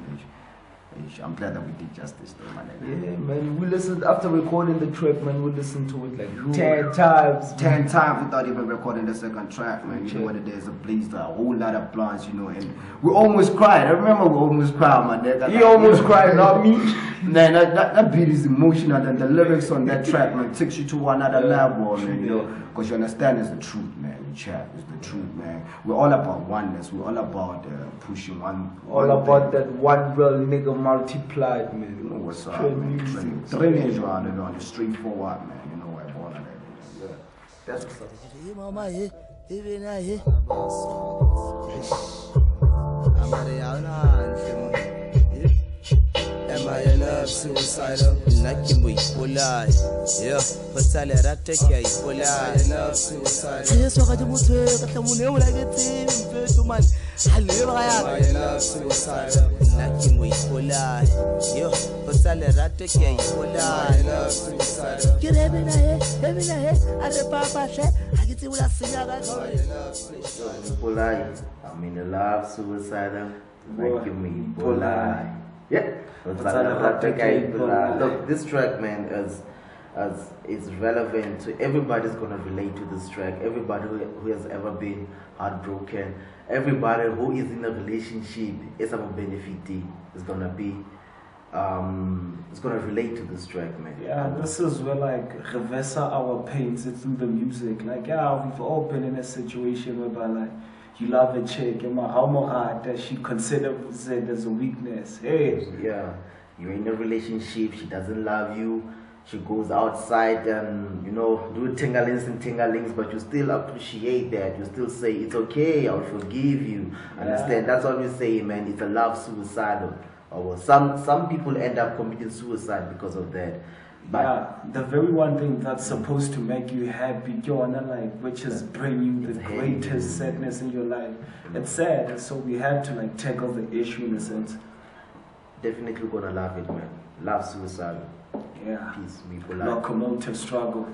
I'm glad that we did justice though, man. Yeah, man. We listened after recording the track, man. We listened to it like 10 times. 10 times without even recording the second track, man. You know what it is? A blaze, a whole lot of plants, you know. And we almost cried. I remember we almost cried, man. He almost cried, not me. Man, that beat is emotional, and the lyrics on that track, man, takes you to another level, man. You know, because you understand it's the truth, man. Chat is the truth, man. We're all about oneness. We're all about pushing one. All about that one real nigga multiplied, man. You know what's up, man. Train on the street forward, man. You know what all of that is. Yeah. That's what's up. Am I in love, suicidal? Nakibu Polai. Yeah, Pasalera take a Polai. Am I in love, suicidal? Yes, I got to take a money like a team. Man, I live I in love, suicidal. Nakibu Polai. Yeah, Pasalera take a Polai. Am I in love, suicidal? Get every night, at the papa say, I get to what I sing. I'm in love, suicidal. Polai. I'm in love, suicidal. Nakibu Polai. Yeah. Look, this track, man, is relevant to everybody's gonna relate to this track. Everybody who has ever been heartbroken, everybody who is in a relationship is about benefiting is gonna be it's gonna relate to this track, man. Yeah, this is where like reverse our pains through the music. Like, yeah, we've all been in a situation whereby like you love a chick, and how hard that she considers it as a weakness. Hey, yeah, you're in a relationship, she doesn't love you, she goes outside and, you know, do tingalings, but you still appreciate that. You still say, it's okay, I'll forgive you. Understand? That's what we say, man. It's a love suicidal. Or some people end up committing suicide because of that. But yeah, the very one thing that's supposed to make you happy, which is bring you the greatest sadness in your life. It's sad, and so we have to like tackle the issue in a sense. Definitely gonna love it, man. Love suicide. Yeah. Peace, people. Locomotive struggle.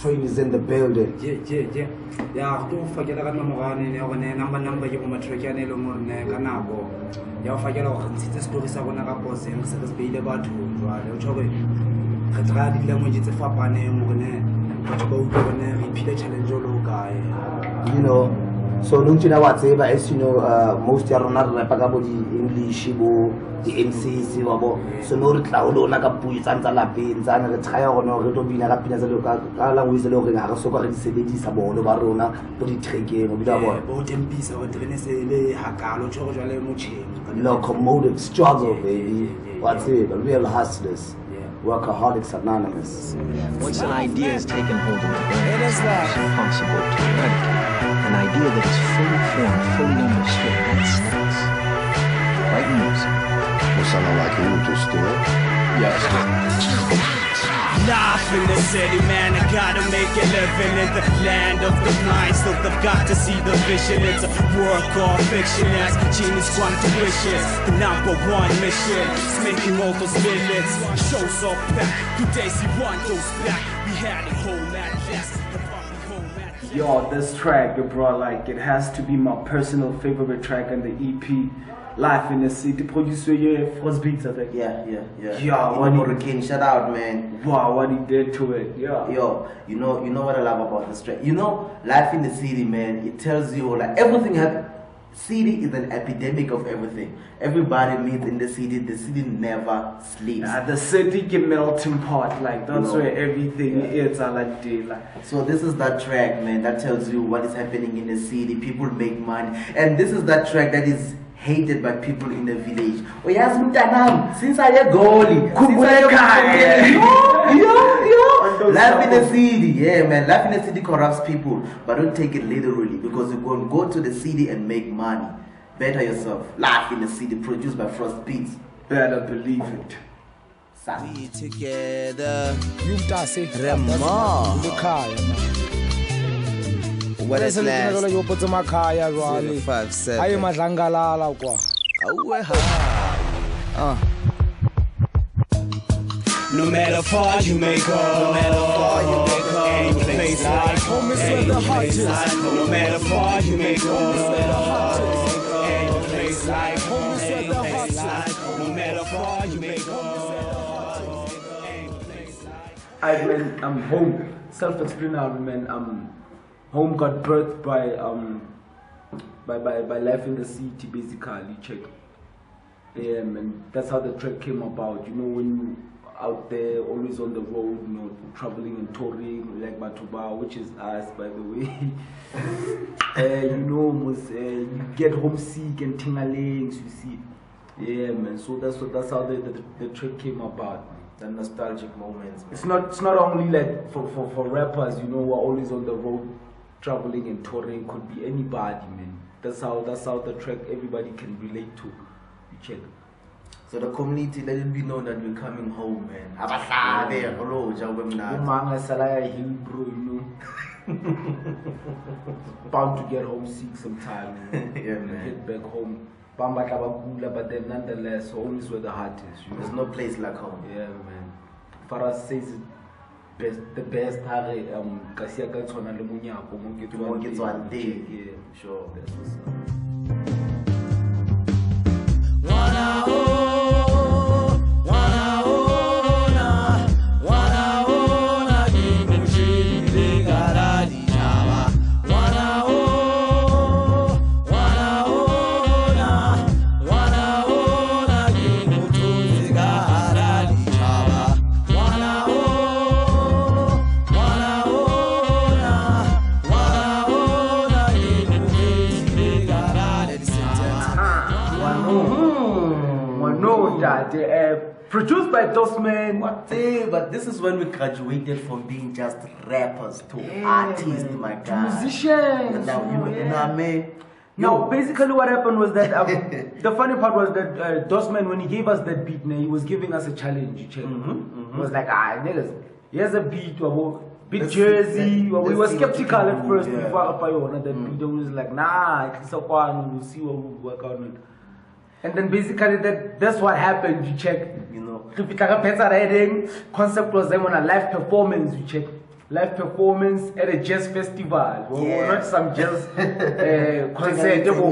Train is in the building. Yeah. Yeah, to fakela ka nomorane ne gore number ke go matric ya ne le morne ka nako. Ya fakela go ntshitse story sa bona ka pose eng se se beile batho jwale o tshore re tra di language tse fapaneng mo ne batho ba utlwa bona re phile challenge lo kae. You know, so lunchina whatever, as you know, most ya rona re rapa ka bo di English bo di MCs wabo, so no re tla o lona ka puo tsantsa lapeng tsana re tshaya gona re to bina ka pina tsa le ka language le gore ga re soka re di sebedisa bono ba rona bo di trekeng o bila bona bo tempisa o trene se le hakalo tshoro jwale mo cheng. Locomotive struggle, baby. What's it? A real hustlers. Workaholics Anonymous. Once an idea is taken hold of the brain, it's impossible to eradicate. An idea that is fully formed, fully understood, that sticks. Like music. Well, sounding like you just still? Yes. Life in the city, man, I gotta make a living in the land of the blind. Still, they've got to see the vision. It's a work of fiction as genius tuition. The #1 mission is making all those millions. Shows up back, today's he one goes back. We had it home at last. Yo, this track, bro, like it has to be my personal favorite track on the EP. Life in the City, producer Frost Beats, I think. Yeah. Hurricane, shout out, man. Wow, what he did to it. Yeah. Yo, you know what I love about this track. You know, Life in the City, man. It tells you like everything happens. City is an epidemic of everything. Everybody meets in the city. The city never sleeps. The city can melting pot, like that's where everything is. I like day. So this is that track, man, that tells you what is happening in the city. People make money, and this is that track that is hated by people in the village. Oh yes, since I am goalie, Life in the city, yeah, man. Life in the city corrupts people, but don't take it literally because you go to the city and make money. Better Yourself, live in the city, produced by Frost Beats. Better believe it. We together. You say Rema. What is last? You put my car, Raleigh. 5-7. I am a Zangalala. No matter far you may go, no matter far you may go, any place like home is where the heart is. No matter far you may go, no matter any place like home is where the heart is. No matter far you may go. I'm home. Self-explanatory, man. Home got birthed by life in the city, basically. Check. And that's how the track came about. You know, when you out there, always on the road, you know, traveling and touring, like Batuba, which is us, by the way. You know, you get homesick and tingalings, you see. Yeah, man. So that's how the track came about. The nostalgic moments. Man. It's not only like for rappers, you know, who are always on the road, traveling and touring. Could be anybody, man. That's how the track everybody can relate to. You check. So the community, let it be known that we're coming home, man. Bound to get homesick sometime. Yeah, man. Get back home. But then nonetheless, home is where the heart is. You know? There's no place like home. Yeah, man. Farah says the best Kasia Gatswana Lemunyako, Mongets one day. Yeah, sure. That's what's up. Produced by those men. But this is when we graduated from being just rappers to artists, my God. Musicians. No, basically what happened was that the funny part was that Dosman, when he gave us that beat, he was giving us a challenge. He was like, niggas, here's a beat, beat Jersey. We were skeptical at first before that beat. We was like, nah, we'll see what we'll work out on. And then basically that's what happened. You check, you know. Concept was them on a live performance. You check, live performance at a jazz festival. Not some jazz concert. So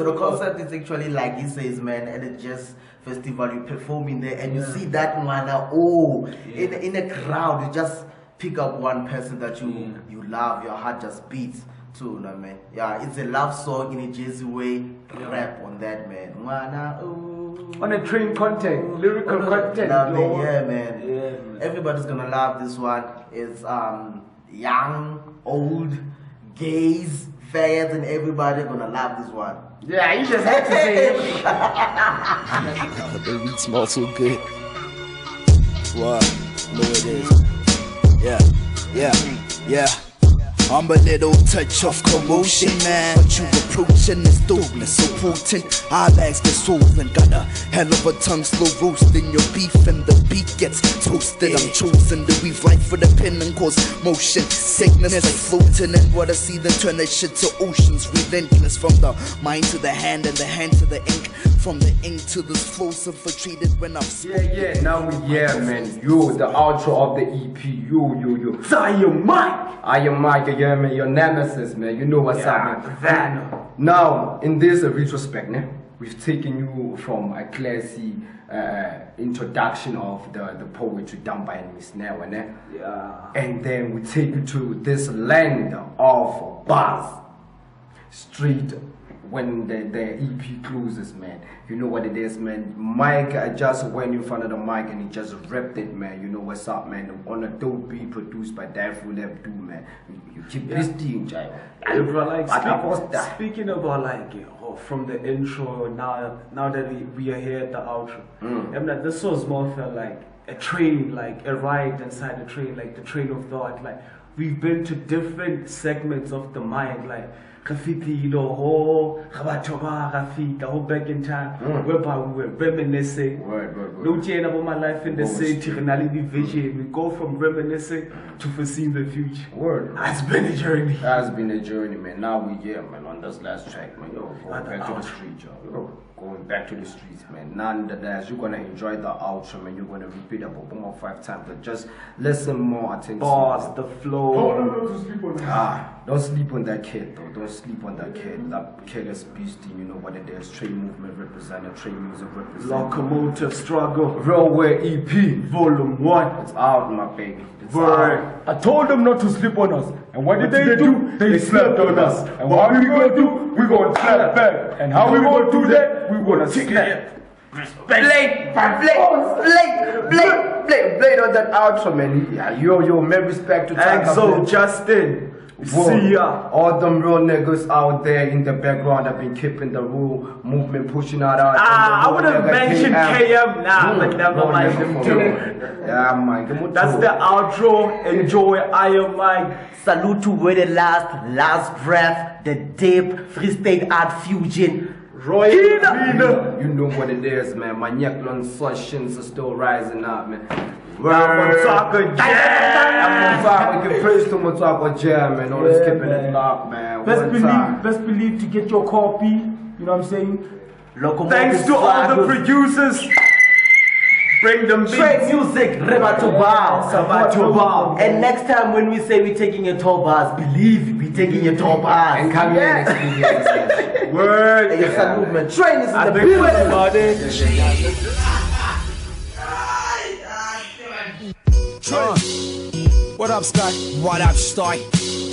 the concept is actually like he says, man, at a jazz festival you perform in there, and you see that man. In a crowd, you just pick up one person that you love. Your heart just beats. Too, no, man. Yeah, it's a love song in a jazzy way. Rap on that, man. On a train content, lyrical content. Yeah, man. Everybody's gonna love this one. It's young, old, gays, fads, and everybody gonna love this one. Yeah, you just have to say it. The baby smells so good. Wow, know it is. Yeah. I'm a little touch of commotion, man. But you approaching this dopeness so potent. Eyebags get swollen, got a hell of a tongue, slow roasting your beef, and the beat gets toasted. I'm chosen to weave life for the pen and cause motion. Sickness like floating in water, see then turn that shit to oceans. Relentless from the mind to the hand and the hand to the ink. From the ink to the flow, infiltrated when I've spoken. Now we man. Yo, the outro of the EP. Yo. I am Mike, yeah, man. Your nemesis, man. You know what's up, man. Now, in this retrospect, we've taken you from a classy introduction of the poetry done by Miss Newa, and then we take you to this land of buzz. Straight when the EP closes, man. You know what it is, man. Mike just went in front of the mic and he just ripped it, man. You know what's up, man. On a dope beat produced by Dafru Lab, man. You keep listening, Jai. Speaking about from the intro, now that we are here at the outro, this was more felt like a train, like a ride inside a train, like the train of thought. Like we've been to different segments of the mind, like graffiti, you know, ho, Rabatoba, Rafita, ho back in time, whereby we were reminiscing. No change about my life in the city, reality vision. We go from reminiscing to foreseeing the future. It's been a journey. Has been a journey, man. Now we here, man, on this last track, man. Yo, going back to the street, yo. Going back to the streets, man. Nonetheless, you're gonna enjoy the outro, man. You're gonna repeat it about 1 or 5 times, but just listen more attention. Bars, the flow. Don't sleep on that kid, though. Don't sleep on that kid. That kid is beastie. You know what it is. Trade movement represented, trade music represented. Locomotive struggle. Railway EP, Volume 1. It's out, my baby. Word. I told them not to sleep on us. And what did they do? They slept on us. And what we gonna do? We gonna slap back. And how we gonna do that? We gonna snap. Blade on that outro, man. Yeah, yo, man, respect to Exo, Justin. See ya. All them real niggas out there in the background have been keeping the rule movement, pushing out our. I would have mentioned KM now, but never mind them too. Yeah, man. That's the outro. Enjoy. I am Mike. Salute to where the last breath, the deep free state art fusion. Roy, you know what it is, man. My Nyaklon sessions are still rising up, man. We can praise to Motaka Jam, man. Always keeping it locked, man. Best believe to get your copy. You know what I'm saying? Thanks to all the producers. Bring them beats. Trade music, Sabatobao. And next time when we say we're taking your top bars, believe we're taking your top bars. And come here and experience it. Word. And your movement. Train is in the building. What up, Sky? What up, Sky?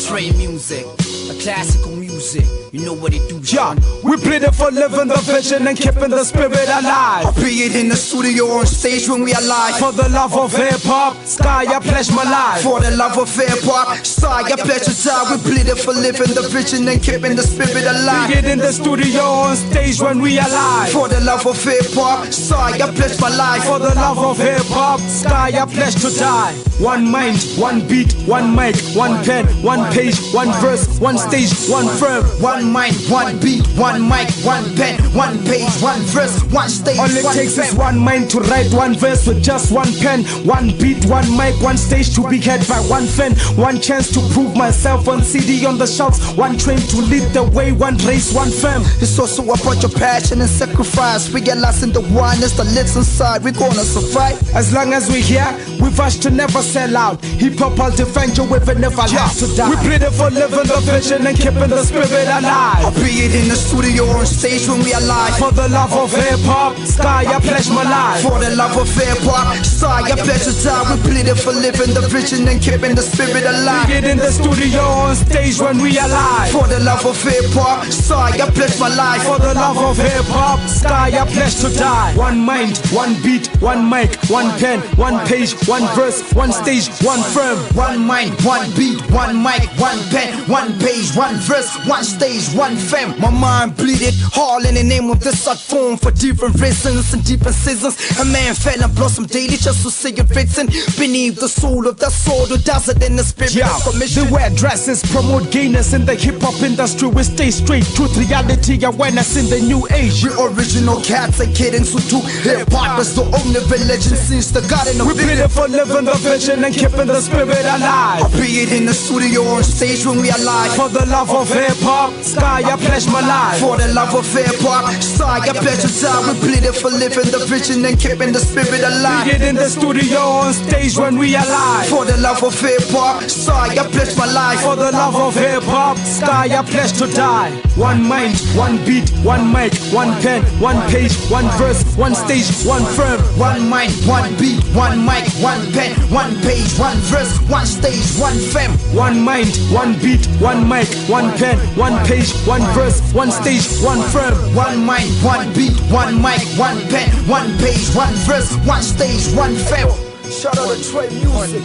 Trade music, a classical music. You know what it do, John. We played it for living the vision and keeping the spirit alive. Be it in the studio or on stage when we are live. For the love of hip hop, Sky, I pledge my life. For the love of hip hop, Sky, I pledge to die. We played it for living the vision and keeping the spirit alive. Be it in the studio or on stage when we are live. For the love of hip hop, Sky, I pledge my life. For the love of hip hop, Sky, I pledge to die. One mind, one beat, one mic, one pen, one page, one verse, one stage, one firm. One mind, one beat, one mic, one pen, one page, one verse, one stage. All it takes is one mind to write one verse with just one pen, one beat, one mic, one stage to be heard by one fan, one chance to prove myself on CD on the shelves, one train to lead the way, one race, one fam. It's also about your passion and sacrifice. We get lost in the oneness that lives inside. We're gonna survive as long as we're here. We've asked to never sell out. Hip hop, I'll defend you with it, never last to die. We plead it for living the vision and keeping the spirit alive. Be it in the studio or on stage when we are live. For the love of hip hop, Sky, I pledge my life. For the love of hip hop, Sky, I pledge to die. We plead it for living the vision and keeping the spirit alive. Be it in the studio or on stage when we are live. For the love of hip hop, Sky, I pledge my life. For the love of hip hop, Sky, I pledge to die. One mind, one beat, one mic, one pen, one page, one verse, one stage, one firm. One mind, one beat, one mic, one pen, one page, one verse, one stage, one fam. My mind bleeded all in the name of this art form for different reasons and different seasons. A man fell and blossomed daily just to see it written beneath the soul of the soul who does it in the spirit of commission. They wear dresses, promote gayness in the hip-hop industry. We stay straight, truth, reality, awareness in the new age. We original cats and kiddings who do hip-hop as the only religion since the garden of. We plead it for living the vision and keeping the spirit alive. Be it in the studio or on stage when we are live. For the love of hip-hop, Sky, I pledge my life. For the love of hip hop, Sky, I pledge to die. We plead it for living the vision and keeping the spirit alive. Be it in the studio or on stage when we are live. For the love of hip hop, Sky, I pledge my life. For the love of hip hop, Sky, I pledge to die. One mind, one beat, one mic, one pen, one page, one verse, one stage, one firm. One mind, one beat, one mic, one pen, one page, one verse, one stage, one fam. One mind, one beat, one mic, one pen, one page, one verse, one stage, one firm. One mind, one beat, one mic, one pen, one page, one verse, one stage, one fam. Shout out to Trey Music,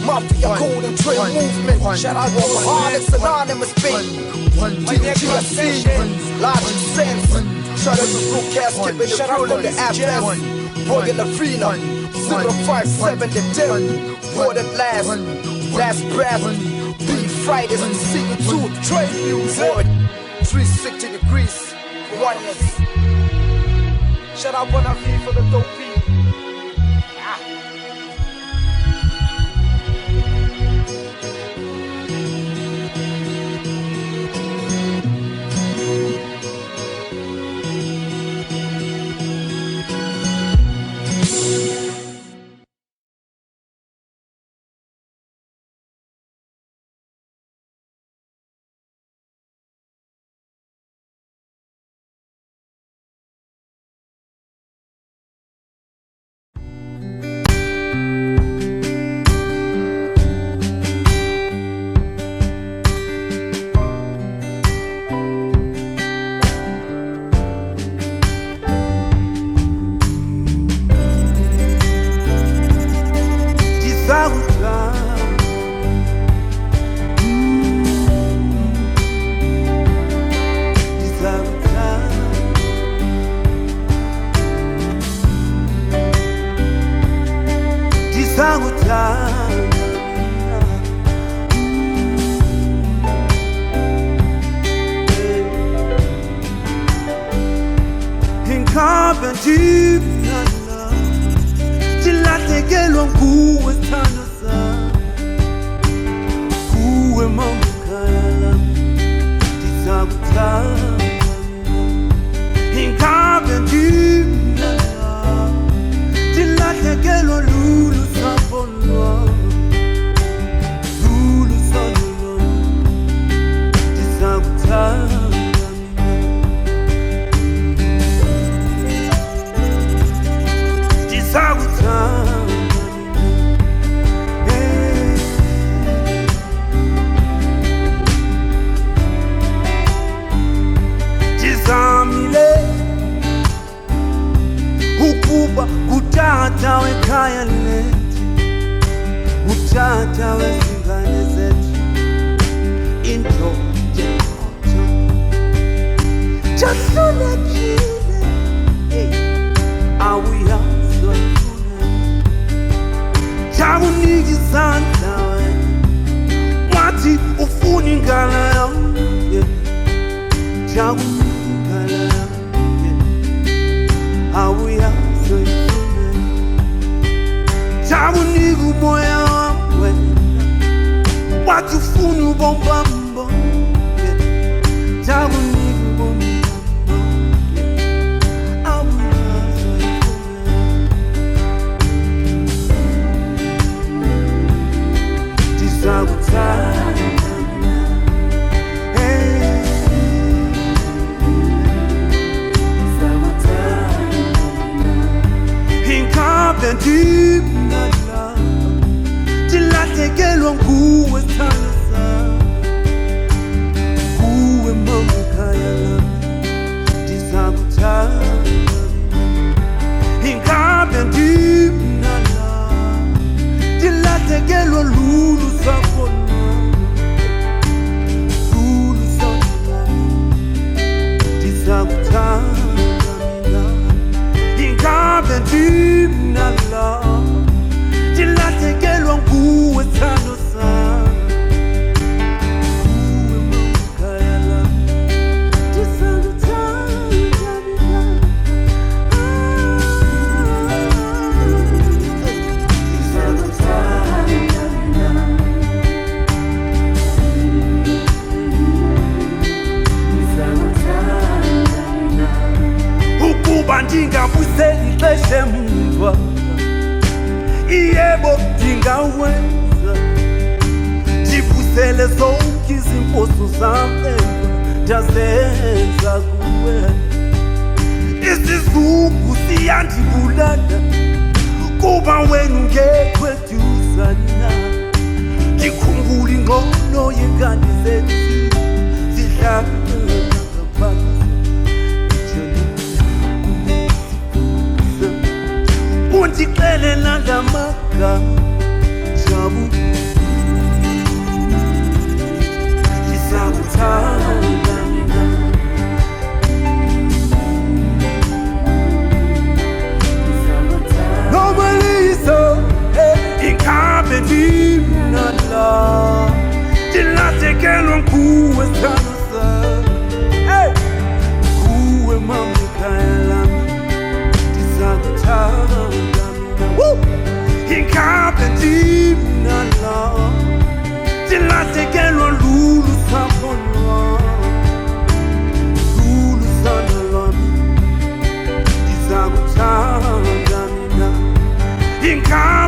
Mafia Code and Trey Movement. Shout out to all the artists anonymous, DGC, Logic Sense. Shout out to Broadcast, keeping it real in the FS. Royal Arena, 057 to 10. Water last breath. Beat Fridays and see you to Trey Music. 360 degrees. Oneness. Shout out Pnwtv for the dope beat.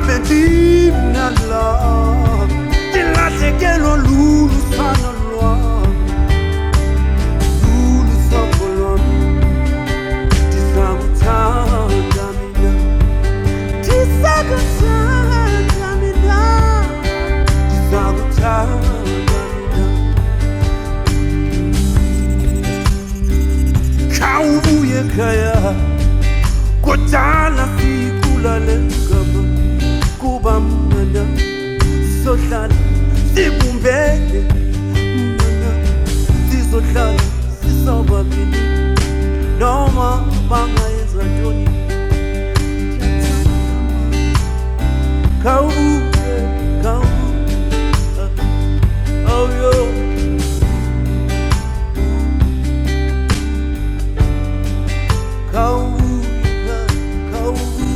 bendimnala dilahlekelwa lulu sana lwam lulu sapho lwam ndisakuthanda mina ndisakuthanda mina ndisakuthanda mina khawubuye ekhaya kodala sikulale ngama kuba mna sizohlala sibumbene mna sizohlala sisobabili noma bangayenza ntoni khawubuye khawubuye oh yo khawubuye khawubuye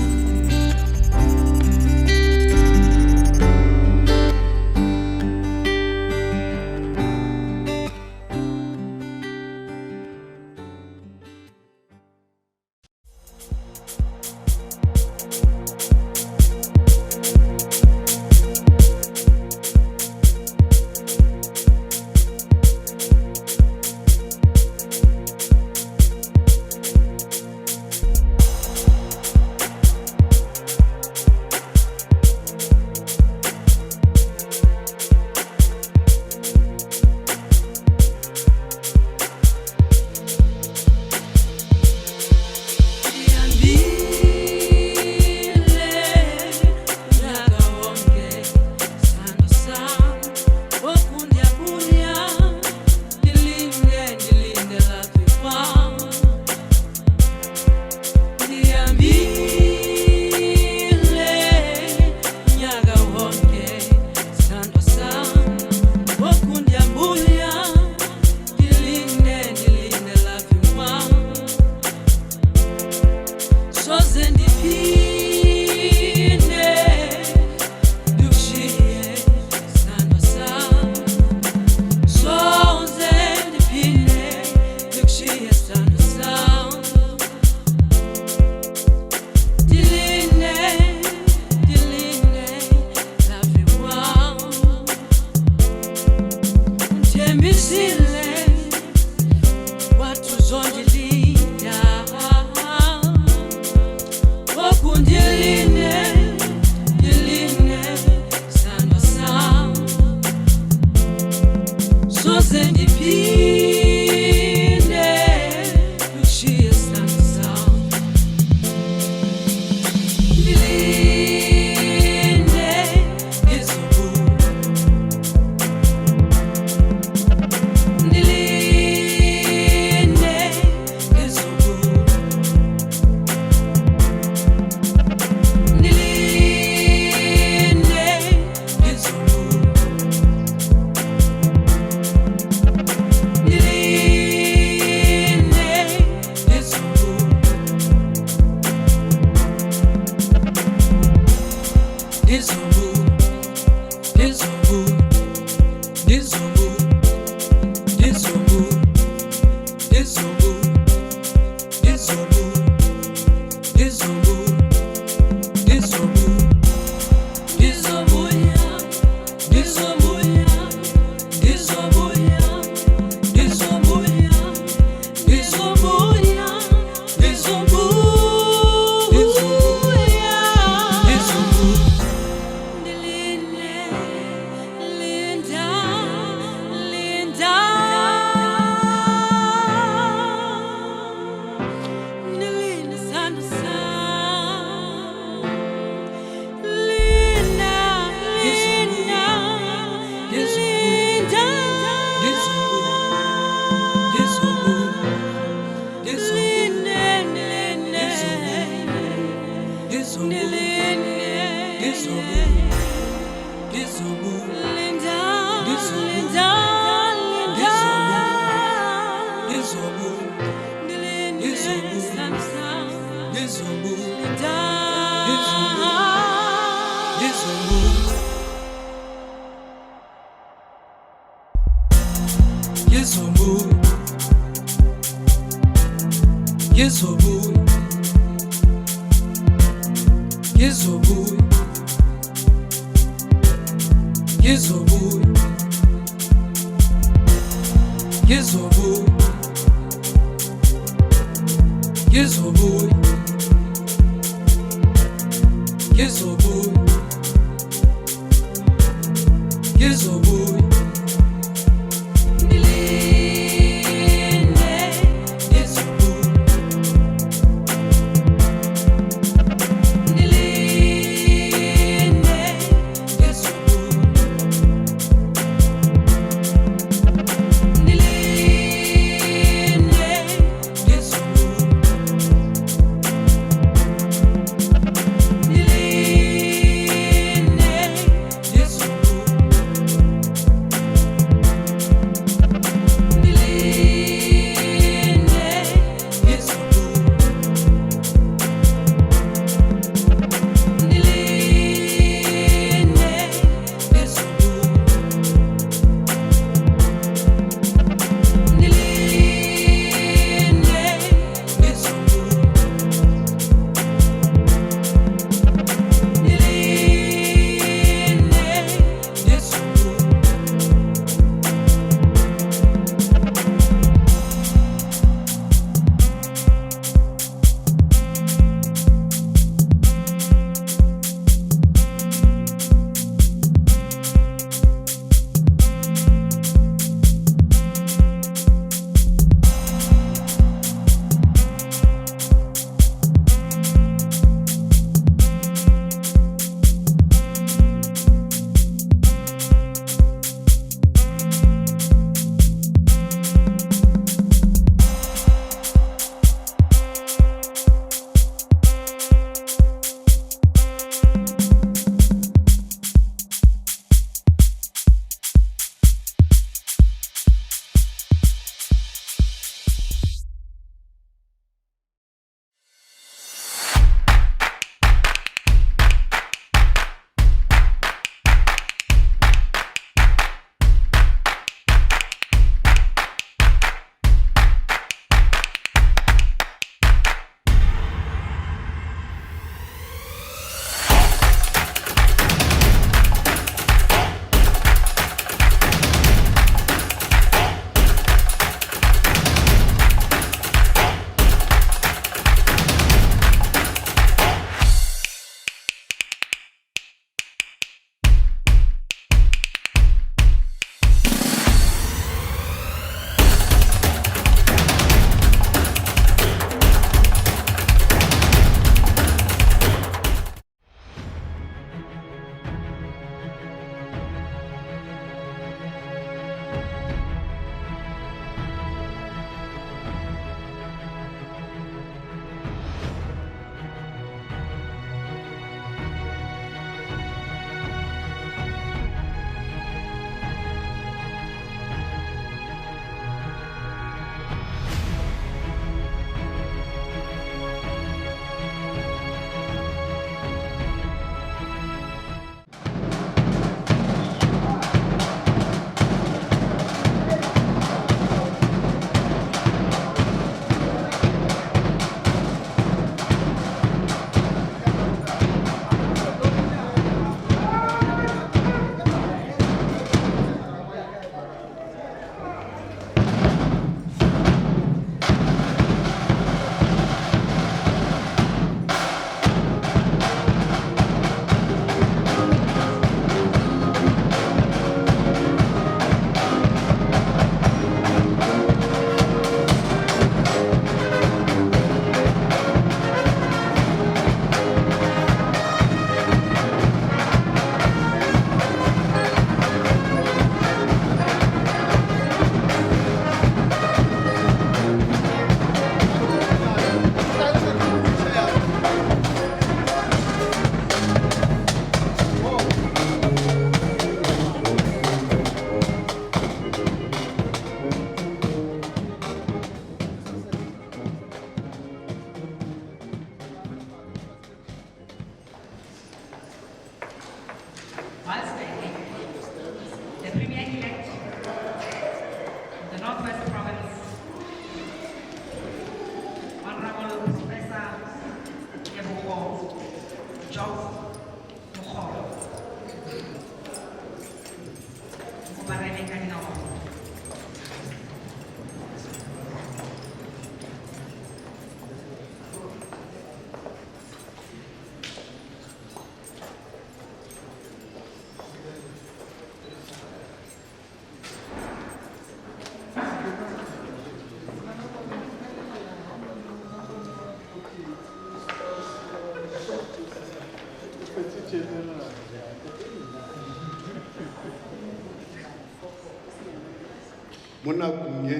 Mona kunye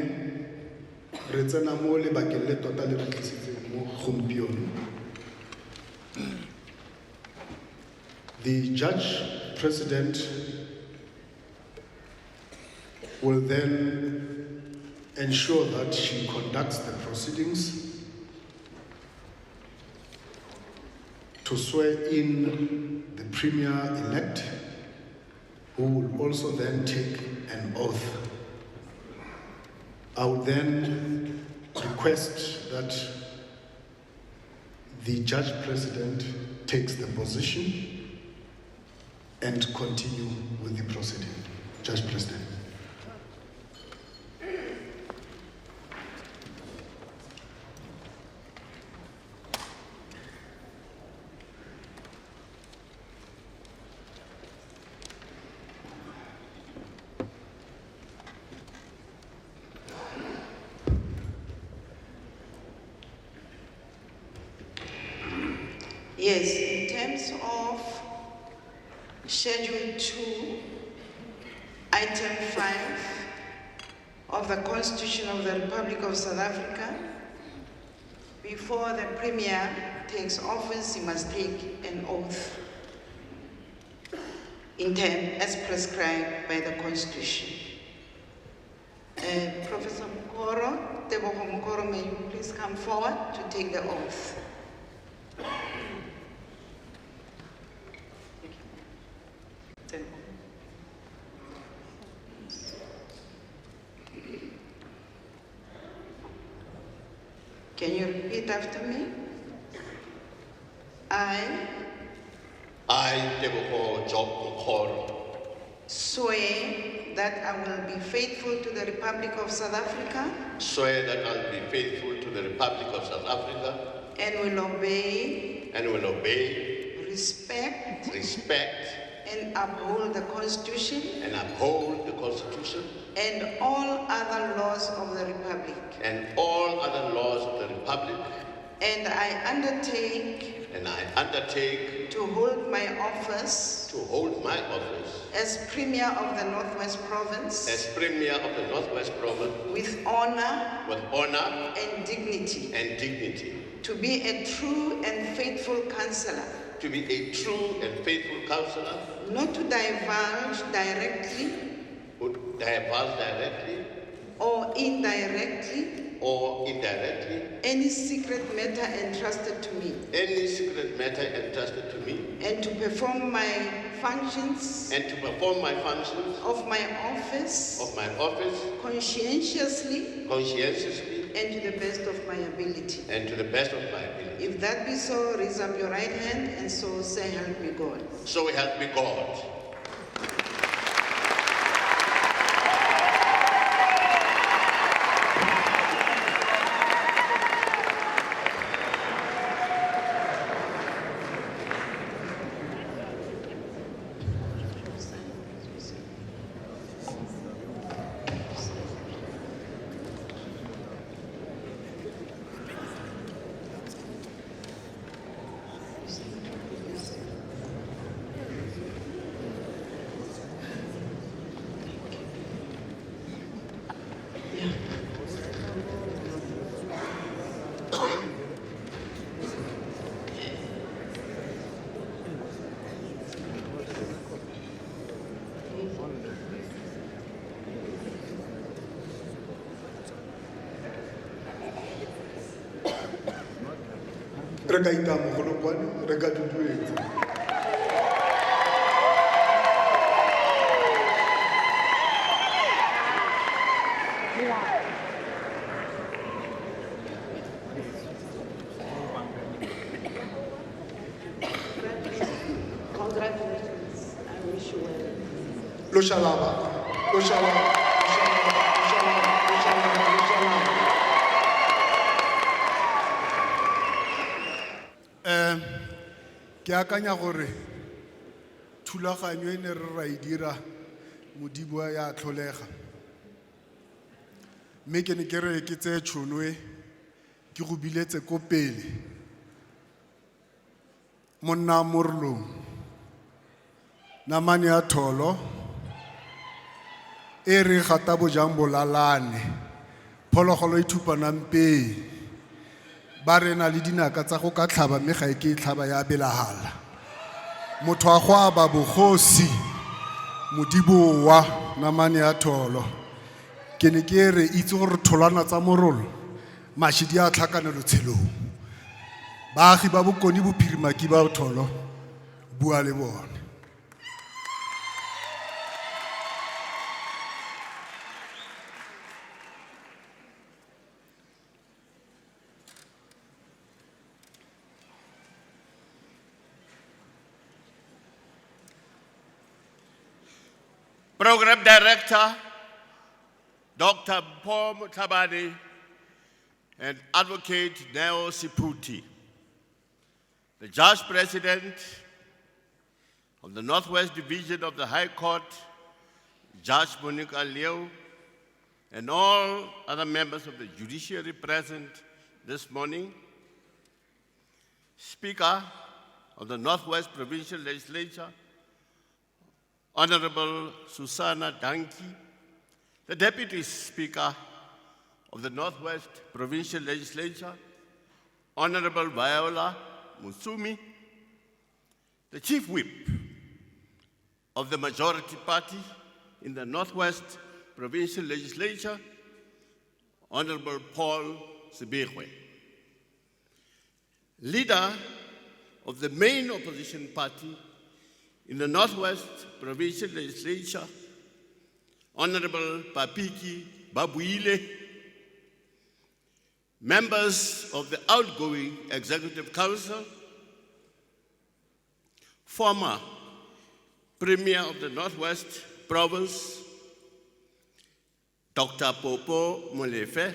re tsena mo le bakeng le tota le re tlisitseng mo gompieno. The judge president will then ensure that she conducts the proceedings to swear in the premier-elect, who will also then take an oath. I will then request that the judge president takes the position and continue with the proceeding. Judge President. Yes, in terms of Schedule 2, Item 5 of the Constitution of the Republic of South Africa, before the Premier takes office, he must take an oath as prescribed by the Constitution. Professor Mukoro, Tebogo Mukoro, may you please come forward to take the oath. Can you repeat after me? I, Tebogo Job Mukoro, swear that I will be faithful to the Republic of South Africa. Swear that I'll be faithful to the Republic of South Africa. And will obey. And will obey. Respect. Respect. And uphold the Constitution. And uphold the Constitution. And all other laws of the Republic. And all other laws of the Republic. And I undertake. And I undertake. To hold my office. To hold my office. As Premier of the Northwest Province. As Premier of the Northwest Province. With honor. With honor. And dignity. And dignity. To be a true and faithful counselor. To be a true and faithful counselor. Not to divulge directly. Or indirectly. Or indirectly. Any secret matter entrusted to me. Any secret matter entrusted to me. And to perform my functions. And to perform my functions. Of my office. Of my office. Conscientiously. Conscientiously. And to the best of my ability. And to the best of my ability. If that be so, raise up your right hand and so say, help me God. So help me God. Reka itamo go lokwane reka tutuetse. Congratulations. I wish you well. Lo shalaba. Lo shalaba. Ke akanya gore thulaganyo e ne re ra e dira modimo ya tlholega mme ke ne ke re ke tse tšhono e ke go biletse ko pele monna morlong namane ya tholo e re gata bojang bolalane phologolo e thupanang pei ba re na le dinaka tsa go ka tlhaba mme ga e ke tlhaba ya belagala motho a go a ba bogosi modibowa namane ya tholo ke ne ke re itse gore tholwana tsa morolo mashidi a tlhakanelo tshelong baagi ba Bokone Bophirima ke ba tholo bua le bone. Program Director, Dr. Paul Mutabani, and Advocate Neo Siputi, the Judge President of the Northwest Division of the High Court, Judge Monica Leo, and all other members of the judiciary present this morning, Speaker of the Northwest Provincial Legislature, Honorable Susanna Danki, the Deputy Speaker of the Northwest Provincial Legislature, Honorable Viola Musumi, the Chief Whip of the Majority Party in the Northwest Provincial Legislature, Honorable Paul Sibirwe, Leader of the main opposition party in the Northwest Provincial Legislature, Honorable Papiki Babuile, members of the outgoing Executive Council, former Premier of the Northwest Province, Dr. Popo Molefe.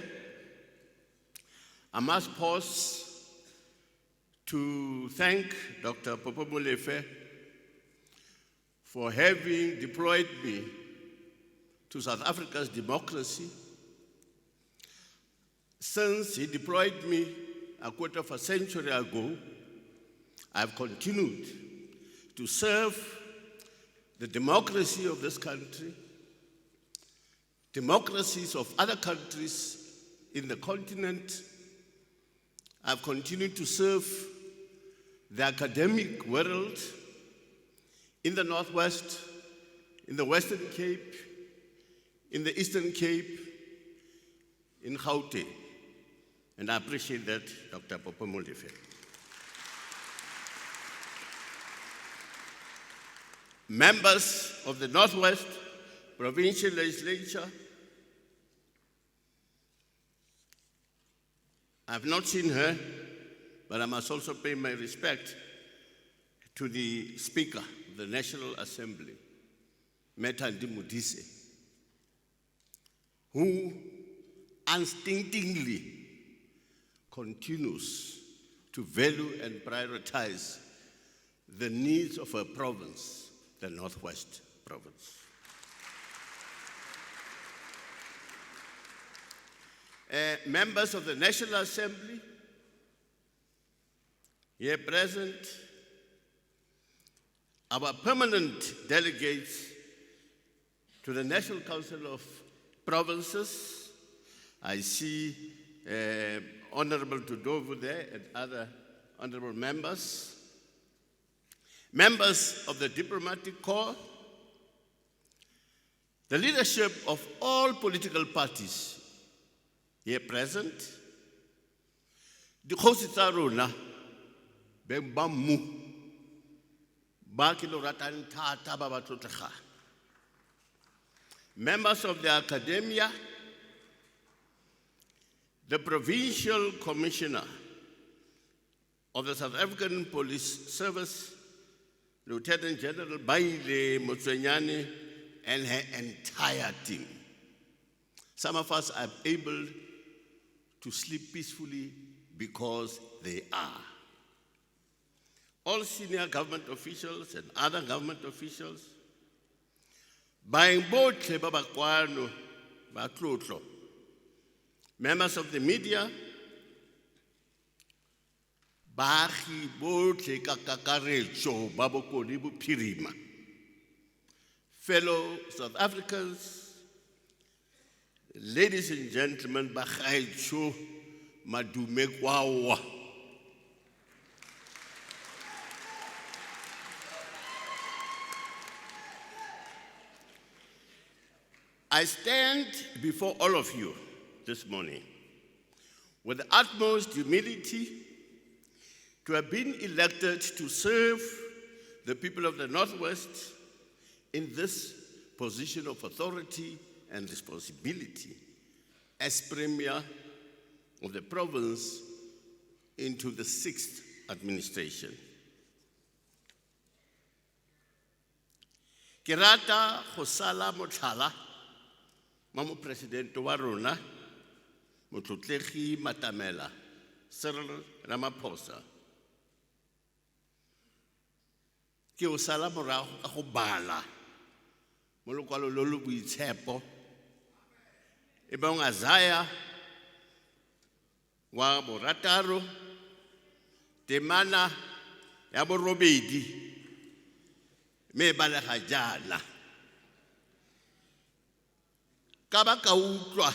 I must pause to thank Dr. Popo Molefe for having deployed me to South Africa's democracy. Since he deployed me a quarter of a century ago, I've continued to serve the democracy of this country, democracies of other countries in the continent. I've continued to serve the academic world in the Northwest, in the Western Cape, in the Eastern Cape, in Gauteng. And I appreciate that, Dr. Popo Molefe. Members of the Northwest Provincial Legislature, I've not seen her, but I must also pay my respect to the Speaker of the National Assembly, Methandi Modise, who unstintingly continues to value and prioritize the needs of her province, the Northwest Province. Members of the National Assembly, here present, our permanent delegates to the National Council of Provinces. I see Honorable Tudovu there and other honorable members. Members of the Diplomatic Corps, the leadership of all political parties here present, the Kgosi tsa rona, beng ba mmu, ba ke lo ratang thata ba ba tlotlegang. Members of the academia, the Provincial Commissioner of the South African Police Service, Lieutenant General Baile Motswenyane, and her entire team. Some of us are able to sleep peacefully because they are. All senior government officials and other government officials, buying both members of the media, baagi botlhe ka kakaretso ba Bokone Bophirima, fellow South Africans, ladies and gentlemen, bagaetsho madume kwawa. I stand before all of you this morning with the utmost humility to have been elected to serve the people of the Northwest in this position of authority and responsibility as Premier of the province into the 6th administration. Ke rata go sala motlhala mo Presidente wa rona Motlotlegi Matamela Cyril Ramaphosa. Ke o sala morago ka go bala mo lokwalo lo lo boitshepo e bang Isaiah wa borataro temana ya borobedi me balega jana ka ba ka utlwa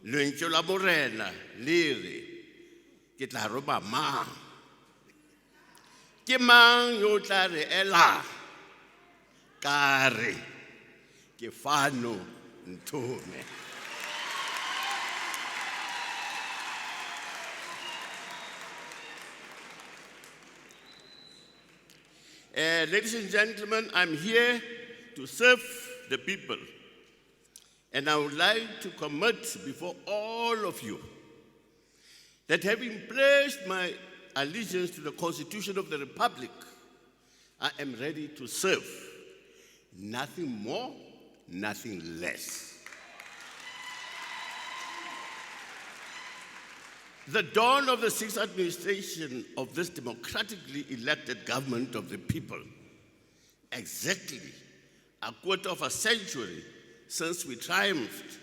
lentswe la morena le re ke tla roba mang ke mang yo tla re ela ka re ke fano ntome. Ladies and gentlemen, I'm here to serve the people. And I would like to commit before all of you that having pledged my allegiance to the Constitution of the Republic, I am ready to serve. Nothing more, nothing less. The dawn of the 6th administration of this democratically elected government of the people, exactly a quarter of a century since we triumphed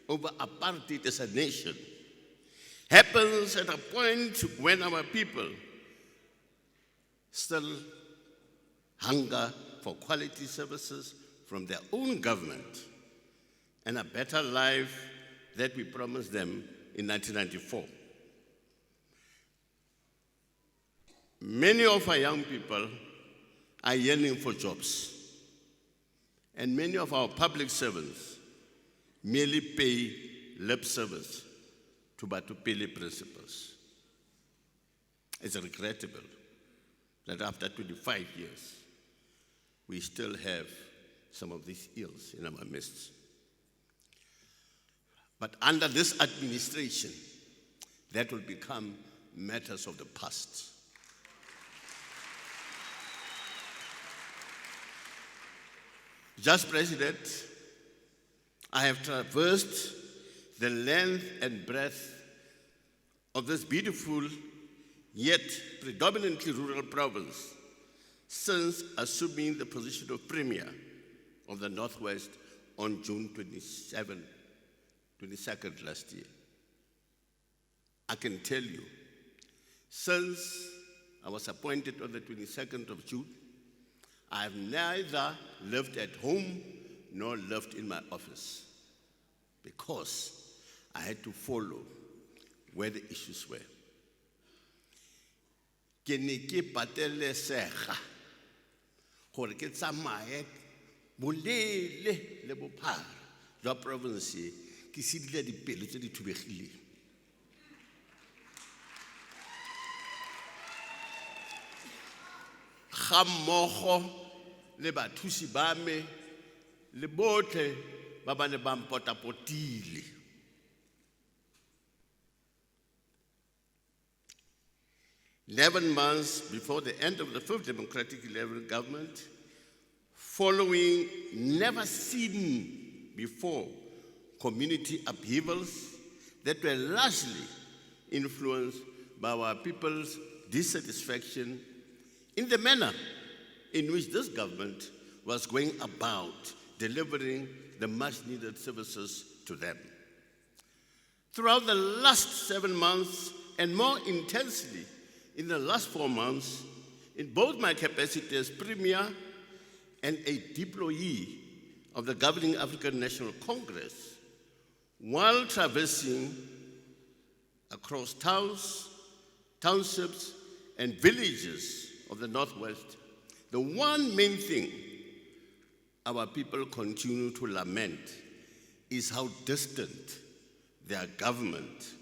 over apartheid as a nation, happens at a point when our people still hunger for quality services from their own government and a better life that we promised them in 1994. Many of our young people are yearning for jobs, and many of our public servants merely pay lip service to Batupele principles. It's regrettable that after 25 years, we still have some of these ills in our midst. But under this administration, that will become matters of the past. Just President, I have traversed the length and breadth of this beautiful yet predominantly rural province since assuming the position of Premier of the Northwest on June 22nd last year. I can tell you, since I was appointed on the 22nd of June, I have neither lived at home nor lived in my office because I had to follow where the issues were. Ke ne ke patelesega gore ke tsamaye bolele le bophara jwa province ke sedile dipelo tse di thubegileng. Ga mmogo le bathusi ba me le botlhe ba ba ne ba mpotapotile. "11 months before the end of the 5th Democratic Eleven government, following never seen before community upheavals that were largely influenced by our people's dissatisfaction in the manner in which this government was going about delivering the much-needed services to them. Throughout the last 7 months, and more intensely in the last 4 months, in both my capacity as Premier and a deployee of the governing African National Congress, while traversing across towns, townships, and villages of the Northwest, the one main thing our people continue to lament is how distant their government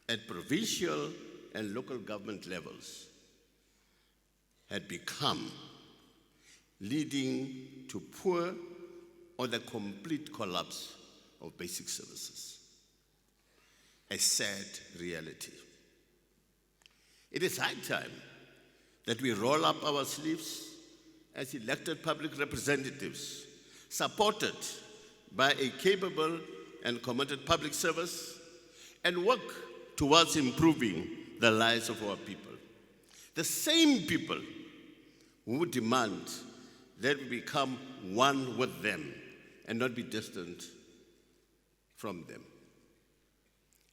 at provincial and local government levels had become, leading to poor or the complete collapse of basic services. A sad reality. It is high time that we roll up our sleeves as elected public representatives, supported by a capable and committed public service, and work towards improving the lives of our people. The same people who demand that we become one with them and not be distant from them.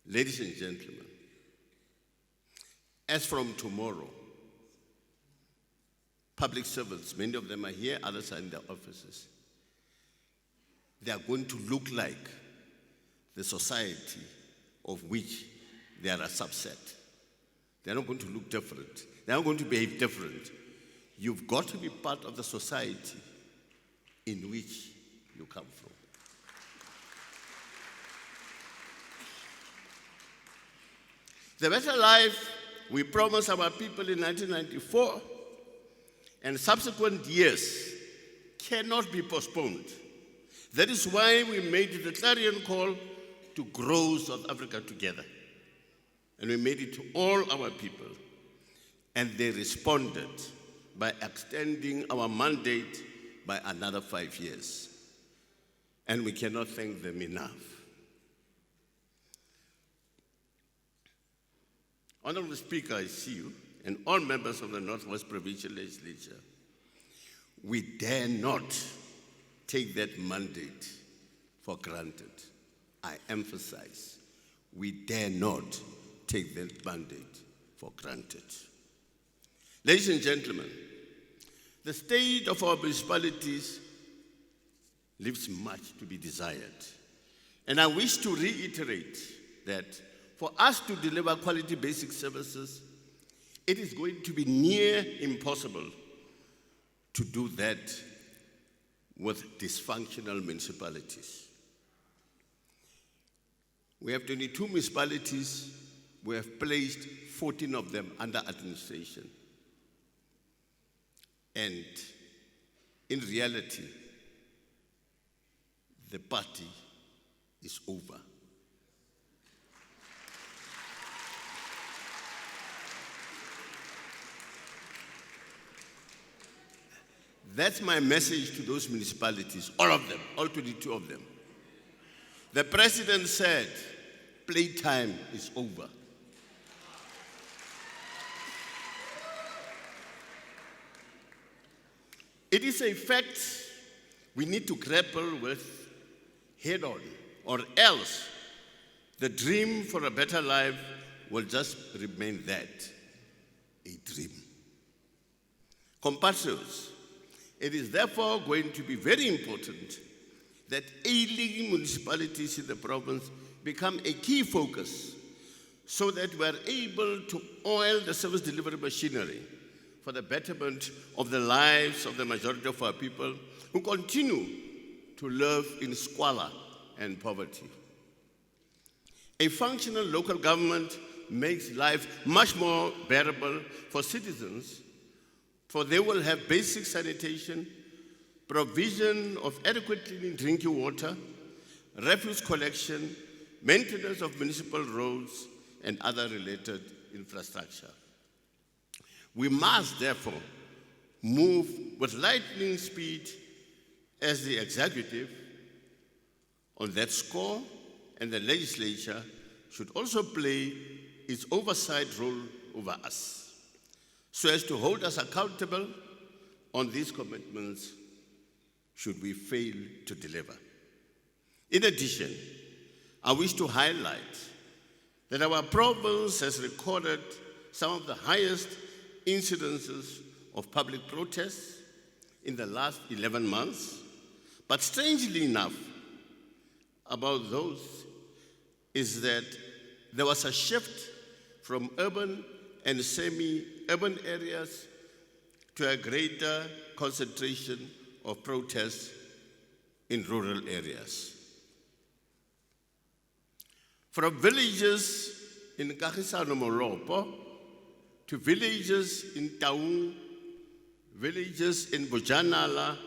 Ladies and gentlemen, as from tomorrow, public servants, many of them are here, others are in their offices. They are going to look like the society of which they are a subset. They're not going to look different. They're not going to behave different. You've got to be part of the society in which you come from. The better life we promised our people in 1994 and subsequent years cannot be postponed. That is why we made the clarion call to grow South Africa together. And we made it to all our people. And they responded by extending our mandate by another 5 years. And we cannot thank them enough. Honorable Speaker, I see you, and all members of the Northwest Provincial Legislature, we dare not take that mandate for granted. I emphasize, we dare not take that mandate for granted. Ladies and gentlemen, the state of our municipalities leaves much to be desired. And I wish to reiterate that for us to deliver quality basic services, it is going to be near impossible to do that with dysfunctional municipalities. We have 22 municipalities. We have placed 14 of them under administration. And in reality, the party is over. That's my message to those municipalities, all of them, all 22 of them. The president said, playtime is over. It is a fact we need to grapple with head on, or else the dream for a better life will just remain that, a dream. Compatriots, it is therefore going to be very important that ailing municipalities in the province become a key focus so that we are able to oil the service delivery machinery for the betterment of the lives of the majority of our people who continue to live in squalor and poverty. A functional local government makes life much more bearable for citizens, for they will have basic sanitation, provision of adequate clean drinking water, refuse collection, maintenance of municipal roads, and other related infrastructure. We must therefore move with lightning speed as the executive on that score, and the legislature should also play its oversight role over us, so as to hold us accountable on these commitments should we fail to deliver. In addition, I wish to highlight that our province has recorded some of the highest incidences of public protests in the last 11 months, But strangely enough, about those is that there was a shift from urban and semi-urban areas to a greater concentration of protests in rural areas. From villages in Kagisano Moropo to villages in Taung, villages in Bojanala,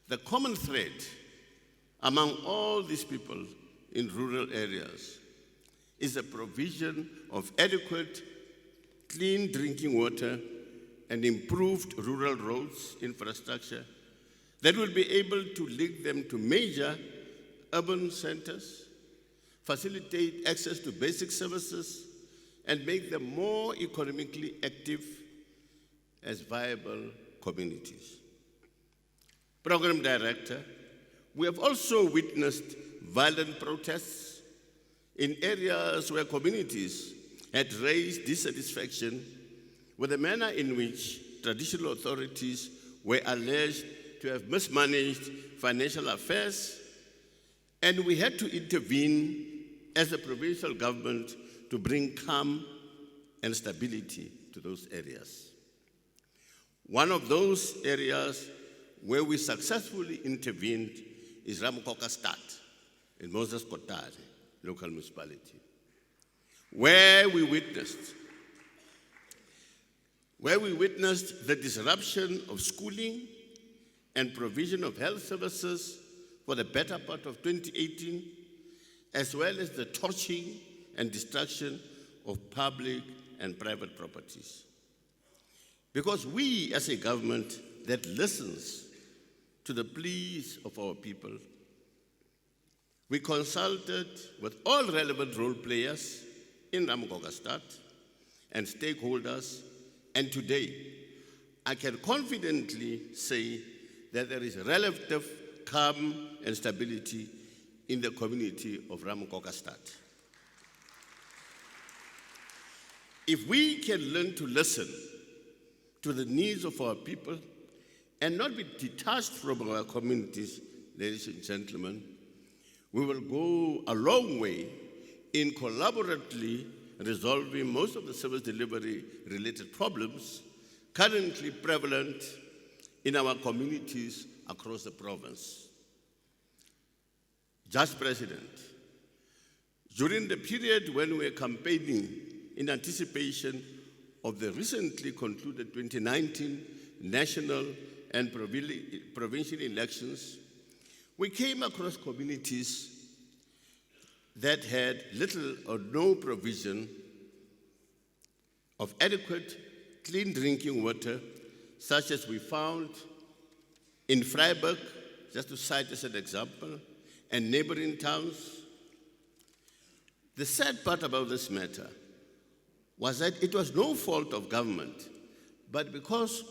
the common thread among all these people in rural areas is the provision of adequate, clean drinking water and improved rural roads infrastructure that will be able to link them to major urban centers, facilitate access to basic services, and make them more economically active as viable communities. Program Director, we have also witnessed violent protests in areas where communities had raised dissatisfaction with the manner in which traditional authorities were alleged to have mismanaged financial affairs, and we had to intervene as a provincial government to bring calm and stability to those areas. One of those areas where we successfully intervened is Ramokokastad in Moses Kotane local municipality, where we witnessed the disruption of schooling and provision of health services for the better part of 2018, as well as the torching and destruction of public and private properties. Because we, as a government that listens to the pleas of our people, we consulted with all relevant role players in Ramokokastad and stakeholders, and today I can confidently say that there is relative calm and stability in the community of Ramokokastad. If we can learn to listen to the needs of our people and not be detached from our communities, ladies and gentlemen, we will go a long way in collaboratively resolving most of the service delivery related problems currently prevalent in our communities across the province. Just President, during the period when we were campaigning in anticipation of the recently concluded 2019 national and provincial elections, we came across communities that had little or no provision of adequate clean drinking water, such as we found in Vryburg, just to cite as an example, and neighboring towns. The sad part about this matter was that it was no fault of government, but because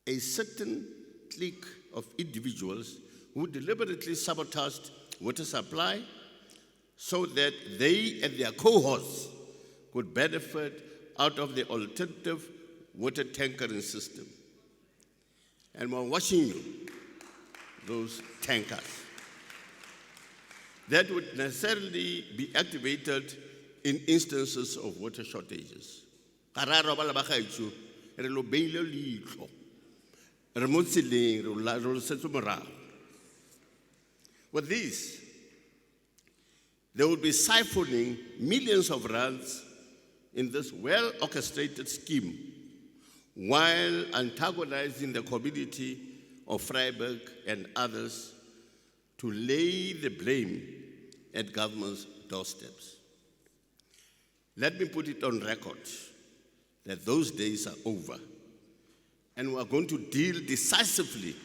a certain clique of individuals who deliberately sabotaged water supply so that they and their cohorts could benefit out of the alternative water tankering system. And we're watching you, those tankers, that would necessarily be activated in instances of water shortages. With this, they will be siphoning millions of rands in this well-orchestrated scheme while antagonizing the community of Vryburg and others to lay the blame at government's doorsteps. Let me put it on record that those days are over, and we are going to deal decisively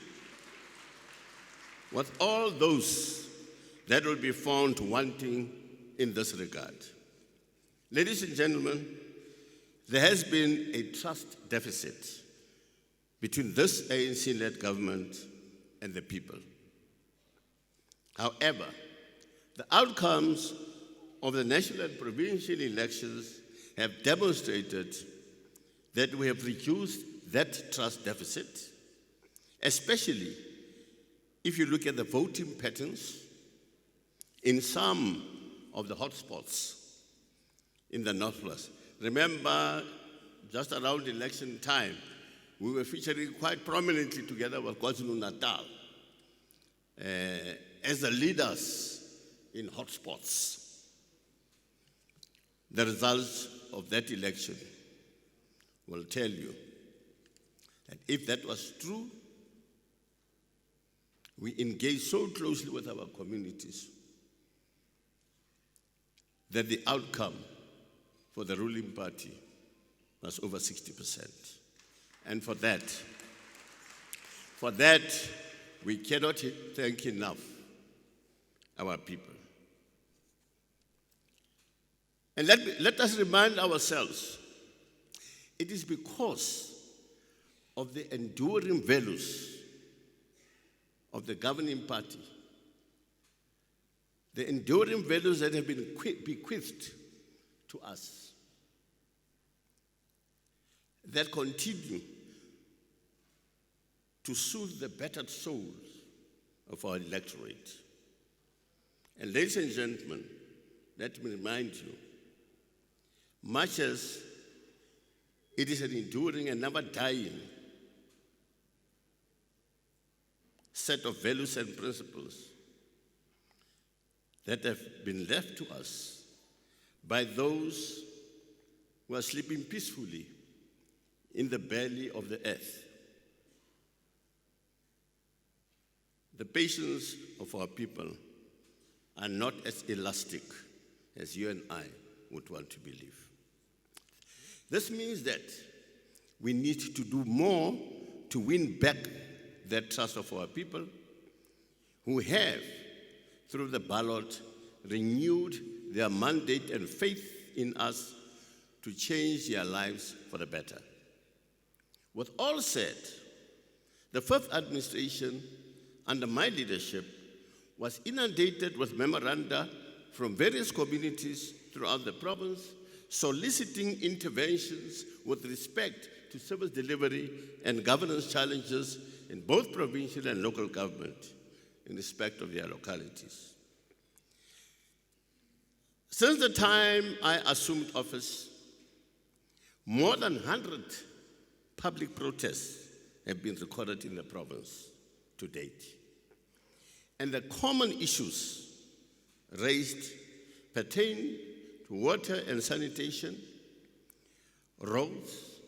with all those that will be found wanting in this regard. Ladies and gentlemen, there has been a trust deficit between this ANC-led government and the people. However, the outcomes of the national and provincial elections have demonstrated that we have reduced that trust deficit, especially if you look at the voting patterns in some of the hotspots in the Northwest, remember just around election time, we were featuring quite prominently together with KwaZulu-Natal as the leaders in hotspots. The results of that election will tell you that if that was true, we engaged so closely with our communities that the outcome for the ruling party was over 60%. And for that, we cannot thank enough our people. And let us remind ourselves, it is because of the enduring values of the governing party, the enduring values that have been bequeathed to us, that continue to soothe the battered souls of our electorate. And ladies and gentlemen, let me remind you, much as it is an enduring and never dying set of values and principles that have been left to us by those who are sleeping peacefully in the belly of the earth. The patience of our people are not as elastic as you and I would want to believe. This means that we need to do more to win back that trust of our people who have, through the ballot, renewed their mandate and faith in us to change their lives for the better. With all said, the fifth administration under my leadership was inundated with memoranda from various communities throughout the province soliciting interventions with respect to service delivery and governance challenges in both provincial and local government in respect of their localities. Since the time I assumed office, more than 100 public protests have been recorded in the province to date. And the common issues raised pertain to water and sanitation, roads,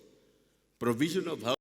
provision of health,